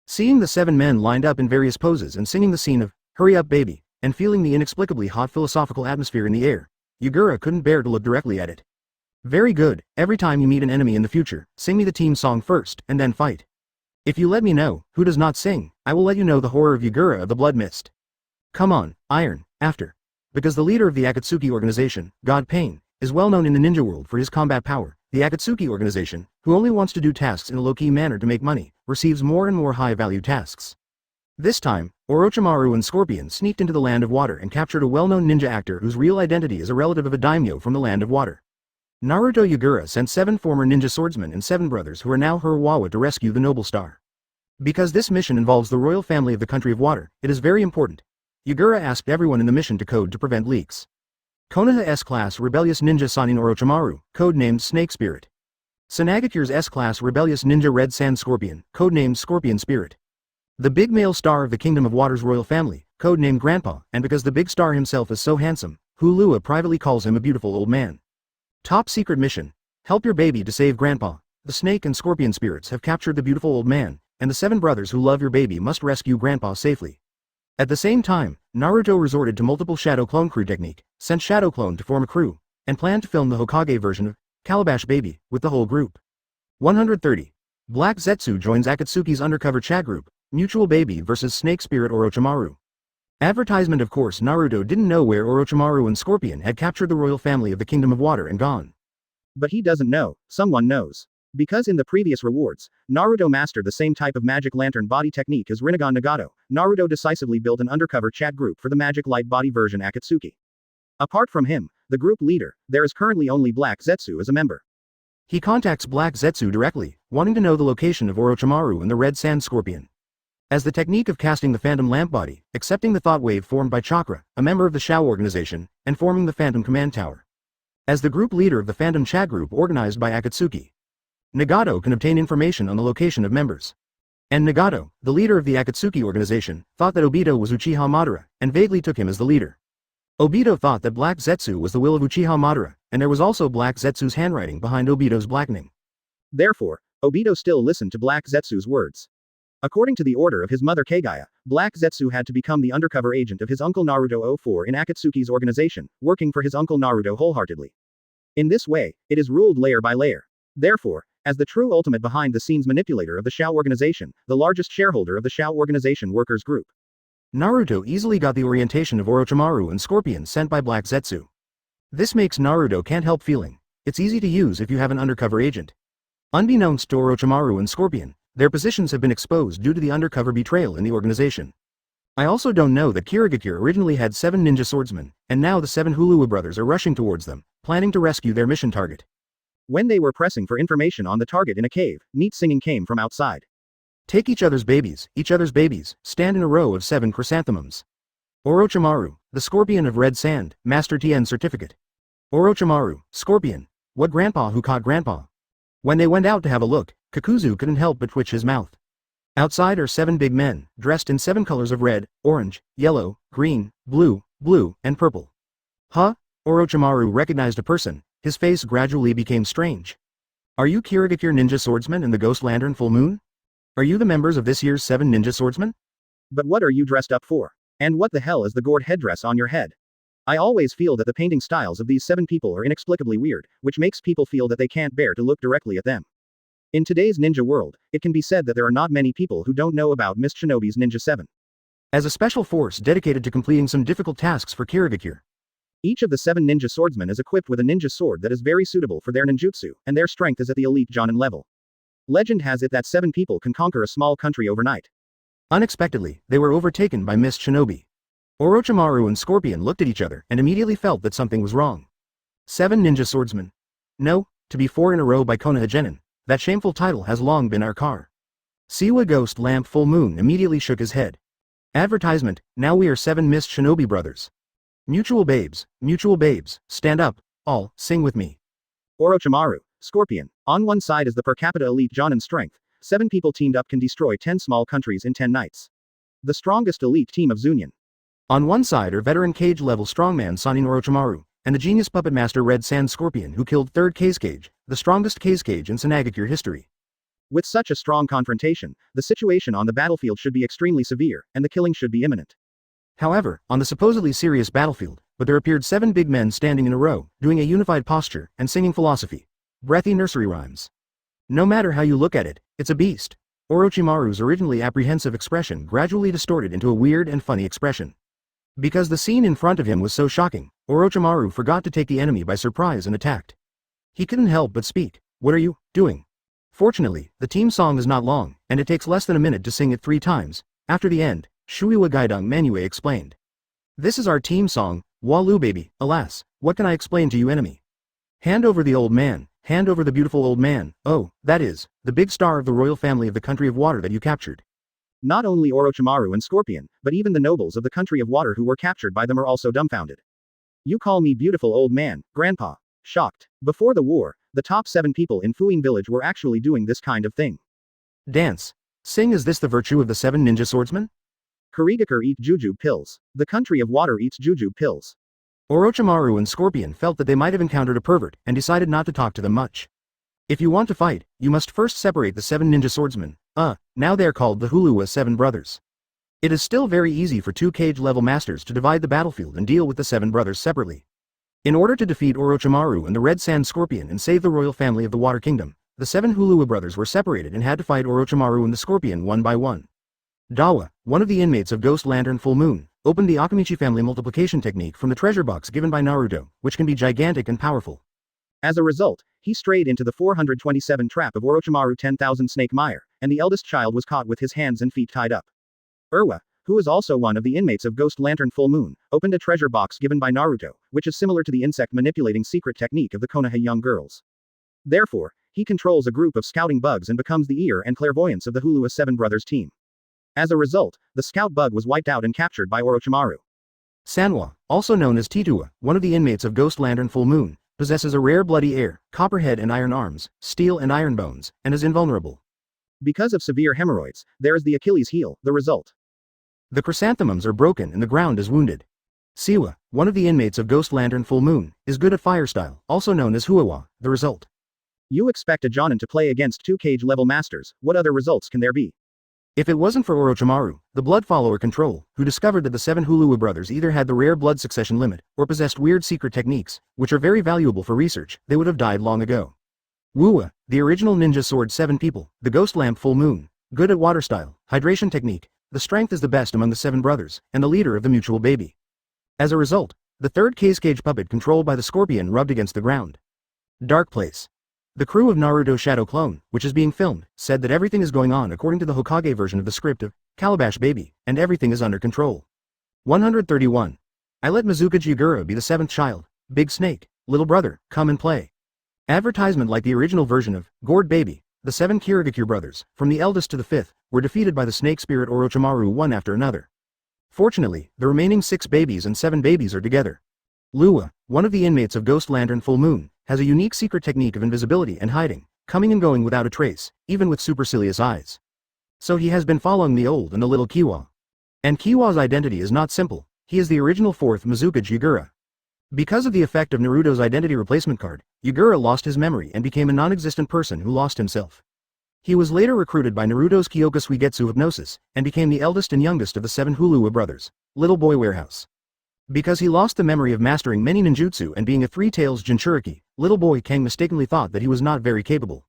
Seeing the 7 men lined up in various poses and singing the scene of Hurry Up Baby, and feeling the inexplicably hot philosophical atmosphere in the air, Yagura couldn't bear to look directly at it. Very good, every time you meet an enemy in the future, sing me the team song first, and then fight. If you let me know who does not sing, I will let you know the horror of Yagura of the Blood Mist. Come on, Iron, after. Because the leader of the Akatsuki organization, God Pain, is well known in the ninja world for his combat power, The Akatsuki organization, who only wants to do tasks in a low-key manner to make money, receives more and more high-value tasks. This time, Orochimaru and Scorpion sneaked into the Land of Water and captured a well-known ninja actor whose real identity is a relative of a daimyo from the Land of Water. Naruto Yagura sent 7 former ninja swordsmen and 7 brothers who are now her Wawa to rescue the noble star. Because this mission involves the royal family of the country of water, it is very important. Yagura asked everyone in the mission to code to prevent leaks. Konoha S-Class Rebellious Ninja Sanin Orochimaru, codenamed Snake Spirit. Sunagakure's S-Class Rebellious Ninja Red Sand Scorpion, codenamed Scorpion Spirit. The big male star of the Kingdom of Water's royal family, codenamed Grandpa, and because the big star himself is so handsome, Hulua privately calls him a beautiful old man. Top secret mission. Help your baby to save Grandpa. The Snake and Scorpion spirits have captured the beautiful old man, and the 7 brothers who love your baby must rescue Grandpa safely. At the same time, Naruto resorted to multiple Shadow Clone crew technique, sent Shadow Clone to form a crew, and planned to film the Hokage version of Calabash Baby with the whole group. 130. Black Zetsu joins Akatsuki's undercover chat group, Mutual Baby vs Snake Spirit Orochimaru. Advertisement. Of course, Naruto didn't know where Orochimaru and Scorpion had captured the royal family of the Kingdom of Water and gone. But he doesn't know, someone knows. Because in the previous rewards, Naruto mastered the same type of magic lantern body technique as Rinnegan Nagato, Naruto decisively built an undercover chat group for the magic light body version Akatsuki. Apart from him, the group leader, there is currently only Black Zetsu as a member. He contacts Black Zetsu directly, wanting to know the location of Orochimaru and the Red Sand Scorpion. As the technique of casting the Phantom Lamp Body, accepting the thought wave formed by Chakra, a member of the Shao organization, and forming the Phantom Command Tower. As the group leader of the Phantom Chat group organized by Akatsuki, Nagato can obtain information on the location of members. And Nagato, the leader of the Akatsuki organization, thought that Obito was Uchiha Madara, and vaguely took him as the leader. Obito thought that Black Zetsu was the will of Uchiha Madara, and there was also Black Zetsu's handwriting behind Obito's blackening. Therefore, Obito still listened to Black Zetsu's words. According to the order of his mother Kagaya, Black Zetsu had to become the undercover agent of his Uncle Naruto 04 in Akatsuki's organization, working for his Uncle Naruto wholeheartedly. In this way, it is ruled layer by layer. Therefore, as the true ultimate behind-the-scenes manipulator of the Shao organization, the largest shareholder of the Shao organization workers group, Naruto easily got the orientation of Orochimaru and Scorpion sent by Black Zetsu. This makes Naruto can't help feeling, it's easy to use if you have an undercover agent. Unbeknownst to Orochimaru and Scorpion, their positions have been exposed due to the undercover betrayal in the organization. I also don't know that Kirigakure originally had 7 ninja swordsmen, and now the 7 Hulua brothers are rushing towards them, planning to rescue their mission target. When they were pressing for information on the target in a cave, neat singing came from outside. Take each other's babies, stand in a row of 7 chrysanthemums. Orochimaru, the Scorpion of Red Sand, Master Tien Certificate. Orochimaru, Scorpion, what grandpa who caught grandpa? When they went out to have a look, Kakuzu couldn't help but twitch his mouth. Outside are 7 big men, dressed in 7 colors of red, orange, yellow, green, blue, and purple. Huh? Orochimaru recognized a person, his face gradually became strange. Are you Kirigakure ninja swordsman in the Ghost Lantern Full Moon? Are you the members of this year's 7 ninja swordsmen? But what are you dressed up for? And what the hell is the gourd headdress on your head? I always feel that the painting styles of these 7 people are inexplicably weird, which makes people feel that they can't bear to look directly at them. In today's ninja world, it can be said that there are not many people who don't know about Mist Shinobi's Ninja 7. As a special force dedicated to completing some difficult tasks for Kirigakure. Each of the 7 ninja swordsmen is equipped with a ninja sword that is very suitable for their ninjutsu, and their strength is at the elite Jonin level. Legend has it that 7 people can conquer a small country overnight. Unexpectedly, they were overtaken by Mist Shinobi. Orochimaru and Scorpion looked at each other and immediately felt that something was wrong. 7 ninja swordsmen. No, to be 4 in a row by Konoha Genin, that shameful title has long been our car. Siwa Ghost Lamp Full Moon immediately shook his head. Advertisement, now we are 7 Mist Shinobi brothers. Mutual babes, stand up, all, sing with me. Orochimaru, Scorpion, on one side is the per capita elite Jonin strength, 7 people teamed up can destroy 10 small countries in 10 nights. The strongest elite team of Zunin. On one side are veteran cage-level strongman Sanin Orochimaru, and the genius puppet master Red Sand Scorpion who killed 3rd Cage, the strongest cage in Sunagakure history. With such a strong confrontation, the situation on the battlefield should be extremely severe, and the killing should be imminent. However, on the supposedly serious battlefield, there appeared 7 big men standing in a row, doing a unified posture, and singing philosophy. Breathy nursery rhymes. No matter how you look at it, it's a beast. Orochimaru's originally apprehensive expression gradually distorted into a weird and funny expression. Because the scene in front of him was so shocking, Orochimaru forgot to take the enemy by surprise and attacked. He couldn't help but speak. What are you doing? Fortunately, the team song is not long, and it takes less than a minute to sing it 3 times. After the end, Shuiwa Gaidong Manue explained. This is our team song, Walu baby, alas, what can I explain to you enemy? Hand over the old man, hand over the beautiful old man, oh, that is, the big star of the royal family of the country of water that you captured. Not only Orochimaru and Scorpion, but even the nobles of the country of water who were captured by them are also dumbfounded. You call me beautiful old man, grandpa. Shocked. Before the war, the top 7 people in Fuin village were actually doing this kind of thing. Dance. Sing. Is this the virtue of the 7 ninja swordsmen? Kirigakure eat juju pills. The country of water eats juju pills. Orochimaru and Scorpion felt that they might have encountered a pervert and decided not to talk to them much. If you want to fight, you must first separate the 7 ninja swordsmen. Now they're called the Huluwa 7 brothers. It is still very easy for 2 cage level masters to divide the battlefield and deal with the 7 brothers separately. In order to defeat Orochimaru and the Red Sand Scorpion and save the royal family of the Water Kingdom, the 7 Huluwa brothers were separated and had to fight Orochimaru and the Scorpion one by one. Dawa, one of the inmates of Ghost Lantern Full Moon, opened the Akamichi family multiplication technique from the treasure box given by Naruto, which can be gigantic and powerful. As a result, he strayed into the 427 trap of Orochimaru 10,000 Snake Mire, and the eldest child was caught with his hands and feet tied up. Irwa, who is also one of the inmates of Ghost Lantern Full Moon, opened a treasure box given by Naruto, which is similar to the insect manipulating secret technique of the Konoha young girls. Therefore, he controls a group of scouting bugs and becomes the ear and clairvoyance of the Huluwa 7 brothers team. As a result, the scout bug was wiped out and captured by Orochimaru. Sanwa, also known as Titua, one of the inmates of Ghost Lantern Full Moon, possesses a rare bloody air, copper head and iron arms, steel and iron bones, and is invulnerable. Because of severe hemorrhoids, there is the Achilles heel, the result. The chrysanthemums are broken and the ground is wounded. Siwa, one of the inmates of Ghost Lantern Full Moon, is good at fire style, also known as Huawa, the result. You expect a Jonin to play against 2 cage level masters, what other results can there be? If it wasn't for Orochimaru, the blood follower control, who discovered that the 7 Huluwa brothers either had the rare blood succession limit, or possessed weird secret techniques, which are very valuable for research, they would have died long ago. Wuwa, the original ninja sword 7 people, the ghost lamp Full Moon, good at water style, hydration technique, the strength is the best among the 7 brothers, and the leader of the mutual baby. As a result, the 3rd cage puppet controlled by the Scorpion rubbed against the ground. Dark place. The crew of Naruto Shadow Clone, which is being filmed, said that everything is going on according to the Hokage version of the script of Calabash Baby, and everything is under control. 131. I let Mizuka Jigura be the 7th child. Big Snake, little brother, come and play. Advertisement like the original version of Gourd Baby, the 7 Kirigakure brothers, from the eldest to the 5th, were defeated by the snake spirit Orochimaru one after another. Fortunately, the remaining 6 babies and 7 babies are together. Lua, one of the inmates of Ghost Lantern Full Moon, has a unique secret technique of invisibility and hiding, coming and going without a trace, even with supercilious eyes. So he has been following the old and the little Kiwa. And Kiwa's identity is not simple, he is the original 4th Mizuka Jigura. Because of the effect of Naruto's identity replacement card, Jigura lost his memory and became a non-existent person who lost himself. He was later recruited by Naruto's Kyoka Suigetsu hypnosis, and became the eldest and youngest of the 7 Huluwa brothers, Little Boy Warehouse. Because he lost the memory of mastering many ninjutsu and being a 3-tails Jinchuriki, Little Boy Kang mistakenly thought that he was not very capable.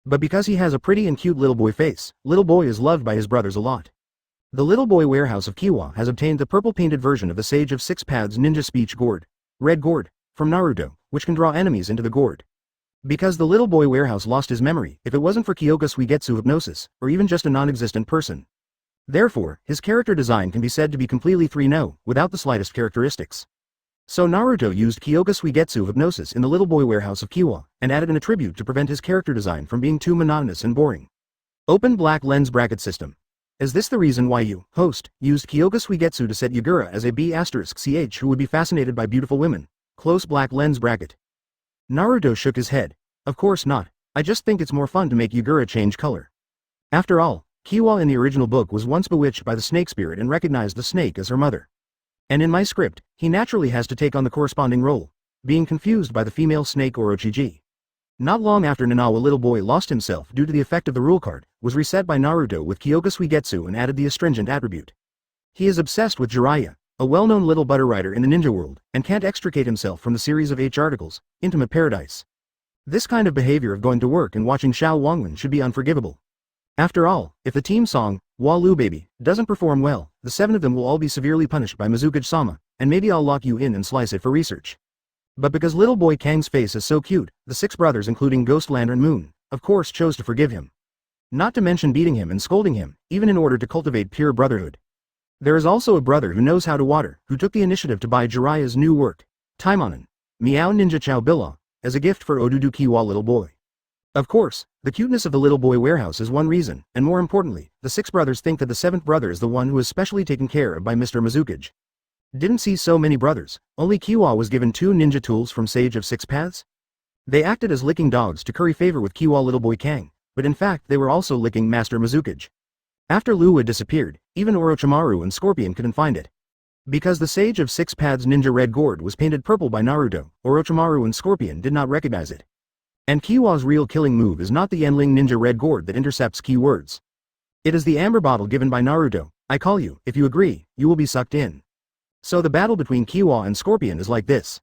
But because he has a pretty and cute little boy face, Little Boy is loved by his brothers a lot. The Little Boy Warehouse of Kiwa has obtained the purple-painted version of the Sage of 6 Paths Ninja Speech Gourd, Red Gourd, from Naruto, which can draw enemies into the gourd. Because the Little Boy Warehouse lost his memory, if it wasn't for Kyoka Suigetsu hypnosis, or even just a non-existent person. Therefore, his character design can be said to be completely 3-no, without the slightest characteristics. So Naruto used Kyoka Suigetsu hypnosis in the Little Boy Warehouse of Kiwa, and added an attribute to prevent his character design from being too monotonous and boring. Open black lens bracket system. Is this the reason why you, host, used Kyoka Suigetsu to set Yagura as a B*ch who would be fascinated by beautiful women? Close black lens bracket. Naruto shook his head. Of course not, I just think it's more fun to make Yagura change color. After all, Kiwa in the original book was once bewitched by the snake spirit and recognized the snake as her mother. And in my script, he naturally has to take on the corresponding role, being confused by the female snake Orochiji. Not long after Nanawa Little Boy lost himself due to the effect of the rule card, was reset by Naruto with Kyoka Suigetsu and added the astringent attribute. He is obsessed with Jiraiya, a well-known little butter rider in the ninja world, and can't extricate himself from the series of H articles, Intimate Paradise. This kind of behavior of going to work and watching Xiao Wangwen should be unforgivable. After all, if the team song, Walu Baby, doesn't perform well, the 7 of them will all be severely punished by Mizuka-sama, and maybe I'll lock you in and slice it for research. But because little boy Kang's face is so cute, the 6 brothers including Ghost Lantern Moon, of course chose to forgive him. Not to mention beating him and scolding him, even in order to cultivate pure brotherhood. There is also a brother who knows how to water, who took the initiative to buy Jiraiya's new work, Taimanin, Meow Ninja Chow Bila, as a gift for Odudu Kiwa little boy. Of course, the cuteness of the little boy warehouse is one reason, and more importantly, the 6 brothers think that the 7th brother is the one who is specially taken care of by Mr. Mizukage. Didn't see so many brothers, only Kiwa was given 2 ninja tools from Sage of 6 Paths? They acted as licking dogs to curry favor with Kiwa little boy Kang, but in fact they were also licking Master Mizukage. After Luwa disappeared, even Orochimaru and Scorpion couldn't find it. Because the Sage of 6 Paths ninja red gourd was painted purple by Naruto, Orochimaru and Scorpion did not recognize it. And Kiwa's real killing move is not the Yenling ninja red gourd that intercepts keywords. It is the amber bottle given by Naruto. I call you, if you agree, you will be sucked in. So the battle between Kiwa and Scorpion is like this.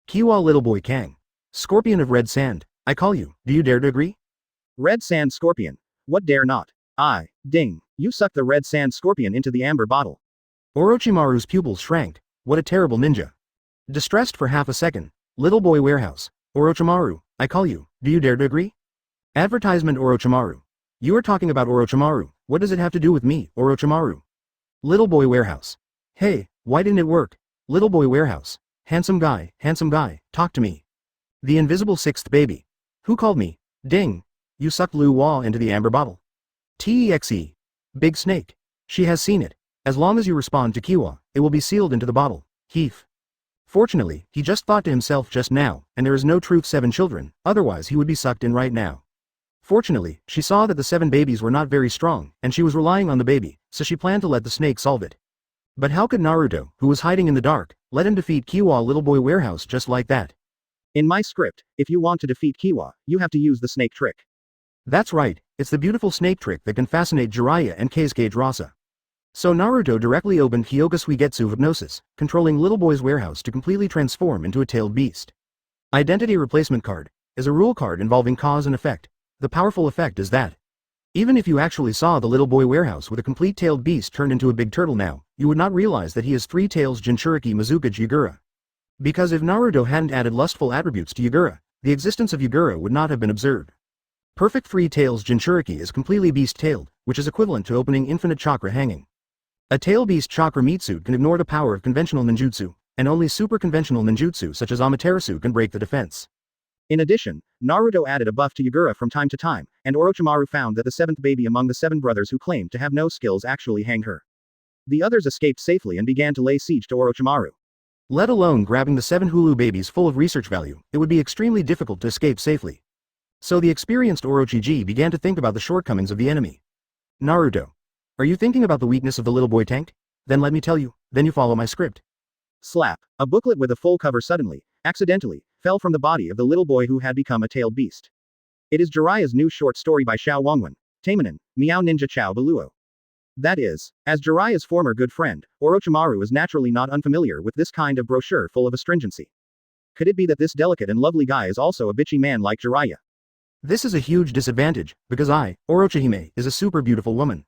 Kiwa little boy Kang. Scorpion of red sand, I call you, do you dare to agree? Red sand Scorpion. What dare not? I, ding, you suck the red sand Scorpion into the amber bottle. Orochimaru's pupils shrank. What a terrible ninja. Distressed for half a second. Little boy warehouse. Orochimaru, I call you, do you dare to agree? Advertisement Orochimaru. You are talking about Orochimaru, what does it have to do with me, Orochimaru? Little boy warehouse. Hey, why didn't it work? Little boy warehouse. Handsome guy, talk to me. The invisible 6th baby. Who called me? Ding. You sucked Lu Wah into the amber bottle. TEXE. Big snake. She has seen it. As long as you respond to Kiwa, it will be sealed into the bottle. Heaf. Fortunately, he just thought to himself just now, and there is no truth 7 children, otherwise he would be sucked in right now. Fortunately, she saw that the 7 babies were not very strong, and she was relying on the baby, so she planned to let the snake solve it. But how could Naruto, who was hiding in the dark, let him defeat Kiwa little boy warehouse just like that? In my script, if you want to defeat Kiwa, you have to use the snake trick. That's right, it's the beautiful snake trick that can fascinate Jiraiya and Keisuke Rasa. So Naruto directly opened Hyoga Suigetsu Hypnosis, controlling little boy's warehouse to completely transform into a tailed beast. Identity Replacement Card is a rule card involving cause and effect. The powerful effect is that even if you actually saw the little boy warehouse with a complete tailed beast turned into a big turtle now, you would not realize that he has 3 tails Jinchuriki Mizukage Yagura. Because if Naruto hadn't added lustful attributes to Yagura, the existence of Yagura would not have been observed. Perfect 3 tails Jinchuriki is completely beast-tailed, which is equivalent to opening infinite chakra hanging. A tail beast chakra meat-suit can ignore the power of conventional ninjutsu, and only super-conventional ninjutsu such as Amaterasu can break the defense. In addition, Naruto added a buff to Yagura from time to time, and Orochimaru found that the 7th baby among the 7 brothers who claimed to have no skills actually hanged her. The others escaped safely and began to lay siege to Orochimaru. Let alone grabbing the 7 Hulu babies full of research value, it would be extremely difficult to escape safely. So the experienced Orochiji began to think about the shortcomings of the enemy. Naruto. Are you thinking about the weakness of the little boy tank? Then let me tell you, then you follow my script. Slap. A booklet with a full cover suddenly, accidentally, fell from the body of the little boy who had become a tailed beast. It is Jiraiya's new short story by Xiao Wangwen, Tamanin, Meow Ninja Chow Baluo. That is, as Jiraiya's former good friend, Orochimaru is naturally not unfamiliar with this kind of brochure full of astringency. Could it be that this delicate and lovely guy is also a bitchy man like Jiraiya? This is a huge disadvantage, because Orochihime, is a super beautiful woman.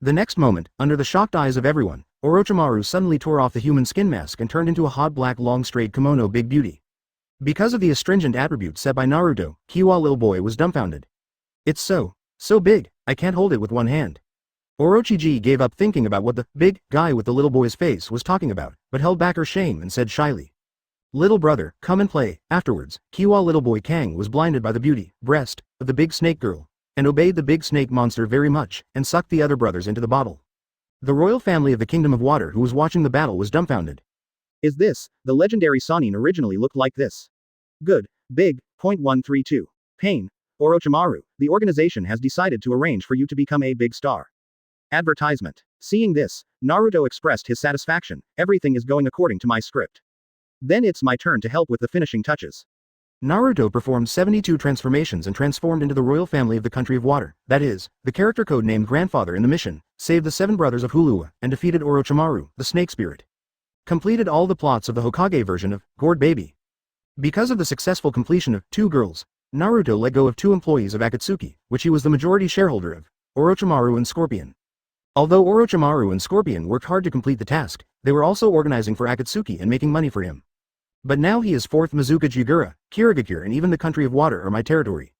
The next moment, under the shocked eyes of everyone, Orochimaru suddenly tore off the human skin mask and turned into a hot black long straight kimono big beauty. Because of the astringent attributes set by Naruto, Kiwa little boy was dumbfounded. It's so big, I can't hold it with one hand. Orochiji gave up thinking about what the big guy with the little boy's face was talking about, but held back her shame and said shyly. Little brother, come and play. Afterwards, Kiwa little boy Kang was blinded by the beauty, breast, of the big snake girl, and obeyed the big snake monster very much, and sucked the other brothers into the bottle. The royal family of the Kingdom of Water who was watching the battle was dumbfounded. Is this, the legendary Sannin originally looked like this? Good, big, .132. Pain, Orochimaru, the organization has decided to arrange for you to become a big star. Advertisement. Seeing this, Naruto expressed his satisfaction, everything is going according to my script. Then it's my turn to help with the finishing touches. Naruto performed 72 transformations and transformed into the royal family of the country of water, that is, the character code named Grandfather in the mission, saved the 7 brothers of Hulua, and defeated Orochimaru, the snake spirit. Completed all the plots of the Hokage version of Gourd Baby. Because of the successful completion of 2 girls, Naruto let go of 2 employees of Akatsuki, which he was the majority shareholder of, Orochimaru and Scorpion. Although Orochimaru and Scorpion worked hard to complete the task, they were also organizing for Akatsuki and making money for him. But now he is 4th Mizuka Jigura, Kirigakure and even the country of water are my territory.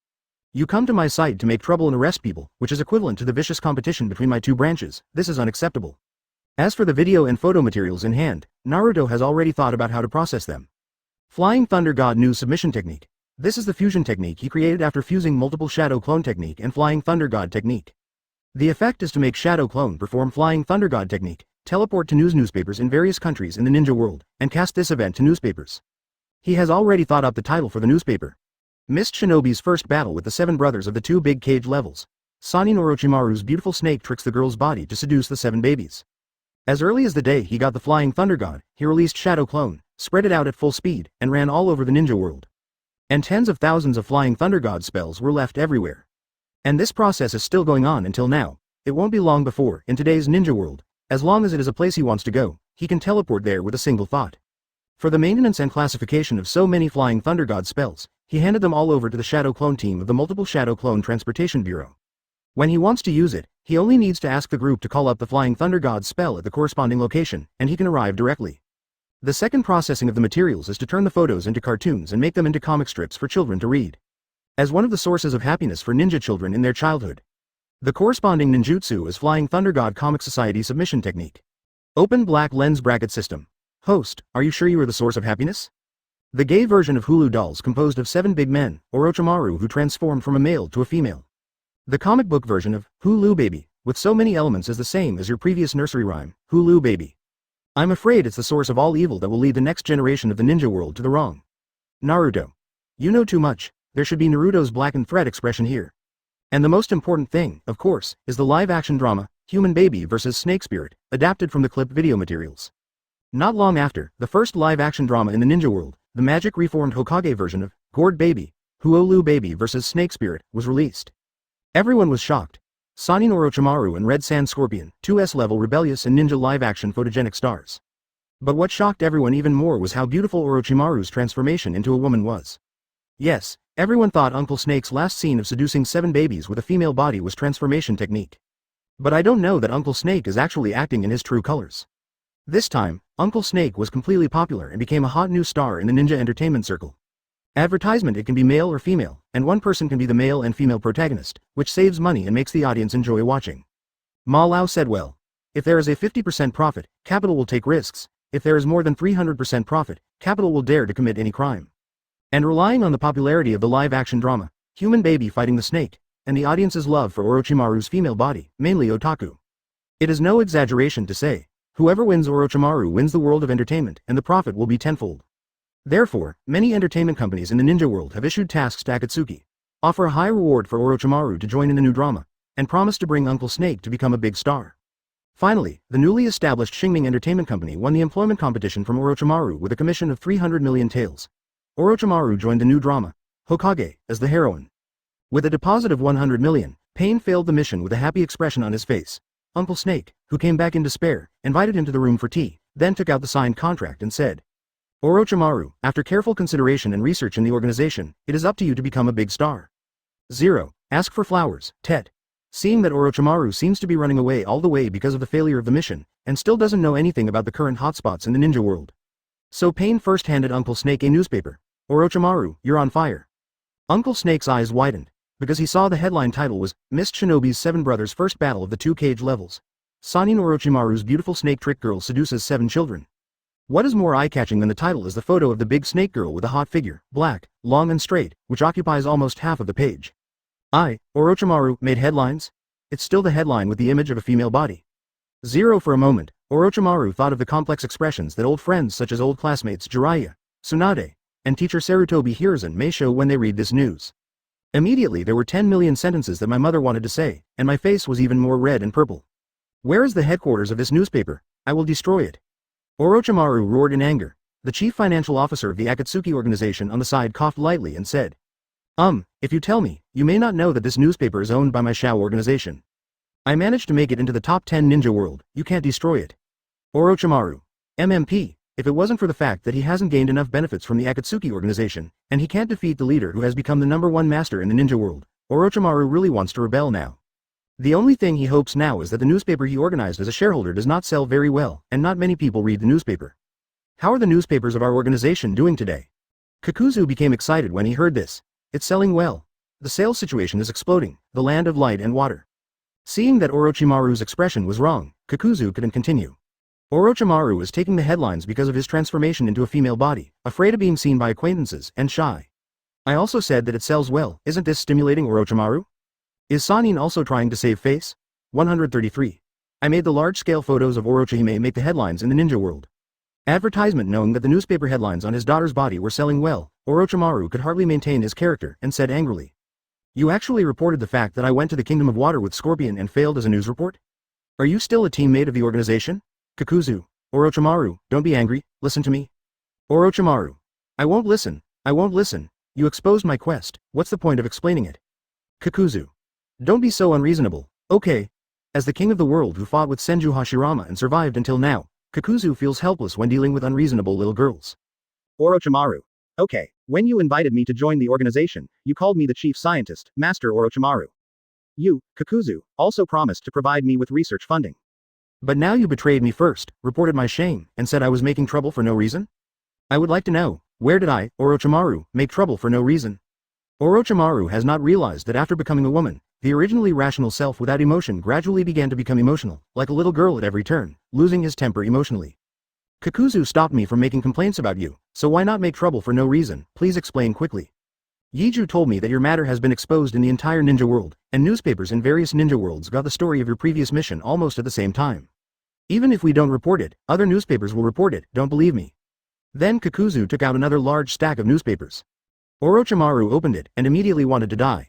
You come to my site to make trouble and arrest people, which is equivalent to the vicious competition between my two branches. This is unacceptable. As for the video and photo materials in hand, Naruto has already thought about how to process them. Flying Thunder God New Submission Technique. This is the fusion technique he created after fusing multiple Shadow Clone Technique and Flying Thunder God Technique. The effect is to make Shadow Clone perform Flying Thunder God Technique, teleport to newspapers in various countries in the ninja world, and cast this event to newspapers. He has already thought up the title for the newspaper. Mist Shinobi's first battle with the 7 brothers of the 2 big cage levels. Sannin Orochimaru's beautiful snake tricks the girl's body to seduce the 7 babies. As early as the day he got the Flying Thunder God, he released Shadow Clone, spread it out at full speed, and ran all over the ninja world. And tens of thousands of Flying Thunder God spells were left everywhere. And this process is still going on until now. It won't be long before, in today's ninja world, as long as it is a place he wants to go, he can teleport there with a single thought. For the maintenance and classification of so many Flying Thunder God spells, he handed them all over to the Shadow Clone team of the Multiple Shadow Clone Transportation Bureau. When he wants to use it, he only needs to ask the group to call up the Flying Thunder God spell at the corresponding location, and he can arrive directly. The second processing of the materials is to turn the photos into cartoons and make them into comic strips for children to read. As one of the sources of happiness for ninja children in their childhood. The corresponding ninjutsu is Flying Thunder God Comic Society Submission Technique. Open Black Lens Bracket System. Host, are you sure you are the source of happiness? The gay version of Hulu dolls composed of 7 big men, Orochimaru who transformed from a male to a female. The comic book version of Hulu Baby, with so many elements is the same as your previous nursery rhyme, Hulu Baby. I'm afraid it's the source of all evil that will lead the next generation of the ninja world to the wrong. Naruto. You know too much, there should be Naruto's blackened thread expression here. And the most important thing, of course, is the live-action drama, Human Baby vs. Snake Spirit, adapted from the clip video materials. Not long after, the first live-action drama in the ninja world, the magic reformed Hokage version of Gourd Baby, Huolu Baby vs. Snake Spirit, was released. Everyone was shocked. Sannin Orochimaru and Red Sand Scorpion, 2S level rebellious and ninja live-action photogenic stars. But what shocked everyone even more was how beautiful Orochimaru's transformation into a woman was. Yes, everyone thought Uncle Snake's last scene of seducing 7 babies with a female body was transformation technique. But I don't know that Uncle Snake is actually acting in his true colors. This time, Uncle Snake was completely popular and became a hot new star in the ninja entertainment circle. Advertisement it can be male or female, and one person can be the male and female protagonist, which saves money and makes the audience enjoy watching. Ma Lao said well. If there is a 50% profit, capital will take risks. If there is more than 300% profit, capital will dare to commit any crime. And relying on the popularity of the live-action drama, Human Baby fighting the snake, and the audience's love for Orochimaru's female body, mainly otaku. It is no exaggeration to say, whoever wins Orochimaru wins the world of entertainment and the profit will be tenfold. Therefore, many entertainment companies in the ninja world have issued tasks to Akatsuki, offer a high reward for Orochimaru to join in the new drama, and promise to bring Uncle Snake to become a big star. Finally, the newly established Xingming Entertainment Company won the employment competition from Orochimaru with a commission of 300 million taels. Orochimaru joined the new drama, Hokage, as the heroine. With a deposit of 100 million, Pain failed the mission with a happy expression on his face. Uncle Snake, who came back in despair, invited him to the room for tea, then took out the signed contract and said, Orochimaru, after careful consideration and research in the organization, it is up to you to become a big star. 0. Ask for flowers, Tet. Seeing that Orochimaru seems to be running away all the way because of the failure of the mission, and still doesn't know anything about the current hotspots in the ninja world. So Pain first handed Uncle Snake a newspaper. Orochimaru, you're on fire. Uncle Snake's eyes widened, because he saw the headline title was, Mist Shinobi's 7 Brothers First Battle of the 2 Cage Levels. Sannin Orochimaru's beautiful snake trick girl seduces 7 children. What is more eye-catching than the title is the photo of the big snake girl with a hot figure, black, long and straight, which occupies almost half of the page. Orochimaru, made headlines? It's still the headline with the image of a female body. 0 For a moment, Orochimaru thought of the complex expressions that old friends such as old classmates Jiraiya, Tsunade, and teacher Sarutobi Hiruzen may show when they read this news. Immediately there were 10 million sentences that my mother wanted to say, and my face was even more red and purple. Where is the headquarters of this newspaper? I will destroy it. Orochimaru roared in anger. The chief financial officer of the Akatsuki organization on the side coughed lightly and said, if you tell me, you may not know that this newspaper is owned by my Shao organization. I managed to make it into the top 10 ninja world, you can't destroy it. Orochimaru. MMP, if it wasn't for the fact that he hasn't gained enough benefits from the Akatsuki organization, and he can't defeat the leader who has become the #1 master in the ninja world, Orochimaru really wants to rebel now. The only thing he hopes now is that the newspaper he organized as a shareholder does not sell very well, and not many people read the newspaper. How are the newspapers of our organization doing today? Kakuzu became excited when he heard this. It's selling well. The sales situation is exploding, the land of light and water. Seeing that Orochimaru's expression was wrong, Kakuzu couldn't continue. Orochimaru was taking the headlines because of his transformation into a female body, afraid of being seen by acquaintances, and shy. I also said that it sells well, isn't this stimulating Orochimaru? Is Sanin also trying to save face? 133. I made the large-scale photos of Orochihime make the headlines in the ninja world. Advertisement. Knowing that the newspaper headlines on his daughter's body were selling well, Orochimaru could hardly maintain his character and said angrily. You actually reported the fact that I went to the Kingdom of Water with Scorpion and failed as a news report? Are you still a teammate of the organization? Kakuzu. Orochimaru, don't be angry, listen to me. Orochimaru. I won't listen. You exposed my quest, what's the point of explaining it? Kakuzu. Don't be so unreasonable, okay. As the king of the world who fought with Senju Hashirama and survived until now, Kakuzu feels helpless when dealing with unreasonable little girls. Orochimaru. Okay, when you invited me to join the organization, you called me the chief scientist, Master Orochimaru. You, Kakuzu, also promised to provide me with research funding. But now you betrayed me first, reported my shame, and said I was making trouble for no reason? I would like to know, where did I, Orochimaru, make trouble for no reason? Orochimaru has not realized that after becoming a woman, the originally rational self without emotion gradually began to become emotional, like a little girl at every turn, losing his temper emotionally. Kakuzu stopped me from making complaints about you, so why not make trouble for no reason, please explain quickly. Yiju told me that your matter has been exposed in the entire ninja world, and newspapers in various ninja worlds got the story of your previous mission almost at the same time. Even if we don't report it, other newspapers will report it, don't believe me. Then Kakuzu took out another large stack of newspapers. Orochimaru opened it and immediately wanted to die.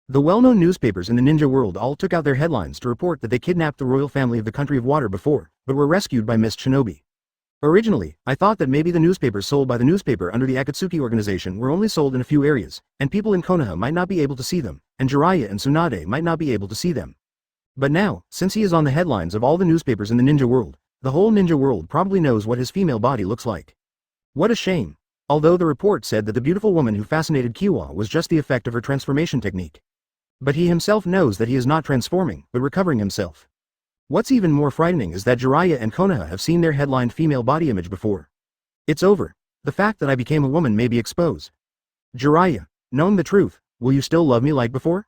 The well-known newspapers in the ninja world all took out their headlines to report that they kidnapped the royal family of the country of water before, but were rescued by Mist Shinobi. Originally, I thought that maybe the newspapers sold by the newspaper under the Akatsuki organization were only sold in a few areas, and people in Konoha might not be able to see them, and Jiraiya and Tsunade might not be able to see them. But now, since he is on the headlines of all the newspapers in the ninja world, the whole ninja world probably knows what his female body looks like. What a shame. Although the report said that the beautiful woman who fascinated Kiwa was just the effect of her transformation technique. But he himself knows that he is not transforming, but recovering himself. What's even more frightening is that Jiraiya and Konoha have seen their headlined female body image before. It's over. The fact that I became a woman may be exposed. Jiraiya, knowing the truth, will you still love me like before?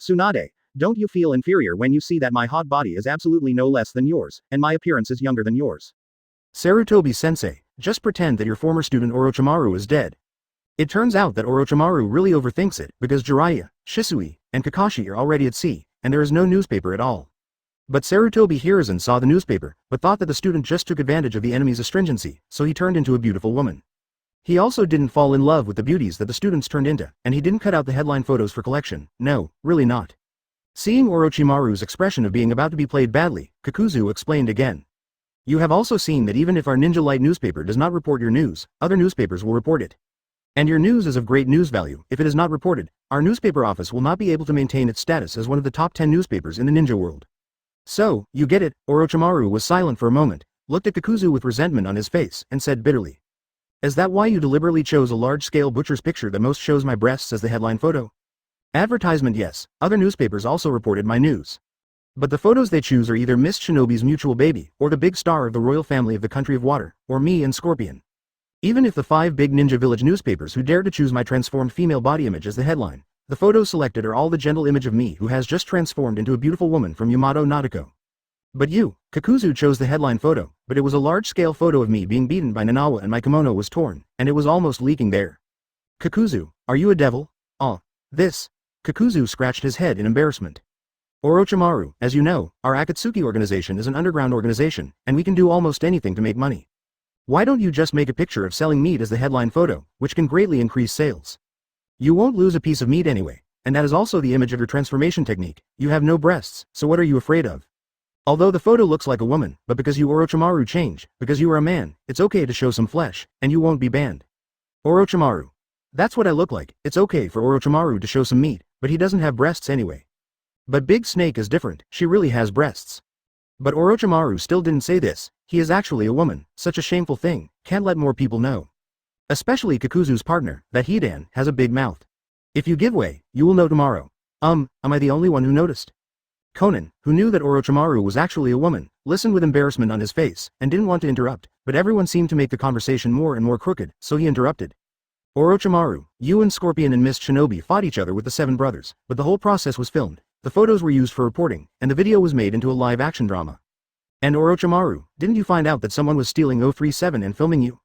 Tsunade, don't you feel inferior when you see that my hot body is absolutely no less than yours, and my appearance is younger than yours? Sarutobi-sensei, just pretend that your former student Orochimaru is dead. It turns out that Orochimaru really overthinks it, because Jiraiya, Shisui, and Kakashi are already at sea, and there is no newspaper at all. But Sarutobi Hiruzen saw the newspaper, but thought that the student just took advantage of the enemy's astringency, so he turned into a beautiful woman. He also didn't fall in love with the beauties that the students turned into, and he didn't cut out the headline photos for collection, no, really not. Seeing Orochimaru's expression of being about to be played badly, Kakuzu explained again. You have also seen that even if our Ninja Light newspaper does not report your news, other newspapers will report it. And your news is of great news value. If it is not reported, our newspaper office will not be able to maintain its status as one of the top 10 newspapers in the ninja world. So, you get it. Orochimaru was silent for a moment, looked at Kakuzu with resentment on his face, and said bitterly. Is that why you deliberately chose a large-scale butcher's picture that most shows my breasts as the headline photo? Advertisement, yes, other newspapers also reported my news. But the photos they choose are either Mist Shinobi's mutual baby, or the big star of the royal family of the country of water, or me and Scorpion. Even if the 5 big ninja village newspapers who dare to choose my transformed female body image as the headline, the photos selected are all the gentle image of me who has just transformed into a beautiful woman from Yamato Nadeko. But you, Kakuzu, chose the headline photo, but it was a large-scale photo of me being beaten by Nanawa and my kimono was torn, and it was almost leaking there. Kakuzu, are you a devil? This. Kakuzu scratched his head in embarrassment. Orochimaru, as you know, our Akatsuki organization is an underground organization, and we can do almost anything to make money. Why don't you just make a picture of selling meat as the headline photo, which can greatly increase sales? You won't lose a piece of meat anyway, and that is also the image of your transformation technique. You have no breasts, so what are you afraid of? Although the photo looks like a woman, but because you Orochimaru change, because you are a man, it's okay to show some flesh, and you won't be banned. Orochimaru. That's what I look like. It's okay for Orochimaru to show some meat, but he doesn't have breasts anyway. But Big Snake is different, she really has breasts. But Orochimaru still didn't say this, he is actually a woman, such a shameful thing, can't let more people know. Especially Kakuzu's partner, that Hidan, has a big mouth. If you give way, you will know tomorrow. Am I the only one who noticed? Conan, who knew that Orochimaru was actually a woman, listened with embarrassment on his face, and didn't want to interrupt, but everyone seemed to make the conversation more and more crooked, so he interrupted. Orochimaru, you and Scorpion and Mist Shinobi fought each other with the 7 brothers, but the whole process was filmed, the photos were used for reporting, and the video was made into a live-action drama. And Orochimaru, didn't you find out that someone was stealing 037 and filming you?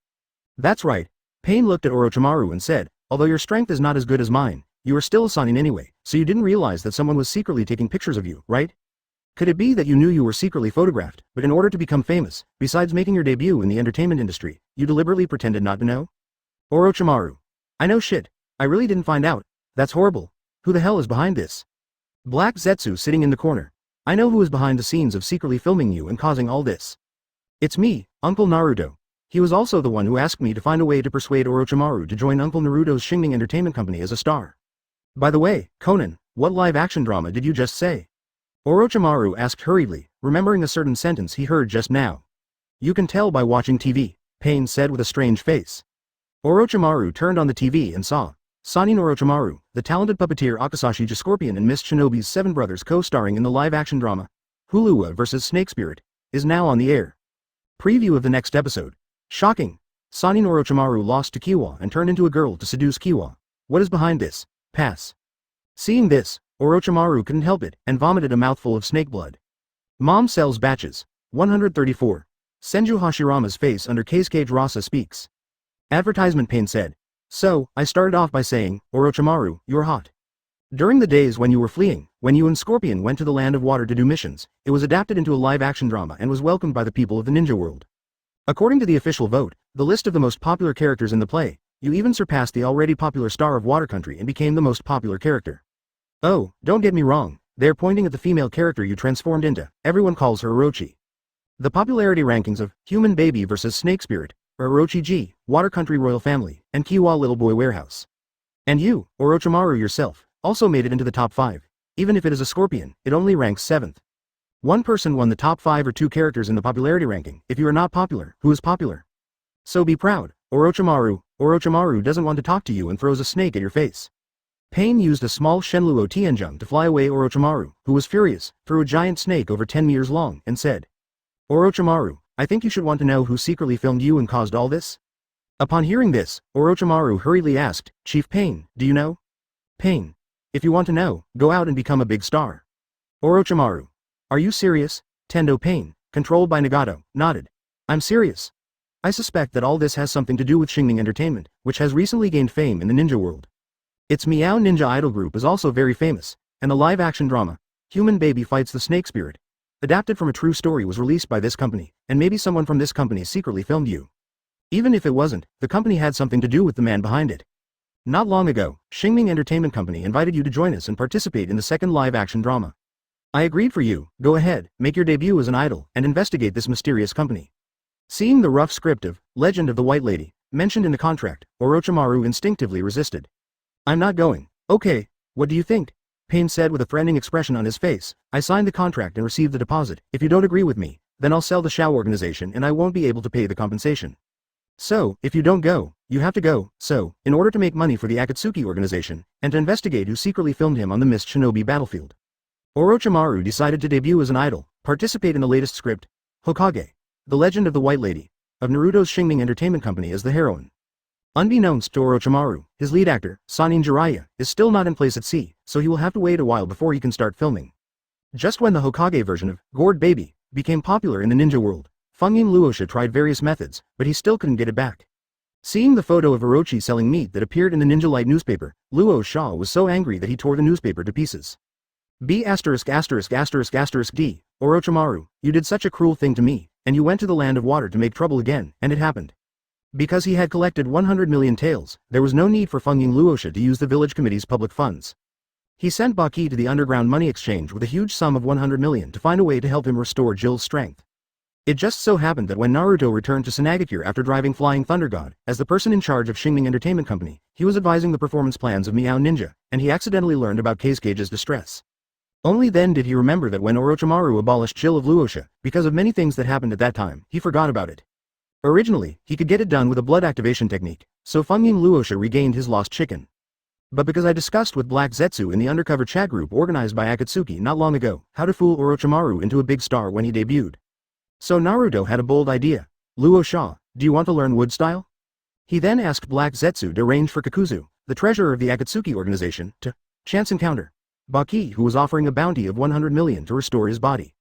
That's right. Pain looked at Orochimaru and said, although your strength is not as good as mine, you are still a Sannin anyway, so you didn't realize that someone was secretly taking pictures of you, right? Could it be that you knew you were secretly photographed, but in order to become famous, besides making your debut in the entertainment industry, you deliberately pretended not to know? Orochimaru. I know shit. I really didn't find out. That's horrible. Who the hell is behind this? Black Zetsu sitting in the corner. I know who is behind the scenes of secretly filming you and causing all this. It's me, Uncle Naruto. He was also the one who asked me to find a way to persuade Orochimaru to join Uncle Naruto's Shinming Entertainment Company as a star. By the way, Conan, what live-action drama did you just say? Orochimaru asked hurriedly, remembering a certain sentence he heard just now. You can tell by watching TV, Pain said with a strange face. Orochimaru turned on the TV and saw Sannin Orochimaru, the talented puppeteer Akatsuki Scorpion and Mist Shinobi's 7 brothers co-starring in the live-action drama, Hulua vs. Snake Spirit, is now on the air. Preview of the next episode. Shocking. Sannin Orochimaru lost to Kiwa and turned into a girl to seduce Kiwa. What is behind this? Pass. Seeing this, Orochimaru couldn't help it and vomited a mouthful of snake blood. Mom sells batches. 134. Senju Hashirama's face under Cage Rasa speaks. Advertisement Pain said. So, I started off by saying, Orochimaru, you're hot. During the days when you were fleeing, when you and Scorpion went to the Land of Water to do missions, it was adapted into a live-action drama and was welcomed by the people of the ninja world. According to the official vote, the list of the most popular characters in the play, you even surpassed the already popular star of Water Country and became the most popular character. Oh, don't get me wrong, they're pointing at the female character you transformed into, everyone calls her Orochi. The popularity rankings of Human Baby vs. Snake Spirit, Orochi G, Water Country Royal Family, and Kiwa Little Boy Warehouse. And you, Orochimaru yourself, also made it into the top 5. Even if it is a Scorpion, it only ranks 7th. One person won the top 5 or 2 characters in the popularity ranking. If you are not popular, who is popular? So be proud, Orochimaru. Orochimaru doesn't want to talk to you and throws a snake at your face. Pain used a small Shenluo Tianjung to fly away Orochimaru, who was furious, threw a giant snake over 10 meters long, and said, Orochimaru, I think you should want to know who secretly filmed you and caused all this? Upon hearing this, Orochimaru hurriedly asked, Chief Pain, do you know? Pain. If you want to know, go out and become a big star. Orochimaru. Are you serious? Tendo Pain, controlled by Nagato, nodded. I'm serious. I suspect that all this has something to do with Shinming Entertainment, which has recently gained fame in the ninja world. Its Meow Ninja Idol group is also very famous, and the live-action drama, Human Baby Fights the Snake Spirit, adapted from a true story was released by this company, and maybe someone from this company secretly filmed you. Even if it wasn't, the company had something to do with the man behind it. Not long ago, Shinming Entertainment Company invited you to join us and participate in the second live-action drama. I agreed for you, go ahead, make your debut as an idol, and investigate this mysterious company. Seeing the rough script of Legend of the White Lady, mentioned in the contract, Orochimaru instinctively resisted. I'm not going. Okay, what do you think? Pain said with a threatening expression on his face. I signed the contract and received the deposit. If you don't agree with me, then I'll sell the Shao organization and I won't be able to pay the compensation. So, if you don't go, you have to go. So, in order to make money for the Akatsuki organization, and to investigate who secretly filmed him on the Mist Shinobi battlefield, Orochimaru decided to debut as an idol, participate in the latest script, Hokage, The Legend of the White Lady, of Naruto's Shinming Entertainment Company as the heroine. Unbeknownst to Orochimaru, his lead actor, Sannin Jiraiya, is still not in place at sea, so he will have to wait a while before he can start filming. Just when the Hokage version of Gourd Baby became popular in the ninja world, Fungin Luosha tried various methods, but he still couldn't get it back. Seeing the photo of Orochi selling meat that appeared in the Ninja Light newspaper, Luosha was so angry that he tore the newspaper to pieces. D. Orochimaru, you did such a cruel thing to me, and you went to the Land of Water to make trouble again, and it happened. Because he had collected 100 million taels, there was no need for Fungin Luosha to use the village committee's public funds. He sent Baki to the underground money exchange with a huge sum of 100 million to find a way to help him restore Jill's strength. It just so happened that when Naruto returned to Sunagakure after driving Flying Thunder God, as the person in charge of Shinming Entertainment Company, he was advising the performance plans of Meow Ninja, and he accidentally learned about Cage's distress. Only then did he remember that when Orochimaru abolished Jill of Luosha, because of many things that happened at that time, he forgot about it. Originally, he could get it done with a blood activation technique, so Fungin Luosha regained his lost chicken. But because I discussed with Black Zetsu in the undercover chat group organized by Akatsuki not long ago, how to fool Orochimaru into a big star when he debuted. So Naruto had a bold idea. Luo Sha, do you want to learn wood style? He then asked Black Zetsu to arrange for Kakuzu, the treasurer of the Akatsuki organization, to chance encounter Baki, who was offering a bounty of 100 million to restore his body.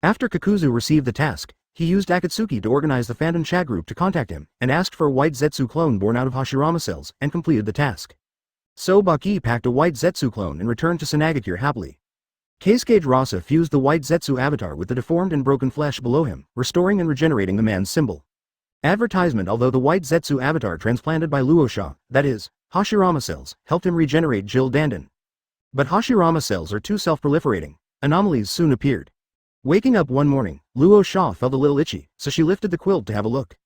After Kakuzu received the task, he used Akatsuki to organize the Phantom chat group to contact him, and asked for a white Zetsu clone born out of Hashirama cells, and completed the task. So Baki packed a white Zetsu clone and returned to Sunagakure happily. Keisuke Rasa fused the white Zetsu avatar with the deformed and broken flesh below him, restoring and regenerating the man's symbol. Advertisement. Although the white Zetsu avatar transplanted by Luo Sha, that is, Hashirama cells, helped him regenerate Jill Dandan. But Hashirama cells are too self-proliferating. Anomalies soon appeared. Waking up one morning, Luo Sha felt a little itchy, so she lifted the quilt to have a look.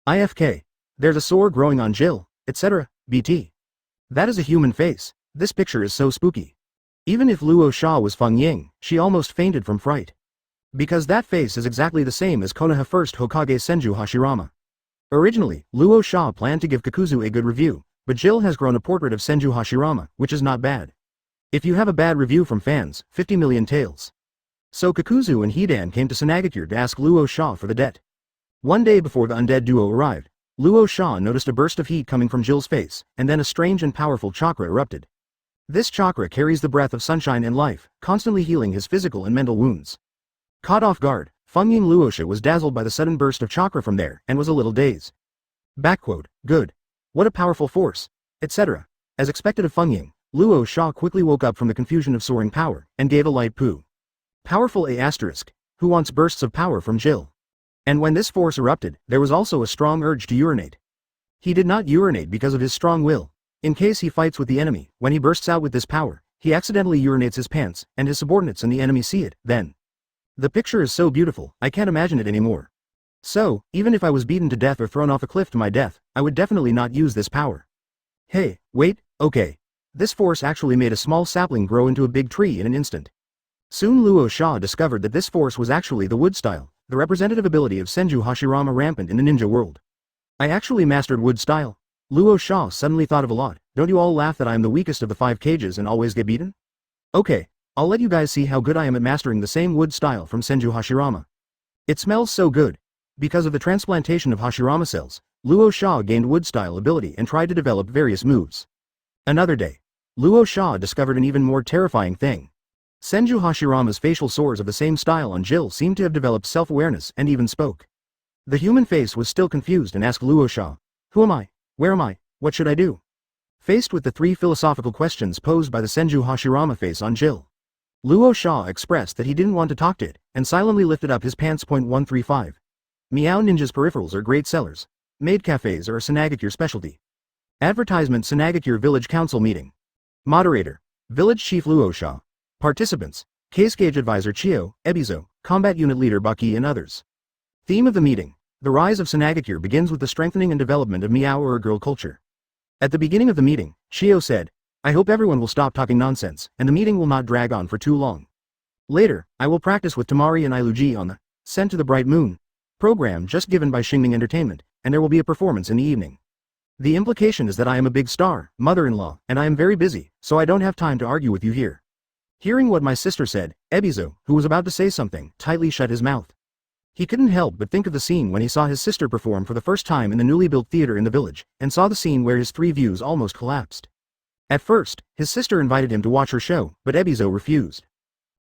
IFK. There's a sore growing on Jill, etc. BT. That is a human face. This picture is so spooky. Even if Luo Sha was Feng Ying, she almost fainted from fright. Because that face is exactly the same as Konoha first Hokage Senju Hashirama. Originally, Luo Sha planned to give Kakuzu a good review, but Jill has grown a portrait of Senju Hashirama, which is not bad. If you have a bad review from fans, 50 million tails. So Kakuzu and Hidan came to Sunagakure to ask Luo Sha for the debt. One day before the undead duo arrived, Luo Sha noticed a burst of heat coming from Jill's face, and then a strange and powerful chakra erupted. This chakra carries the breath of sunshine and life, constantly healing his physical and mental wounds. Caught off guard, Feng Ying Luosha was dazzled by the sudden burst of chakra from there, and was a little dazed. Backquote, good. What a powerful force, etc. As expected of Feng Ying, Luo Sha quickly woke up from the confusion of soaring power, and gave a light poo. Powerful A**, who wants bursts of power from Jill? And when this force erupted, there was also a strong urge to urinate. He did not urinate because of his strong will. In case he fights with the enemy, when he bursts out with this power, he accidentally urinates his pants, and his subordinates and the enemy see it, then. The picture is so beautiful, I can't imagine it anymore. So, even if I was beaten to death or thrown off a cliff to my death, I would definitely not use this power. Hey, wait, okay. This force actually made a small sapling grow into a big tree in an instant. Soon Luo Sha discovered that this force was actually the wood style, the representative ability of Senju Hashirama rampant in the ninja world. I actually mastered wood style. Luo Sha suddenly thought of a lot. Don't you all laugh that I am the weakest of the 5 cages and always get beaten? Okay, I'll let you guys see how good I am at mastering the same wood style from Senju Hashirama. It smells so good. Because of the transplantation of Hashirama cells, Luo Sha gained wood style ability and tried to develop various moves. Another day, Luo Sha discovered an even more terrifying thing. Senju Hashirama's facial sores of the same style on Jill seemed to have developed self-awareness and even spoke. The human face was still confused and asked Luo Sha, who am I? Where am I? What should I do? Faced with the 3 philosophical questions posed by the Senju Hashirama face on Jill, Luo Sha expressed that he didn't want to talk to it, and silently lifted up his pants. 135. Meow Ninja's peripherals are great sellers. Maid cafes are a Sunagakure specialty. Advertisement. Sunagakure Village Council Meeting. Moderator, Village Chief Luo Sha. Participants, Keisuke Advisor Chio, Ebizo, Combat Unit Leader Baki and others. Theme of the meeting, the rise of Sunagakure begins with the strengthening and development of Meow or girl culture. At the beginning of the meeting, Chio said, I hope everyone will stop talking nonsense, and the meeting will not drag on for too long. Later, I will practice with Tamari and Iluji on the Sent to the Bright Moon program just given by Xingming Entertainment, and there will be a performance in the evening. The implication is that I am a big star, mother-in-law, and I am very busy, so I don't have time to argue with you here. Hearing what my sister said, Ebizo, who was about to say something, tightly shut his mouth. He couldn't help but think of the scene when he saw his sister perform for the first time in the newly built theater in the village, and saw the scene where his 3 views almost collapsed. At first, his sister invited him to watch her show, but Ebizo refused.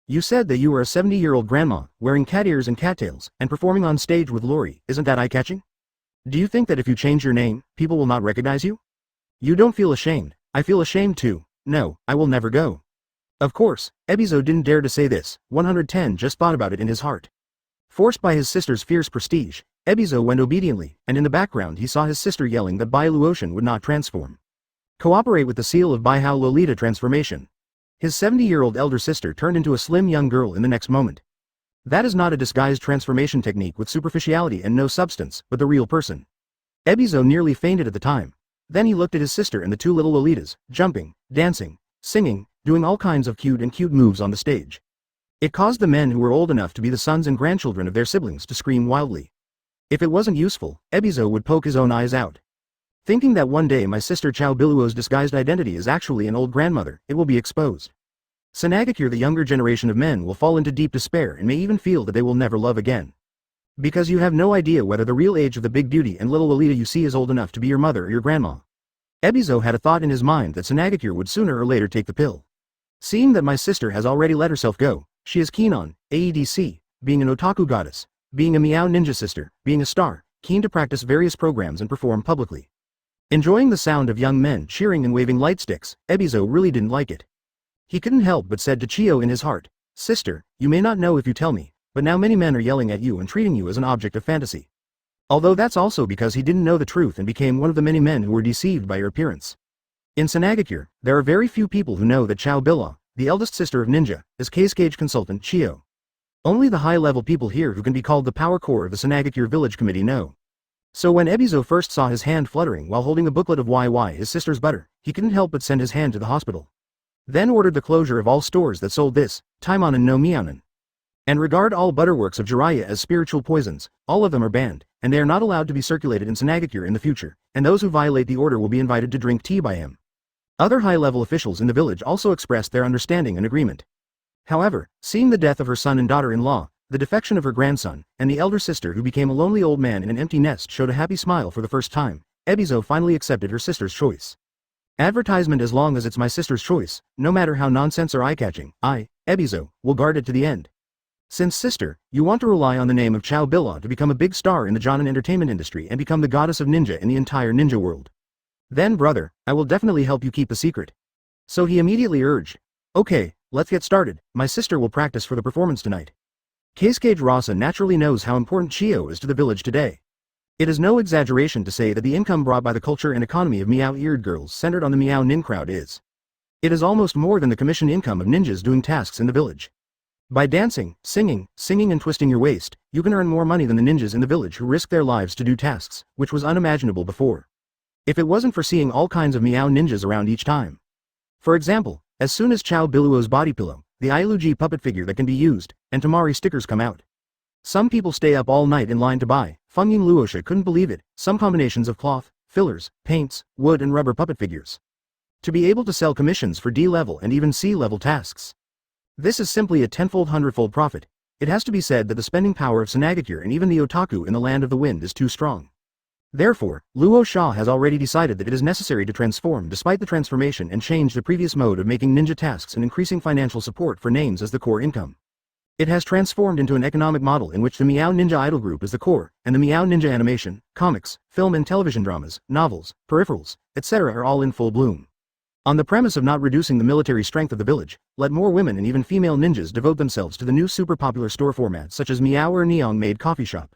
You said that you were a 70-year-old grandma, wearing cat ears and cattails, and performing on stage with Lori, isn't that eye-catching? Do you think that if you change your name, people will not recognize you? You don't feel ashamed. I feel ashamed too. No, I will never go. Of course, Ebizo didn't dare to say this. 110 just thought about it in his heart. Forced by his sister's fierce prestige, Ebizo went obediently, and in the background he saw his sister yelling that Bai Luotian would not transform. Cooperate with the seal of Bai Hao Lolita transformation. His 70-year-old elder sister turned into a slim young girl in the next moment. That is not a disguised transformation technique with superficiality and no substance, but the real person. Ebizo nearly fainted at the time. Then he looked at his sister and the 2 little Lolitas, jumping, dancing, singing, doing all kinds of cute moves on the stage. It caused the men who were old enough to be the sons and grandchildren of their siblings to scream wildly. If it wasn't useful, Ebizo would poke his own eyes out. Thinking that one day my sister Chao Biluo's disguised identity is actually an old grandmother, it will be exposed. Sunagakure, the younger generation of men, will fall into deep despair and may even feel that they will never love again. Because you have no idea whether the real age of the big beauty and little Lolita you see is old enough to be your mother or your grandma. Ebizo had a thought in his mind that Sunagakure would sooner or later take the pill. Seeing that my sister has already let herself go, she is keen on AEDC, being an otaku goddess, being a meow ninja sister, being a star, keen to practice various programs and perform publicly. Enjoying the sound of young men cheering and waving light sticks, Ebizo really didn't like it. He couldn't help but said to Chiyo in his heart, "Sister, you may not know if you tell me, but now many men are yelling at you and treating you as an object of fantasy." Although that's also because he didn't know the truth and became one of the many men who were deceived by your appearance. In Sunagakure, there are very few people who know that Chao Bila, the eldest sister of Ninja, is Kazekage consultant Chiyo. Only the high-level people here who can be called the power core of the Sunagakure village committee know. So when Ebizo first saw his hand fluttering while holding a booklet of YY his sister's butter, he couldn't help but send his hand to the hospital. Then ordered the closure of all stores that sold this, Taimanen no Mianen. And regard all butterworks of Jiraiya as spiritual poisons, all of them are banned, and they are not allowed to be circulated in Sunagakure in the future, and those who violate the order will be invited to drink tea by him. Other high-level officials in the village also expressed their understanding and agreement. However, seeing the death of her son and daughter-in-law, the defection of her grandson, and the elder sister who became a lonely old man in an empty nest showed a happy smile for the first time, Ebizo finally accepted her sister's choice. Advertisement as long as it's my sister's choice, no matter how nonsense or eye-catching, I, Ebizo, will guard it to the end. Since sister, you want to rely on the name of Chao Bila to become a big star in the Jonin entertainment industry and become the goddess of ninja in the entire ninja world. Then brother, I will definitely help you keep the secret. So he immediately urged, "Okay, let's get started, my sister will practice for the performance tonight." Kazekage Rasa naturally knows how important Chiyo is to the village today. It is no exaggeration to say that the income brought by the culture and economy of meow-eared girls centered on the meow nin crowd is. It is almost more than the commission income of ninjas doing tasks in the village. By dancing, singing and twisting your waist, you can earn more money than the ninjas in the village who risk their lives to do tasks, which was unimaginable before. If it wasn't for seeing all kinds of meow ninjas around each time. For example, as soon as Chao Biluo's body pillow, the Iluji puppet figure that can be used, and Tamari stickers come out. Some people stay up all night in line to buy. Fungying Luosha couldn't believe it, some combinations of cloth, fillers, paints, wood and rubber puppet figures. To be able to sell commissions for D-level and even C-level tasks. This is simply a tenfold hundredfold profit. It has to be said that the spending power of Sunagakure and even the otaku in the land of the wind is too strong. Therefore, Luo Sha has already decided that it is necessary to transform despite the transformation and change the previous mode of making ninja tasks and increasing financial support for names as the core income. It has transformed into an economic model in which the Meow Ninja Idol Group is the core, and the Meow Ninja animation, comics, film and television dramas, novels, peripherals, etc. are all in full bloom. On the premise of not reducing the military strength of the village, let more women and even female ninjas devote themselves to the new super popular store formats such as Meow or Neong Maid Coffee Shop.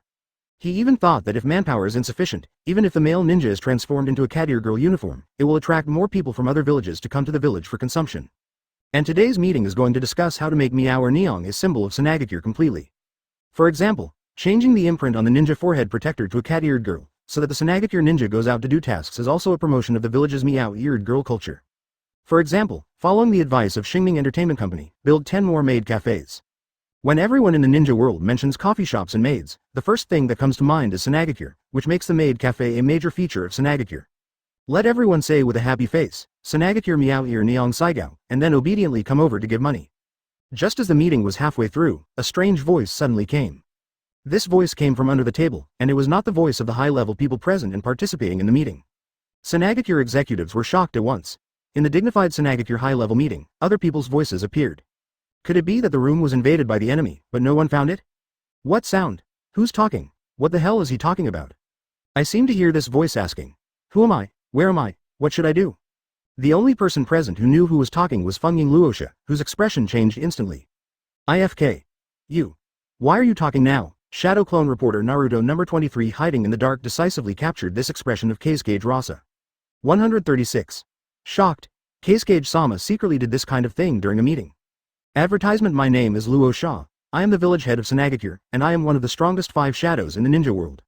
He even thought that if manpower is insufficient, even if the male ninja is transformed into a cat ear girl uniform, it will attract more people from other villages to come to the village for consumption. And today's meeting is going to discuss how to make Meow or Neong a symbol of Sunagakure completely. For example, changing the imprint on the ninja forehead protector to a cat-eared girl, so that the Sunagakure ninja goes out to do tasks is also a promotion of the village's meow-eared girl culture. For example, following the advice of Xingming Entertainment Company, build 10 more maid cafes. When everyone in the ninja world mentions coffee shops and maids, the first thing that comes to mind is Sunagakure, which makes the maid cafe a major feature of Sunagakure. Let everyone say with a happy face, Sunagakure meow ear neong saigao, and then obediently come over to give money. Just as the meeting was halfway through, a strange voice suddenly came. This voice came from under the table, and it was not the voice of the high-level people present and participating in the meeting. Sunagakure executives were shocked at once. In the dignified Sunagakure high-level meeting, other people's voices appeared. Could it be that the room was invaded by the enemy, but no one found it? What sound? Who's talking? What the hell is he talking about? I seem to hear this voice asking. Who am I? Where am I? What should I do? The only person present who knew who was talking was Fungying Luosha, whose expression changed instantly. IFK. You. Why are you talking now? Shadow clone reporter Naruto number 23 hiding in the dark decisively captured this expression of Kazekage Rasa. 136. Shocked, Kazekage-sama secretly did this kind of thing during a meeting. Advertisement. My name is Luo Sha. I am the village head of Sunagakure, and I am one of the strongest 5 shadows in the ninja world.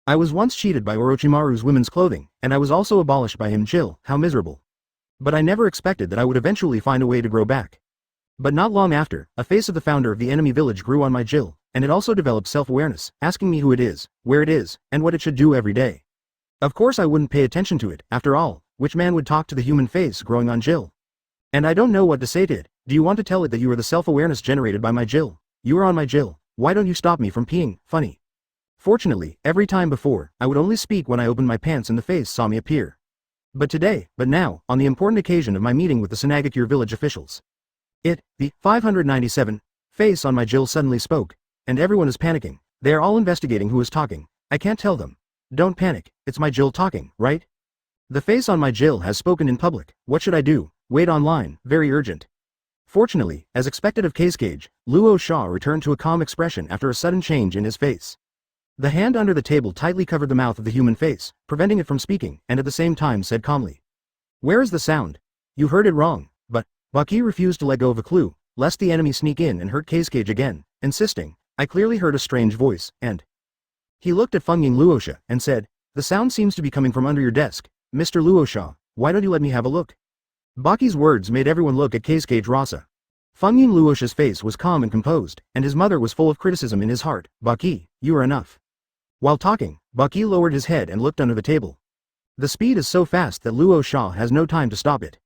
I was once cheated by Orochimaru's women's clothing, and I was also abolished by him. Jill, how miserable. But I never expected that I would eventually find a way to grow back. But not long after, a face of the founder of the enemy village grew on my Jill, and it also developed self-awareness, asking me who it is, where it is, and what it should do every day. Of course I wouldn't pay attention to it, after all, which man would talk to the human face growing on Jill? And I don't know what to say to it. Do you want to tell it that you are the self-awareness generated by my Jill? You are on my Jill. Why don't you stop me from peeing? Funny. Fortunately, every time before, I would only speak when I opened my pants and the face saw me appear. But now, on the important occasion of my meeting with the Sunagakure village officials. The 597 face on my Jill suddenly spoke, and everyone is panicking. They are all investigating who is talking. I can't tell them. Don't panic, it's my Jill talking, right? The face on my Jill has spoken in public. What should I do? Wait online, very urgent. Fortunately, as expected of Kage, Luo Sha returned to a calm expression after a sudden change in his face. The hand under the table tightly covered the mouth of the human face, preventing it from speaking, and at the same time said calmly. Where is the sound? You heard it wrong, but Baki refused to let go of a clue, lest the enemy sneak in and hurt Kage again, insisting, I clearly heard a strange voice, and he looked at Fungying Luosha and said, the sound seems to be coming from under your desk, Mr. Luosha, why don't you let me have a look? Baki's words made everyone look at Kage Rasa. Fungying Luosha's face was calm and composed, and his mother was full of criticism in his heart. Baki, you are enough. While talking, Baki lowered his head and looked under the table. The speed is so fast that Luo Sha has no time to stop it.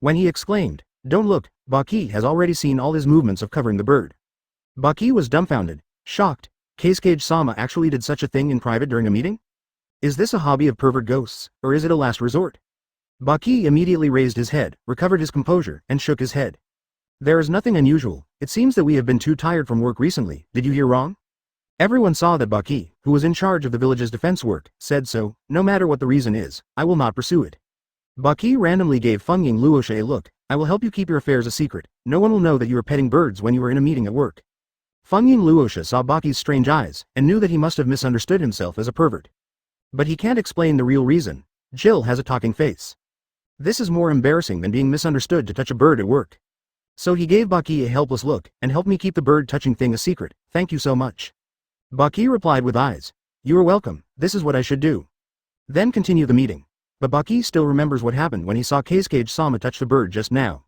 When he exclaimed, don't look, Baki has already seen all his movements of covering the bird. Baki was dumbfounded, shocked. Kage-sama actually did such a thing in private during a meeting? Is this a hobby of pervert ghosts, or is it a last resort? Baki immediately raised his head, recovered his composure, and shook his head. There is nothing unusual, it seems that we have been too tired from work recently, did you hear wrong? Everyone saw that Baki, who was in charge of the village's defense work, said so, no matter what the reason is, I will not pursue it. Baki randomly gave Fungying Luosha a look, I will help you keep your affairs a secret, no one will know that you are petting birds when you are in a meeting at work. Fungying Luosha saw Baki's strange eyes, and knew that he must have misunderstood himself as a pervert. But he can't explain the real reason. Jill has a talking face. This is more embarrassing than being misunderstood to touch a bird at work. So he gave Baki a helpless look, and helped me keep the bird touching thing a secret, thank you so much. Baki replied with eyes. You are welcome, this is what I should do. Then continue the meeting. But Baki still remembers what happened when he saw Kage-sama touch the bird just now.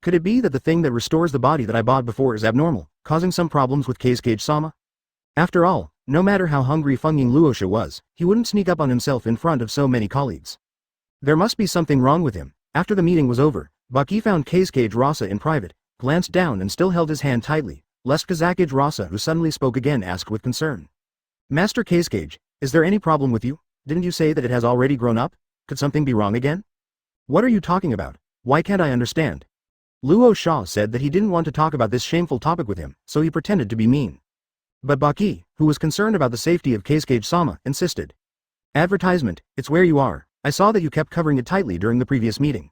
Could it be that the thing that restores the body that I bought before is abnormal, causing some problems with Kage-sama? After all, no matter how hungry Fungying Luosha was, he wouldn't sneak up on himself in front of so many colleagues. There must be something wrong with him. After the meeting was over, Baki found Kage Rasa in private, glanced down and still held his hand tightly, lest Kage Rasa, who suddenly spoke again, asked with concern. Master Kage, is there any problem with you? Didn't you say that it has already grown up? Could something be wrong again? What are you talking about? Why can't I understand? Luo Sha said that he didn't want to talk about this shameful topic with him, so he pretended to be mean. But Baki, who was concerned about the safety of Kage-sama, insisted. Advertisement, it's where you are. I saw that you kept covering it tightly during the previous meeting.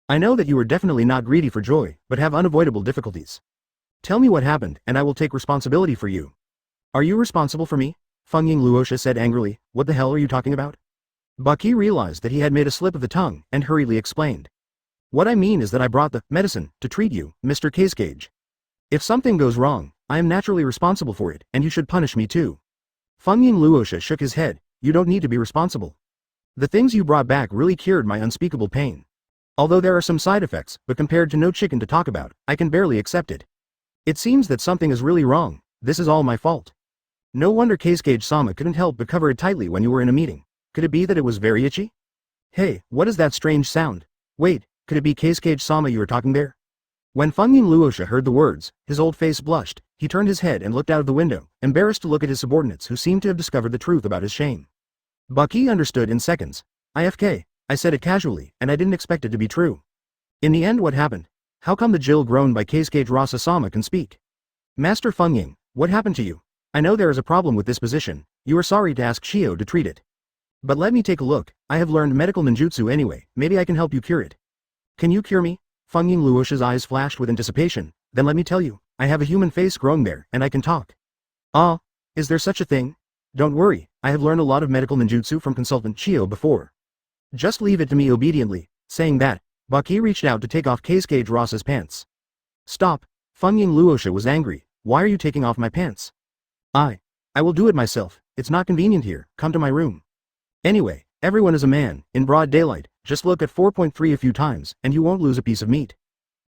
I know that you were definitely not greedy for joy, but have unavoidable difficulties. Tell me what happened, and I will take responsibility for you. Are you responsible for me? Fungying Luosha said angrily, what the hell are you talking about? Baki realized that he had made a slip of the tongue, and hurriedly explained. What I mean is that I brought the medicine to treat you, Mr. Kage. If something goes wrong, I am naturally responsible for it, and you should punish me too. Fungying Luosha shook his head, you don't need to be responsible. The things you brought back really cured my unspeakable pain. Although there are some side effects, but compared to no chicken to talk about, I can barely accept it. It seems that something is really wrong, this is all my fault. No wonder Kage-sama couldn't help but cover it tightly when you were in a meeting. Could it be that it was very itchy? Hey, what is that strange sound? Wait, could it be Kage-sama you were talking there? When Fungying Luosha heard the words, his old face blushed, he turned his head and looked out of the window, embarrassed to look at his subordinates who seemed to have discovered the truth about his shame. Baki understood in seconds. IFK, I said it casually, and I didn't expect it to be true. In the end what happened? How come the Jill grown by Kage Rasa-sama can speak? Master Fungying, what happened to you? I know there is a problem with this position, you are sorry to ask Shio to treat it. But let me take a look, I have learned medical ninjutsu anyway, maybe I can help you cure it. Can you cure me? Fungying Luosha's eyes flashed with anticipation, then let me tell you, I have a human face growing there, and I can talk. Ah, is there such a thing? Don't worry, I have learned a lot of medical ninjutsu from consultant Shio before. Just leave it to me obediently. Saying that, Baki reached out to take off Kage Rasa's pants. Stop, Fungying Luosha was angry, why are you taking off my pants? I will do it myself, it's not convenient here, come to my room. Anyway, everyone is a man, in broad daylight, just look at 4.3 a few times, and you won't lose a piece of meat.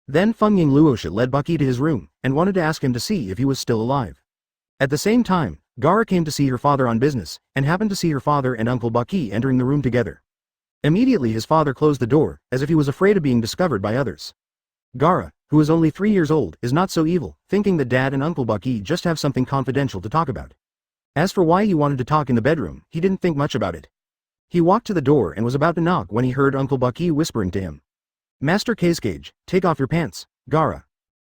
Then Fungying Luosha led Baki to his room, and wanted to ask him to see if he was still alive. At the same time, Gaara came to see her father on business, and happened to see her father and Uncle Baki entering the room together. Immediately his father closed the door, as if he was afraid of being discovered by others. Gaara, who is only 3 years old, is not so evil, thinking that Dad and Uncle Baki just have something confidential to talk about. As for why he wanted to talk in the bedroom, he didn't think much about it. He walked to the door and was about to knock when he heard Uncle Bucky whispering to him. Master Kazekage, take off your pants, Gaara.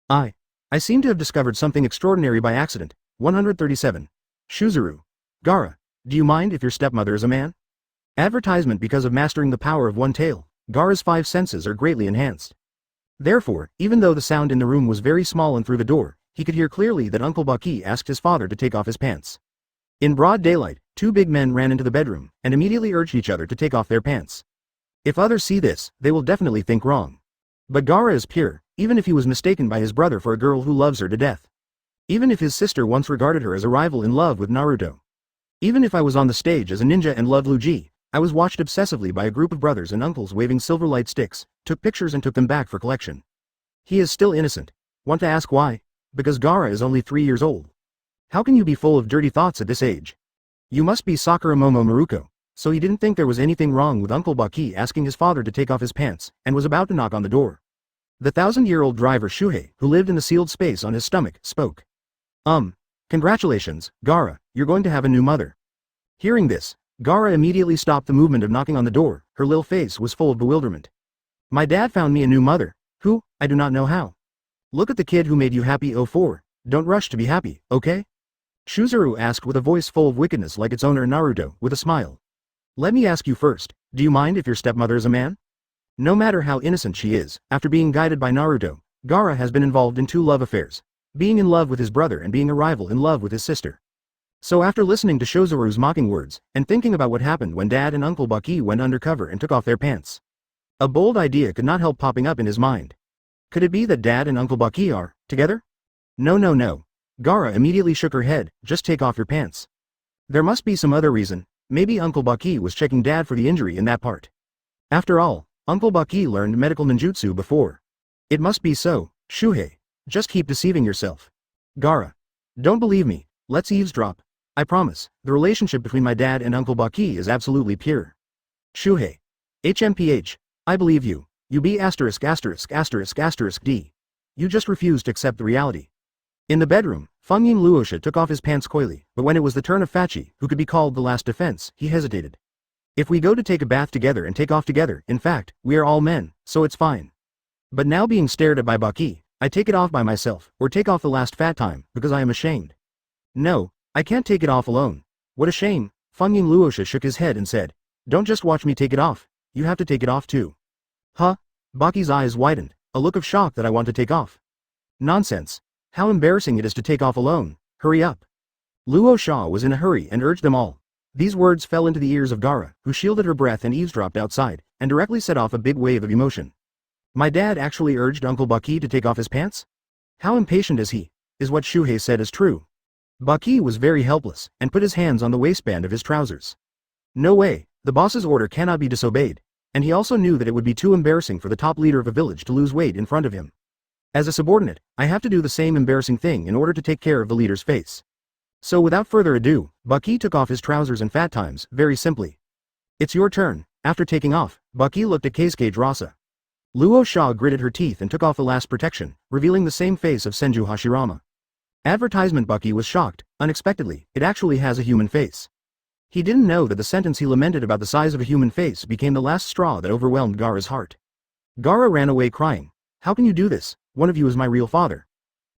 I seem to have discovered something extraordinary by accident. 137. Shuzuru. Gaara, do you mind if your stepmother is a man? Advertisement. Because of mastering the power of one tail, Gaara's 5 senses are greatly enhanced. Therefore, even though the sound in the room was very small and through the door, he could hear clearly that Uncle Bucky asked his father to take off his pants. In broad daylight, 2 big men ran into the bedroom and immediately urged each other to take off their pants. If others see this, they will definitely think wrong. But Gaara is pure, even if he was mistaken by his brother for a girl who loves her to death. Even if his sister once regarded her as a rival in love with Naruto. Even if I was on the stage as a ninja and loved Luigi, I was watched obsessively by a group of brothers and uncles waving silver light sticks, took pictures and took them back for collection. He is still innocent. Want to ask why? Because Gaara is only 3 years old. How can you be full of dirty thoughts at this age? You must be Sakura Momo Maruko. So he didn't think there was anything wrong with Uncle Bucky asking his father to take off his pants, and was about to knock on the door. The 1,000-year-old driver Shuhei, who lived in the sealed space on his stomach, spoke. Congratulations, Gaara, you're going to have a new mother. Hearing this, Gaara immediately stopped the movement of knocking on the door. Her little face was full of bewilderment. My dad found me a new mother. Who? I do not know how. Look at the kid who made you happy. 04. Don't rush to be happy, okay? Shuzuru asked with a voice full of wickedness like its owner Naruto, with a smile. Let me ask you first, do you mind if your stepmother is a man? No matter how innocent she is, after being guided by Naruto, Gaara has been involved in 2 love affairs. Being in love with his brother and being a rival in love with his sister. So after listening to Shozuru's mocking words, and thinking about what happened when Dad and Uncle Bucky went undercover and took off their pants, a bold idea could not help popping up in his mind. Could it be that Dad and Uncle Bucky are together? No. Gaara immediately shook her head. Just take off your pants. There must be some other reason. Maybe Uncle Bucky was checking Dad for the injury in that part. After all, Uncle Bucky learned medical ninjutsu before. It must be so. Shuhei, just keep deceiving yourself. Gaara, don't believe me, let's eavesdrop. I promise, the relationship between my dad and Uncle Bucky is absolutely pure. Shuhei. HMPH, I believe you. You be **********D. You just refuse to accept the reality. In the bedroom, Feng Luosha took off his pants coyly, but when it was the turn of Fachi, who could be called the last defense, he hesitated. If we go to take a bath together and take off together, in fact, we are all men, so it's fine. But now being stared at by Bucky, I take it off by myself, or take off the last fat time, because I am ashamed. No, I can't take it off alone. What a shame. Feng Luosha shook his head and said, don't just watch me take it off, you have to take it off too. Huh? Bucky's eyes widened, a look of shock that I want to take off. Nonsense. How embarrassing it is to take off alone, hurry up. Luosha was in a hurry and urged them all. These words fell into the ears of Gaara, who shielded her breath and eavesdropped outside, and directly set off a big wave of emotion. My dad actually urged Uncle Bucky to take off his pants? How impatient is he? Is what Shuhei said is true? Bucky was very helpless, and put his hands on the waistband of his trousers. No way, the boss's order cannot be disobeyed, and he also knew that it would be too embarrassing for the top leader of a village to lose weight in front of him. As a subordinate, I have to do the same embarrassing thing in order to take care of the leader's face. So without further ado, Bucky took off his trousers and fat times, very simply. It's your turn. After taking off, Bucky looked at Keisuke Rasa. Luosha gritted her teeth and took off the last protection, revealing the same face of Senju Hashirama. Advertisement. Bucky was shocked. Unexpectedly, it actually has a human face. He didn't know that the sentence he lamented about the size of a human face became the last straw that overwhelmed Gaara's heart. Gaara ran away crying. How can you do this? One of you is my real father.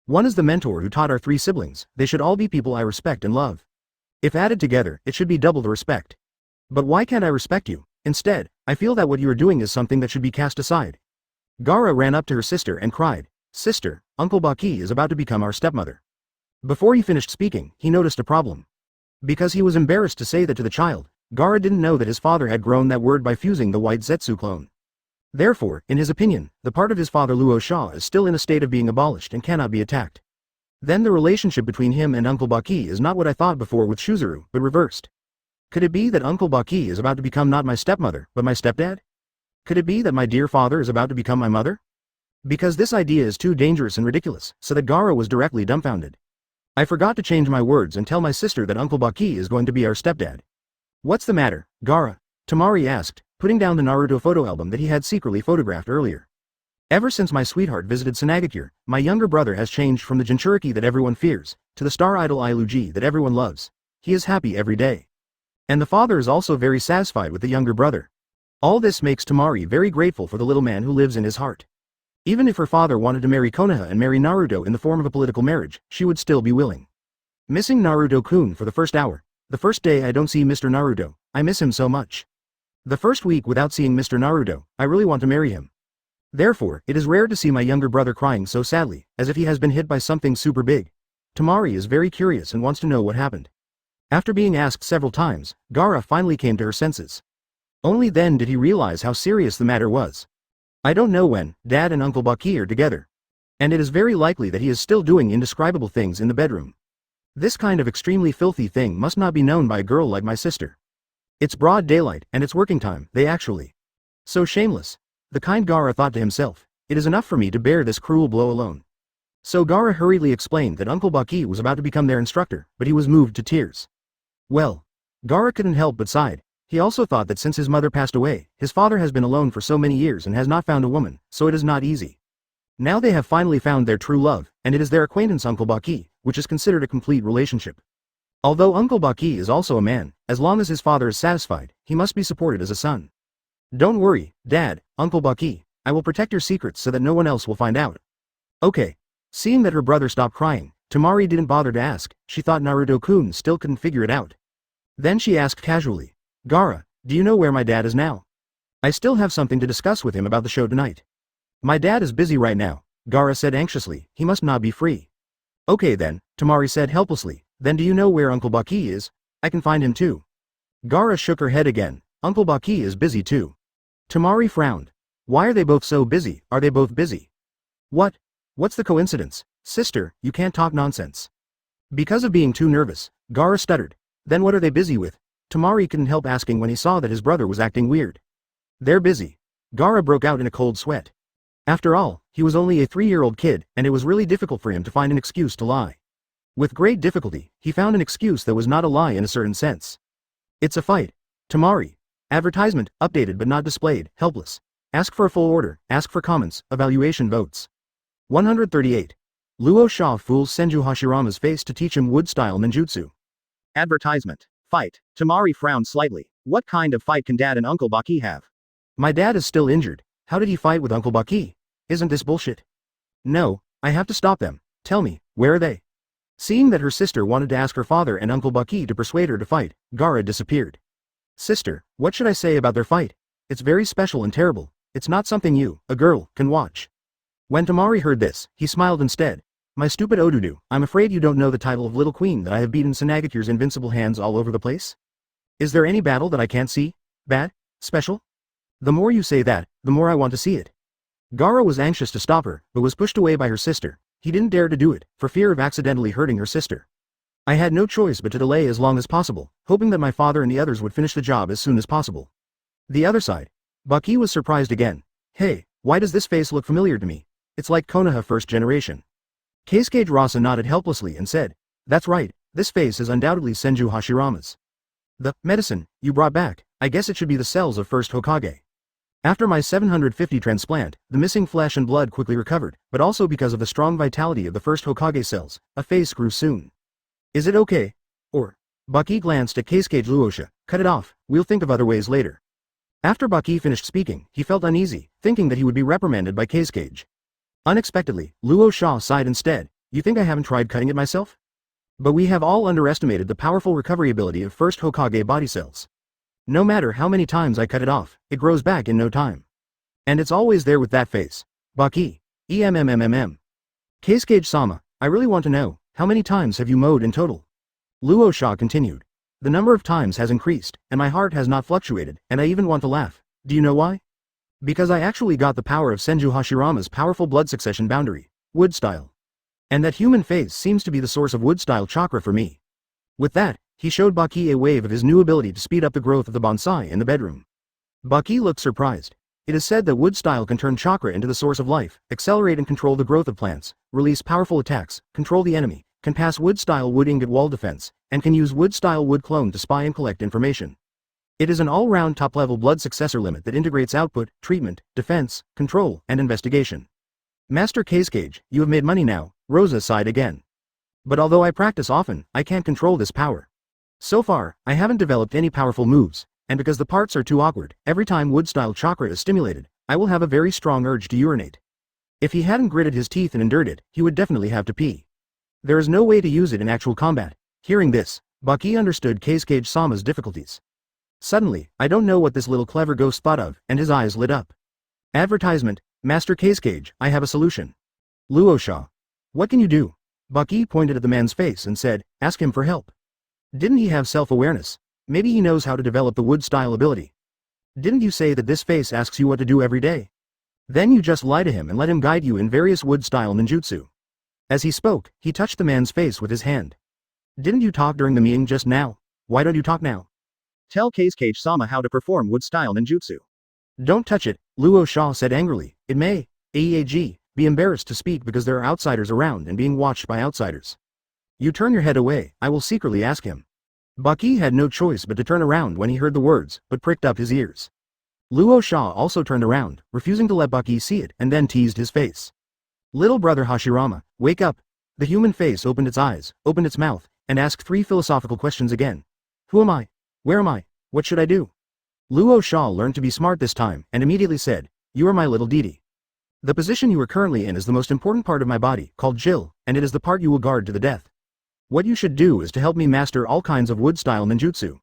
One is the mentor who taught our 3 siblings. They should all be people I respect and love. If added together, it should be double the respect. But why can't I respect you? Instead, I feel that what you are doing is something that should be cast aside. Gaara ran up to her sister and cried, Sister, Uncle Bucky is about to become our stepmother. Before he finished speaking, he noticed a problem. Because he was embarrassed to say that to the child, Gaara didn't know that his father had grown that word by fusing the White Zetsu clone. Therefore, in his opinion, the part of his father Luosha is still in a state of being abolished and cannot be attacked. Then the relationship between him and Uncle Bucky is not what I thought before with Shuzuru, but reversed. Could it be that Uncle Bucky is about to become not my stepmother, but my stepdad? Could it be that my dear father is about to become my mother? Because this idea is too dangerous and ridiculous, so that Gaara was directly dumbfounded. I forgot to change my words and tell my sister that Uncle Bucky is going to be our stepdad. What's the matter, Gaara? Tamari asked, putting down the Naruto photo album that he had secretly photographed earlier. Ever since my sweetheart visited Sunagakure, my younger brother has changed from the Jinchuriki that everyone fears, to the star idol Iluji that everyone loves. he is happy every day. And the father is also very satisfied with the younger brother. All this makes Temari very grateful for the little man who lives in his heart. Even if her father wanted to marry Konoha and marry Naruto in the form of a political marriage, she would still be willing. Missing Naruto-kun for the first hour. The first day I don't see Mr. Naruto, I miss him so much. The first week without seeing Mr. Naruto, I really want to marry him. Therefore, it is rare to see my younger brother crying so sadly, as if he has been hit by something super big. Temari is very curious and wants to know what happened. After being asked several times, Gaara finally came to her senses. Only then did he realize how serious the matter was. I don't know when, Dad and Uncle Baki are together. And it is very likely that he is still doing indescribable things in the bedroom. This kind of extremely filthy thing must not be known by a girl like my sister. It's broad daylight, and it's working time, they actually. So shameless. The kind Gaara thought to himself, it is enough for me to bear this cruel blow alone. So Gaara hurriedly explained that Uncle Baki was about to become their instructor, but he was moved to tears. Well, Gaara couldn't help but sighed. He also thought that since his mother passed away, his father has been alone for so many years and has not found a woman, so it is not easy. Now they have finally found their true love, and it is their acquaintance Uncle Baki, which is considered a complete relationship. Although Uncle Baki is also a man, as long as his father is satisfied, he must be supported as a son. Don't worry, Dad, Uncle Baki, I will protect your secrets so that no one else will find out. Okay. Seeing that her brother stopped crying, Temari didn't bother to ask, she thought Naruto-kun still couldn't figure it out. Then she asked casually, Gaara, do you know where my dad is now? I still have something to discuss with him about the show tonight. My dad is busy right now, Gaara said anxiously, he must not be free. Okay then, Temari said helplessly, then do you know where Uncle Baki is? I can find him too. Gaara shook her head again, Uncle Baki is busy too. Temari frowned. Why are they both so busy, are they both busy? What's the coincidence? Sister, you can't talk nonsense. Because of being too nervous, Gaara stuttered. Then what are they busy with? Temari couldn't help asking when he saw that his brother was acting weird. They're busy. Gaara broke out in a cold sweat. After all, he was only a 3-year-old kid, and it was really difficult for him to find an excuse to lie. With great difficulty, he found an excuse that was not a lie in a certain sense. It's a fight. Temari. Advertisement, updated but not displayed, helpless. Ask for a full order, ask for comments, evaluation votes. 138. Luo Sha fools Senju Hashirama's face to teach him wood-style ninjutsu. Advertisement. Fight. Temari frowned slightly. What kind of fight can Dad and Uncle Baki have? My dad is still injured. How did he fight with Uncle Baki? Isn't this bullshit? No, I have to stop them. Tell me, where are they? Seeing that her sister wanted to ask her father and Uncle Baki to persuade her to fight, Gaara disappeared. Sister, what should I say about their fight? It's very special and terrible. It's not something you, a girl, can watch. When Temari heard this, he smiled instead. My stupid Odudu, I'm afraid you don't know the title of Little Queen that I have beaten Sunagakure's invincible hands all over the place? Is there any battle that I can't see? Bad? Special? The more you say that, the more I want to see it. Gaara was anxious to stop her, but was pushed away by her sister. He didn't dare to do it, for fear of accidentally hurting her sister. I had no choice but to delay as long as possible, hoping that my father and the others would finish the job as soon as possible. The other side. Baki was surprised again. Hey, why does this face look familiar to me? It's like Konoha First Generation. Keisuke Rasa nodded helplessly and said, that's right, this face is undoubtedly Senju Hashirama's. The medicine you brought back, I guess it should be the cells of First Hokage. After my 750 transplant, the missing flesh and blood quickly recovered, but also because of the strong vitality of the First Hokage cells, a face grew soon. Is it okay? Or? Baki glanced at Keisuke Luosha, cut it off, we'll think of other ways later. After Baki finished speaking, he felt uneasy, thinking that he would be reprimanded by Keisuke. Unexpectedly, Luo Sha sighed instead, you think I haven't tried cutting it myself? But we have all underestimated the powerful recovery ability of First Hokage body cells. No matter how many times I cut it off, it grows back in no time. And it's always there with that face. Baki. Keisuke-sama, I really want to know, how many times have you mowed in total? Luo Sha continued. The number of times has increased, and my heart has not fluctuated, and I even want to laugh. Do you know why? Because I actually got the power of Senju Hashirama's powerful blood succession boundary, wood style. And that human face seems to be the source of wood style chakra for me. With that, he showed Baki a wave of his new ability to speed up the growth of the bonsai in the bedroom. Baki looked surprised. It is said that wood style can turn chakra into the source of life, accelerate and control the growth of plants, release powerful attacks, control the enemy, can pass wood-style wood ingot wall defense, and can use wood-style wood clone to spy and collect information. It is an all-round top-level blood successor limit that integrates output, treatment, defense, control, and investigation. Master Keisuke, you have made money now, Rosa sighed again. But although I practice often, I can't control this power. So far, I haven't developed any powerful moves, and because the parts are too awkward, every time wood-style chakra is stimulated, I will have a very strong urge to urinate. If he hadn't gritted his teeth and endured it, he would definitely have to pee. There is no way to use it in actual combat. Hearing this, Baki understood Kazekage-sama's difficulties. Suddenly, I don't know what this little clever ghost thought of, and his eyes lit up. Advertisement, Master Kazekage, I have a solution. Luosha. What can you do? Baki pointed at the man's face and said, ask him for help. Didn't he have self-awareness? Maybe he knows how to develop the wood-style ability. Didn't you say that this face asks you what to do every day? Then you just lie to him and let him guide you in various wood-style ninjutsu. As he spoke, he touched the man's face with his hand. Didn't you talk during the meeting just now? Why don't you talk now? Tell Kazekage-sama how to perform wood-style ninjutsu. Don't touch it, Luosha said angrily. It may, be embarrassed to speak because there are outsiders around and being watched by outsiders. You turn your head away, I will secretly ask him. Baki had no choice but to turn around when he heard the words, but pricked up his ears. Luosha also turned around, refusing to let Baki see it, and then teased his face. Little brother Hashirama, wake up. The human face opened its eyes, opened its mouth, and asked 3 philosophical questions again. Who am I? Where am I? What should I do? Luosha learned to be smart this time, and immediately said, you are my little deity. The position you are currently in is the most important part of my body, called Jill, and it is the part you will guard to the death. What you should do is to help me master all kinds of wood-style ninjutsu.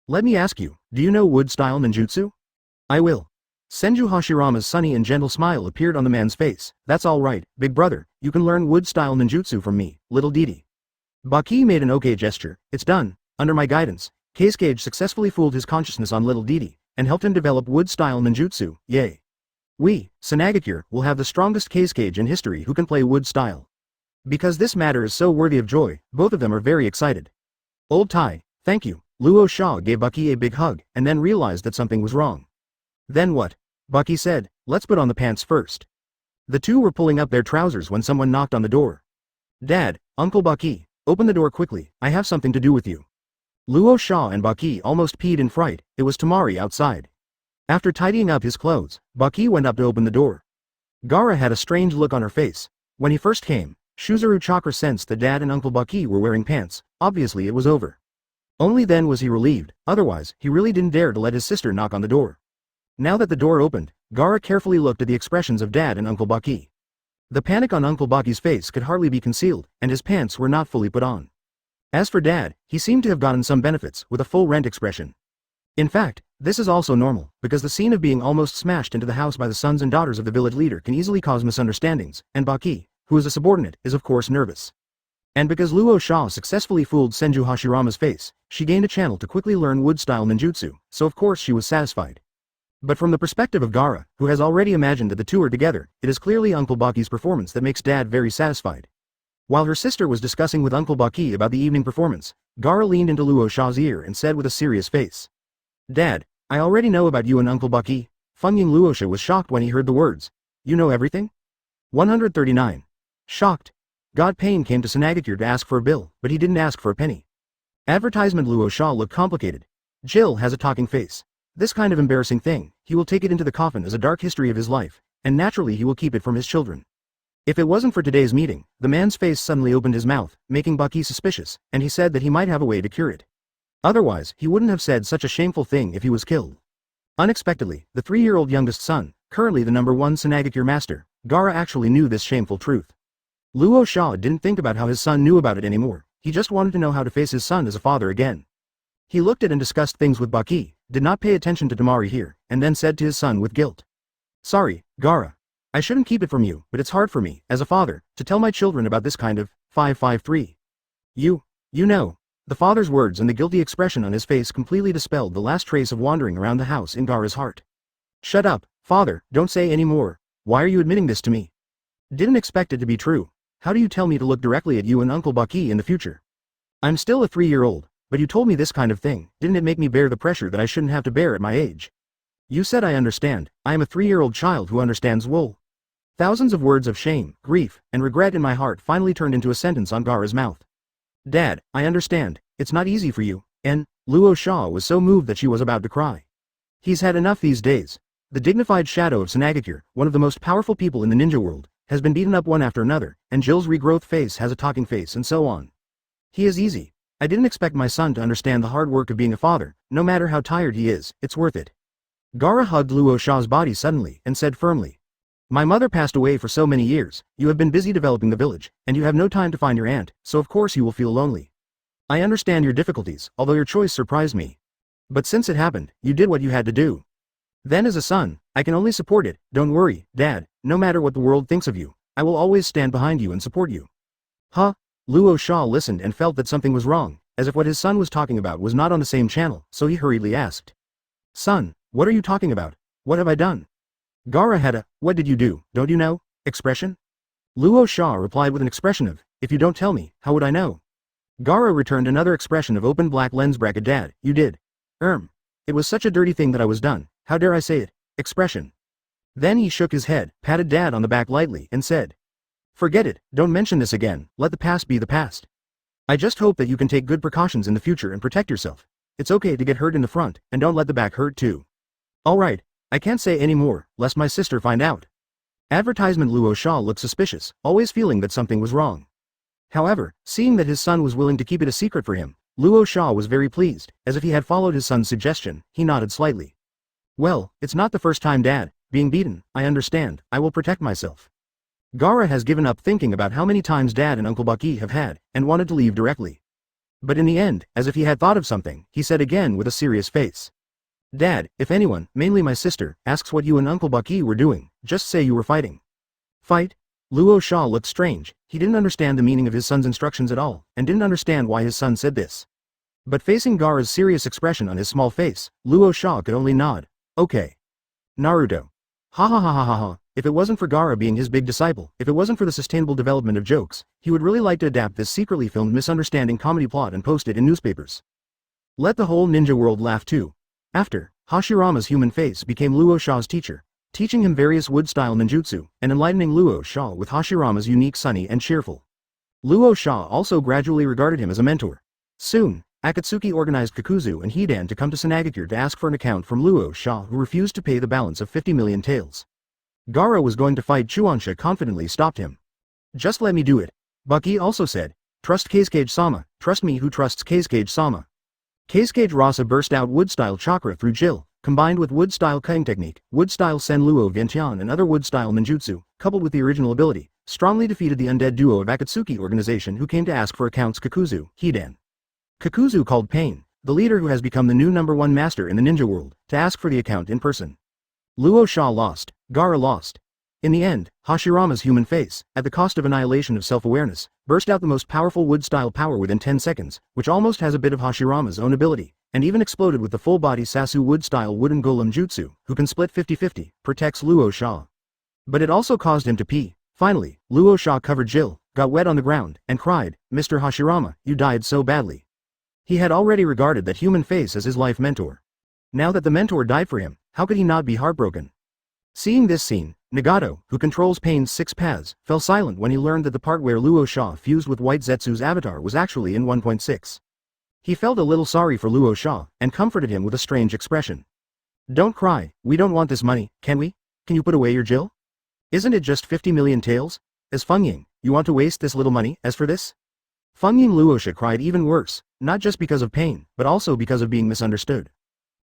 Let me ask you, do you know wood-style ninjutsu? I will. Senju Hashirama's sunny and gentle smile appeared on the man's face. That's all right, big brother, you can learn wood-style ninjutsu from me, little deity. Baki made an okay gesture. It's done. Under my guidance, Kazekage successfully fooled his consciousness on little deity, and helped him develop wood-style ninjutsu, yay. We, Sunagakure, will have the strongest Kazekage in history who can play wood-style. Because this matter is so worthy of joy, both of them are very excited. Old Tai, thank you. Luosha gave Baki a big hug, and then realized that something was wrong. Then what? Baki said, let's put on the pants first. The two were pulling up their trousers when someone knocked on the door. Dad, Uncle Baki, open the door quickly, I have something to do with you. Luosha and Baki almost peed in fright. It was Tamari outside. After tidying up his clothes, Baki went up to open the door. Gaara had a strange look on her face. When he first came, Shuzuru Chakra sensed that Dad and Uncle Baki were wearing pants. Obviously it was over. Only then was he relieved, otherwise, he really didn't dare to let his sister knock on the door. Now that the door opened, Gaara carefully looked at the expressions of Dad and Uncle Baki. The panic on Uncle Baki's face could hardly be concealed, and his pants were not fully put on. As for Dad, he seemed to have gotten some benefits, with a full rent expression. In fact, this is also normal, because the scene of being almost smashed into the house by the sons and daughters of the village leader can easily cause misunderstandings, and Baki, who is a subordinate, is of course nervous. And because Luosha successfully fooled Senju Hashirama's face, she gained a channel to quickly learn wood-style ninjutsu, so of course she was satisfied. But from the perspective of Gaara, who has already imagined that the two are together, it is clearly Uncle Baki's performance that makes Dad very satisfied. While her sister was discussing with Uncle Baki about the evening performance, Gaara leaned into Luosha's ear and said with a serious face. Dad, I already know about you and Uncle Baki. Funying Luosha was shocked when he heard the words. You know everything? 139. Shocked. God Pain came to Sunagakure to ask for a bill, but he didn't ask for a penny. Advertisement. Luosha looked complicated. Jill has a talking face. This kind of embarrassing thing, he will take it into the coffin as a dark history of his life, and naturally he will keep it from his children. If it wasn't for today's meeting, the man's face suddenly opened his mouth, making Baki suspicious, and he said that he might have a way to cure it. Otherwise, he wouldn't have said such a shameful thing if he was killed. Unexpectedly, the 3-year-old youngest son, currently the #1 Sunagakure master, Gaara actually knew this shameful truth. Luosha didn't think about how his son knew about it anymore, he just wanted to know how to face his son as a father again. He looked at and discussed things with Baki, did not pay attention to Tamari here, and then said to his son with guilt. Sorry, Gaara. I shouldn't keep it from you, but it's hard for me, as a father, to tell my children about this kind of 553. You know. The father's words and the guilty expression on his face completely dispelled the last trace of wandering around the house in Gaara's heart. Shut up, father, don't say any more. Why are you admitting this to me? Didn't expect it to be true. How do you tell me to look directly at you and Uncle Baki in the future? I'm still a 3-year-old, but you told me this kind of thing, didn't it make me bear the pressure that I shouldn't have to bear at my age? You said I understand, I am a 3-year-old child who understands wool. Thousands of words of shame, grief, and regret in my heart finally turned into a sentence on Gaara's mouth. Dad, I understand, it's not easy for you, and Luosha was so moved that she was about to cry. He's had enough these days. The dignified shadow of Sunagakure, one of the most powerful people in the ninja world, has been beaten up one after another, and Jill's regrowth face has a talking face and so on. He is easy. I didn't expect my son to understand the hard work of being a father. No matter how tired he is, it's worth it. Gaara hugged Luo Sha's body suddenly and said firmly. My mother passed away for so many years, you have been busy developing the village, and you have no time to find your aunt, so of course you will feel lonely. I understand your difficulties, although your choice surprised me. But since it happened, you did what you had to do. Then as a son, I can only support it. Don't worry, Dad, no matter what the world thinks of you, I will always stand behind you and support you. Huh? Luo Sha listened and felt that something was wrong, as if what his son was talking about was not on the same channel, so he hurriedly asked. Son, what are you talking about? What have I done? Gaara had a, what did you do, don't you know, expression? Luo Sha replied with an expression of, if you don't tell me, how would I know? Gaara returned another expression of open black lens bracket. Dad, you did. It was such a dirty thing that I was done, how dare I say it, expression. Then he shook his head, patted Dad on the back lightly, and said. Forget it, don't mention this again, let the past be the past. I just hope that you can take good precautions in the future and protect yourself. It's okay to get hurt in the front, and don't let the back hurt too. Alright, I can't say any more, lest my sister find out. Advertisement. Luo Sha looked suspicious, always feeling that something was wrong. However, seeing that his son was willing to keep it a secret for him, Luo Sha was very pleased, as if he had followed his son's suggestion. He nodded slightly. Well, it's not the first time Dad, being beaten, I understand, I will protect myself. Gaara has given up thinking about how many times Dad and Uncle Bucky have had, and wanted to leave directly. But in the end, as if he had thought of something, he said again with a serious face. Dad, if anyone, mainly my sister, asks what you and Uncle Bucky were doing, just say you were fighting. Fight? Luo Sha looked strange, he didn't understand the meaning of his son's instructions at all, and didn't understand why his son said this. But facing Gaara's serious expression on his small face, Luo Sha could only nod. Okay. Naruto. Ha ha ha ha ha ha, if it wasn't for Gaara being his big disciple, if it wasn't for the sustainable development of jokes, he would really like to adapt this secretly filmed misunderstanding comedy plot and post it in newspapers. Let the whole ninja world laugh too. After, Hashirama's human face became Luo Sha's teacher, teaching him various wood-style ninjutsu, and enlightening Luo Sha with Hashirama's unique sunny and cheerful. Luo Sha also gradually regarded him as a mentor. Soon, Akatsuki organized Kakuzu and Hidan to come to Sunagakure to ask for an account from Luo Sha, who refused to pay the balance of 50 million taels. Gaara was going to fight Chuansha, confidently stopped him. Just let me do it. Bucky also said, trust Kazekage-sama, trust me who trusts Kazekage-sama. Kazekage Rasa burst out wood-style chakra through Jill, combined with wood-style cutting technique, wood-style Senluo Gentian and other wood-style ninjutsu, coupled with the original ability, strongly defeated the undead duo of Akatsuki organization who came to ask for accounts. Kakuzu, Hidan. Kakuzu called Pain, the leader who has become the new #1 master in the ninja world, to ask for the account in person. Luo Sha lost, Gaara lost. In the end, Hashirama's human face, at the cost of annihilation of self-awareness, burst out the most powerful wood-style power within 10 seconds, which almost has a bit of Hashirama's own ability, and even exploded with the full-body Sasu wood-style wooden golem jutsu, who can split 50-50, protects Luo Sha. But it also caused him to pee. Finally, Luo Sha covered Jill, got wet on the ground, and cried, Mr. Hashirama, you died so badly. He had already regarded that human face as his life mentor. Now that the mentor died for him, how could he not be heartbroken? Seeing this scene, Nagato, who controls Pain's 6 paths, fell silent when he learned that the part where Luo Sha fused with White Zetsu's avatar was actually in 1.6. He felt a little sorry for Luo Sha, and comforted him with a strange expression. Don't cry, we don't want this money, can we? Can you put away your Jill? Isn't it just 50 million taels? As Fengying, you want to waste this little money, as for this? Fengying Luosha cried even worse, not just because of Pain, but also because of being misunderstood.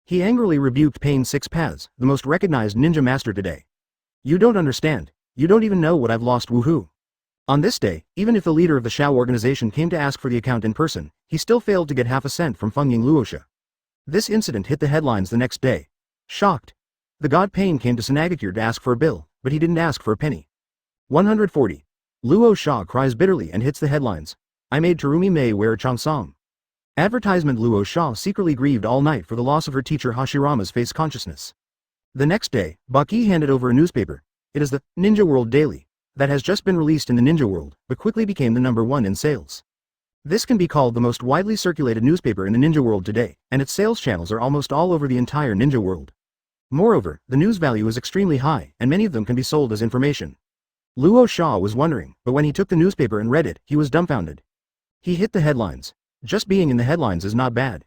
He angrily rebuked Pain's 6 paths, the most recognized ninja master today. You don't understand. You don't even know what I've lost, woohoo. On this day, even if the leader of the Shao organization came to ask for the account in person, he still failed to get half a cent from Fengying Luosha. This incident hit the headlines the next day. Shocked. The god Pain came to Sunagakure to ask for a bill, but he didn't ask for a penny. 140. Luo Sha cries bitterly and hits the headlines. I made Terumi Mei wear a cheongsam. Advertisement. Luo Sha secretly grieved all night for the loss of her teacher Hashirama's face consciousness. The next day, Bucky handed over a newspaper. It is the Ninja World Daily that has just been released in the ninja world, but quickly became the #1 in sales. This can be called the most widely circulated newspaper in the ninja world today, and its sales channels are almost all over the entire ninja world. Moreover, the news value is extremely high, and many of them can be sold as information. Luo Sha was wondering, but when he took the newspaper and read it, he was dumbfounded. He hit the headlines. Just being in the headlines is not bad.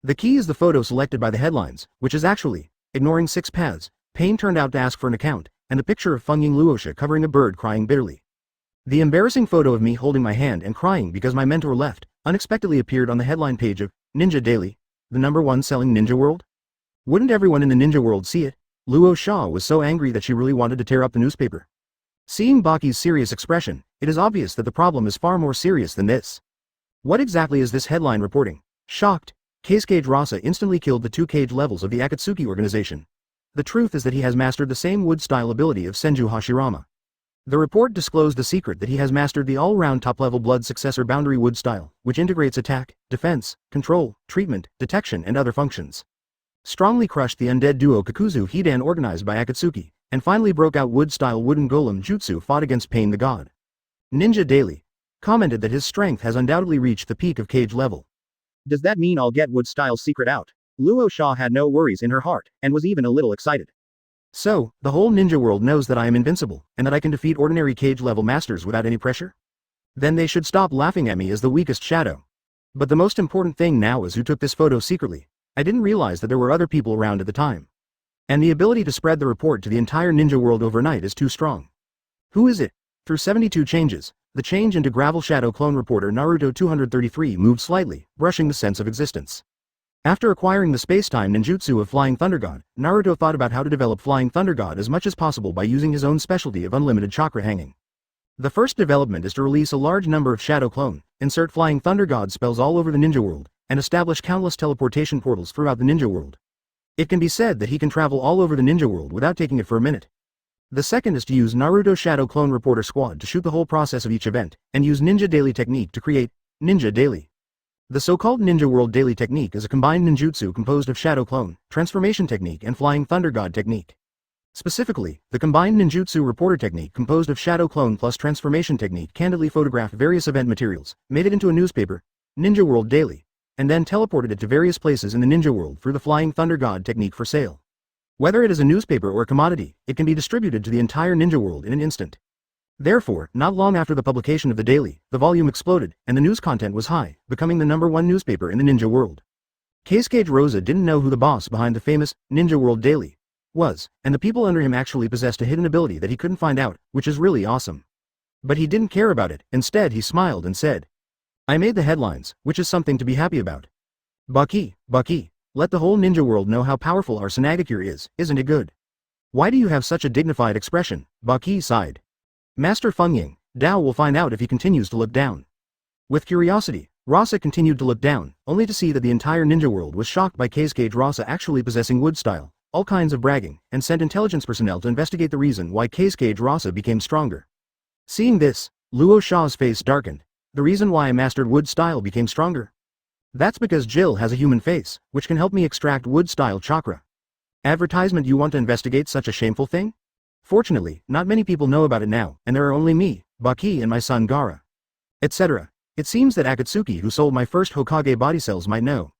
The key is the photo selected by the headlines, which is actually, ignoring 6 paths, Pain turned out to ask for an account, and the picture of Fengying Luosha covering a bird crying bitterly. The embarrassing photo of me holding my hand and crying because my mentor left, unexpectedly appeared on the headline page of Ninja Daily, the #1 selling ninja world? Wouldn't everyone in the ninja world see it? Luo Sha was so angry that she really wanted to tear up the newspaper. Seeing Baki's serious expression, it is obvious that the problem is far more serious than this. What exactly is this headline reporting? Shocked, Keisuke Rasa instantly killed the 2 Kage levels of the Akatsuki organization. The truth is that he has mastered the same wood-style ability of Senju Hashirama. The report disclosed the secret that he has mastered the all-round top-level blood successor boundary wood style, which integrates attack, defense, control, treatment, detection and other functions. Strongly crushed the undead duo Kakuzu Hidan organized by Akatsuki, and finally broke out wood-style wooden golem jutsu fought against Pain the God. Ninja Daily commented that his strength has undoubtedly reached the peak of Kage level. Does that mean I'll get wood-style's secret out? Luo Sha had no worries in her heart, and was even a little excited. So, the whole ninja world knows that I am invincible, and that I can defeat ordinary Kage-level masters without any pressure? Then they should stop laughing at me as the weakest shadow. But the most important thing now is who took this photo secretly. I didn't realize that there were other people around at the time. And the ability to spread the report to the entire ninja world overnight is too strong. Who is it? Through 72 changes, the change into Gravel Shadow clone reporter Naruto 233 moved slightly, brushing the sense of existence. After acquiring the space-time ninjutsu of Flying Thunder God, Naruto thought about how to develop Flying Thunder God as much as possible by using his own specialty of unlimited chakra hanging. The first development is to release a large number of shadow clone, insert Flying Thunder God spells all over the ninja world, and establish countless teleportation portals throughout the ninja world. It can be said that he can travel all over the ninja world without taking it for a minute. The second is to use Naruto Shadow Clone Reporter Squad to shoot the whole process of each event, and use Ninja Daily technique to create Ninja Daily. The so-called Ninja World Daily technique is a combined ninjutsu composed of Shadow Clone, Transformation Technique and Flying Thunder God technique. Specifically, the combined ninjutsu reporter technique composed of Shadow Clone plus Transformation Technique candidly photographed various event materials, made it into a newspaper, Ninja World Daily, and then teleported it to various places in the ninja world through the Flying Thunder God technique for sale. Whether it is a newspaper or a commodity, it can be distributed to the entire ninja world in an instant. Therefore, not long after the publication of the daily, the volume exploded, and the news content was high, becoming the #1 newspaper in the ninja world. Keisuke Rosa didn't know who the boss behind the famous Ninja World Daily was, and the people under him actually possessed a hidden ability that he couldn't find out, which is really awesome. But he didn't care about it. Instead he smiled and said, I made the headlines, which is something to be happy about. Baki, let the whole ninja world know how powerful our Sunagakure is, isn't it good? Why do you have such a dignified expression? Baki sighed. Master Fengying, Dao will find out if he continues to look down. With curiosity, Rasa continued to look down, only to see that the entire ninja world was shocked by Keisuke Rasa actually possessing wood style, all kinds of bragging, and sent intelligence personnel to investigate the reason why Keisuke Rasa became stronger. Seeing this, Luo Sha's face darkened. The reason why I mastered wood style became stronger? That's because Jill has a human face, which can help me extract wood style chakra. Advertisement, you want to investigate such a shameful thing? Fortunately, not many people know about it now, and there are only me, Baki and my son Gaara. Etc. It seems that Akatsuki, who sold my first Hokage body cells, might know.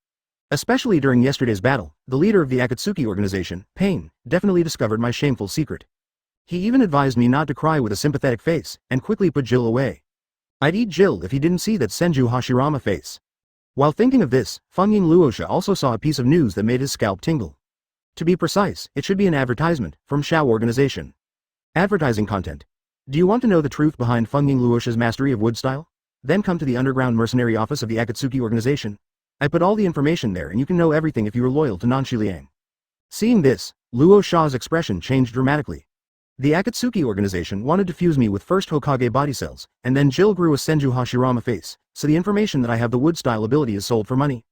Especially during yesterday's battle, the leader of the Akatsuki organization, Pain, definitely discovered my shameful secret. He even advised me not to cry with a sympathetic face, and quickly put Jill away. I'd eat Jill if he didn't see that Senju Hashirama face. While thinking of this, Fengying Luosha also saw a piece of news that made his scalp tingle. To be precise, it should be an advertisement, from Shao Organization. Advertising content. Do you want to know the truth behind Fengying Luosha's mastery of wood style? Then come to the underground mercenary office of the Akatsuki organization. I put all the information there and you can know everything if you are loyal to Nanshi. Seeing this, Luo Sha's expression changed dramatically. The Akatsuki organization wanted to fuse me with first Hokage body cells, and then Jill grew a Senju Hashirama face, so the information that I have the wood style ability is sold for money.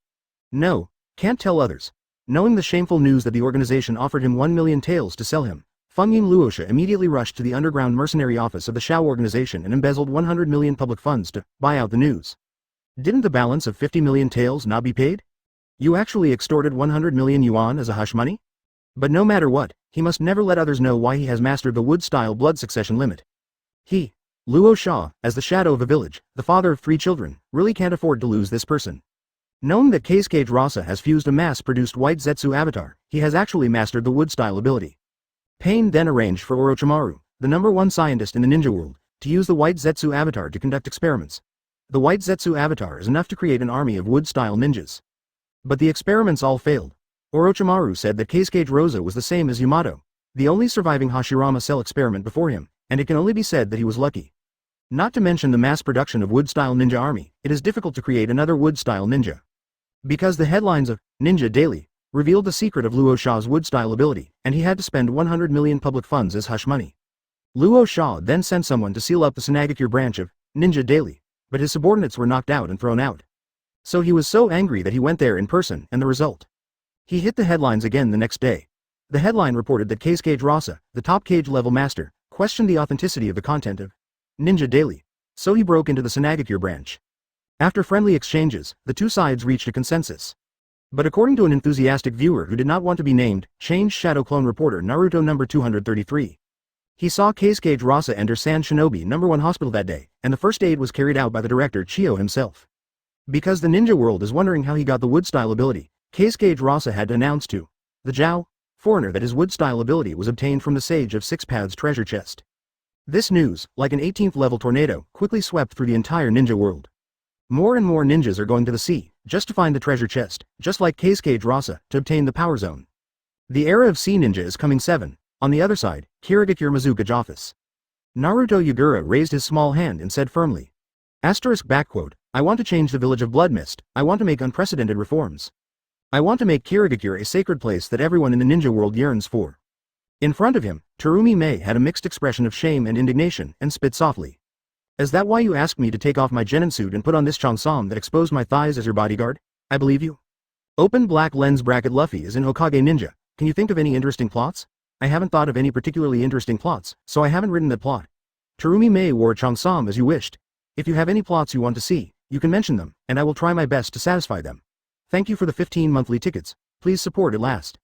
No, can't tell others. Knowing the shameful news that the organization offered him 1 million taels to sell him, Fengying Luosha immediately rushed to the underground mercenary office of the Shao organization and embezzled 100 million public funds to buy out the news. Didn't the balance of 50 million taels not be paid? You actually extorted 100 million yuan as a hush money? But no matter what, he must never let others know why he has mastered the wood-style blood succession limit. He, Luo Sha, as the shadow of a village, the father of 3 children, really can't afford to lose this person. Knowing that Keisuke Rasa has fused a mass-produced white Zetsu avatar, he has actually mastered the wood-style ability. Pain then arranged for Orochimaru, the #1 scientist in the ninja world, to use the white Zetsu avatar to conduct experiments. The white Zetsu avatar is enough to create an army of wood-style ninjas. But the experiments all failed. Orochimaru said that Keisuke Rosa was the same as Yamato, the only surviving Hashirama cell experiment before him, and it can only be said that he was lucky. Not to mention the mass production of wood-style ninja army, it is difficult to create another wood-style ninja. Because the headlines of Ninja Daily revealed the secret of Luo Sha's wood-style ability, and he had to spend 100 million public funds as hush money. Luo Sha then sent someone to seal up the Sunagakure branch of Ninja Daily, but his subordinates were knocked out and thrown out. So he was so angry that he went there in person, and the result? He hit the headlines again the next day. The headline reported that Keisuke Rasa, the top cage level master, questioned the authenticity of the content of Ninja Daily, so he broke into the Sunagakure branch. After friendly exchanges, the two sides reached a consensus. But according to an enthusiastic viewer who did not want to be named, changed Shadow Clone reporter Naruto number 233. He saw Keisuke Rasa enter San Shinobi number 1 hospital that day, and the first aid was carried out by the director Chio himself. Because the ninja world is wondering how he got the wood-style ability, Keisuke Rasa had to announce to the Zhao foreigner that his wood-style ability was obtained from the Sage of Six Paths treasure chest. This news, like an 18th level tornado, quickly swept through the entire ninja world. More and more ninjas are going to the sea, just to find the treasure chest, just like Keisuke Rasa, to obtain the power zone. The era of sea ninja is coming 7. On the other side, Kirigakure Mizuka's office. Naruto Yagura raised his small hand and said firmly. I want to change the village of Blood Mist, I want to make unprecedented reforms. I want to make Kirigakure a sacred place that everyone in the ninja world yearns for. In front of him, Terumi Mei had a mixed expression of shame and indignation, and spit softly. Is that why you asked me to take off my genin suit and put on this changsam that exposed my thighs as your bodyguard? I believe you. Open black lens bracket Luffy is in Hokage Ninja. Can you think of any interesting plots? I haven't thought of any particularly interesting plots, so I haven't written that plot. Terumi Mei wore changsam as you wished. If you have any plots you want to see, you can mention them, and I will try my best to satisfy them. Thank you for the 15 monthly tickets. Please support at last.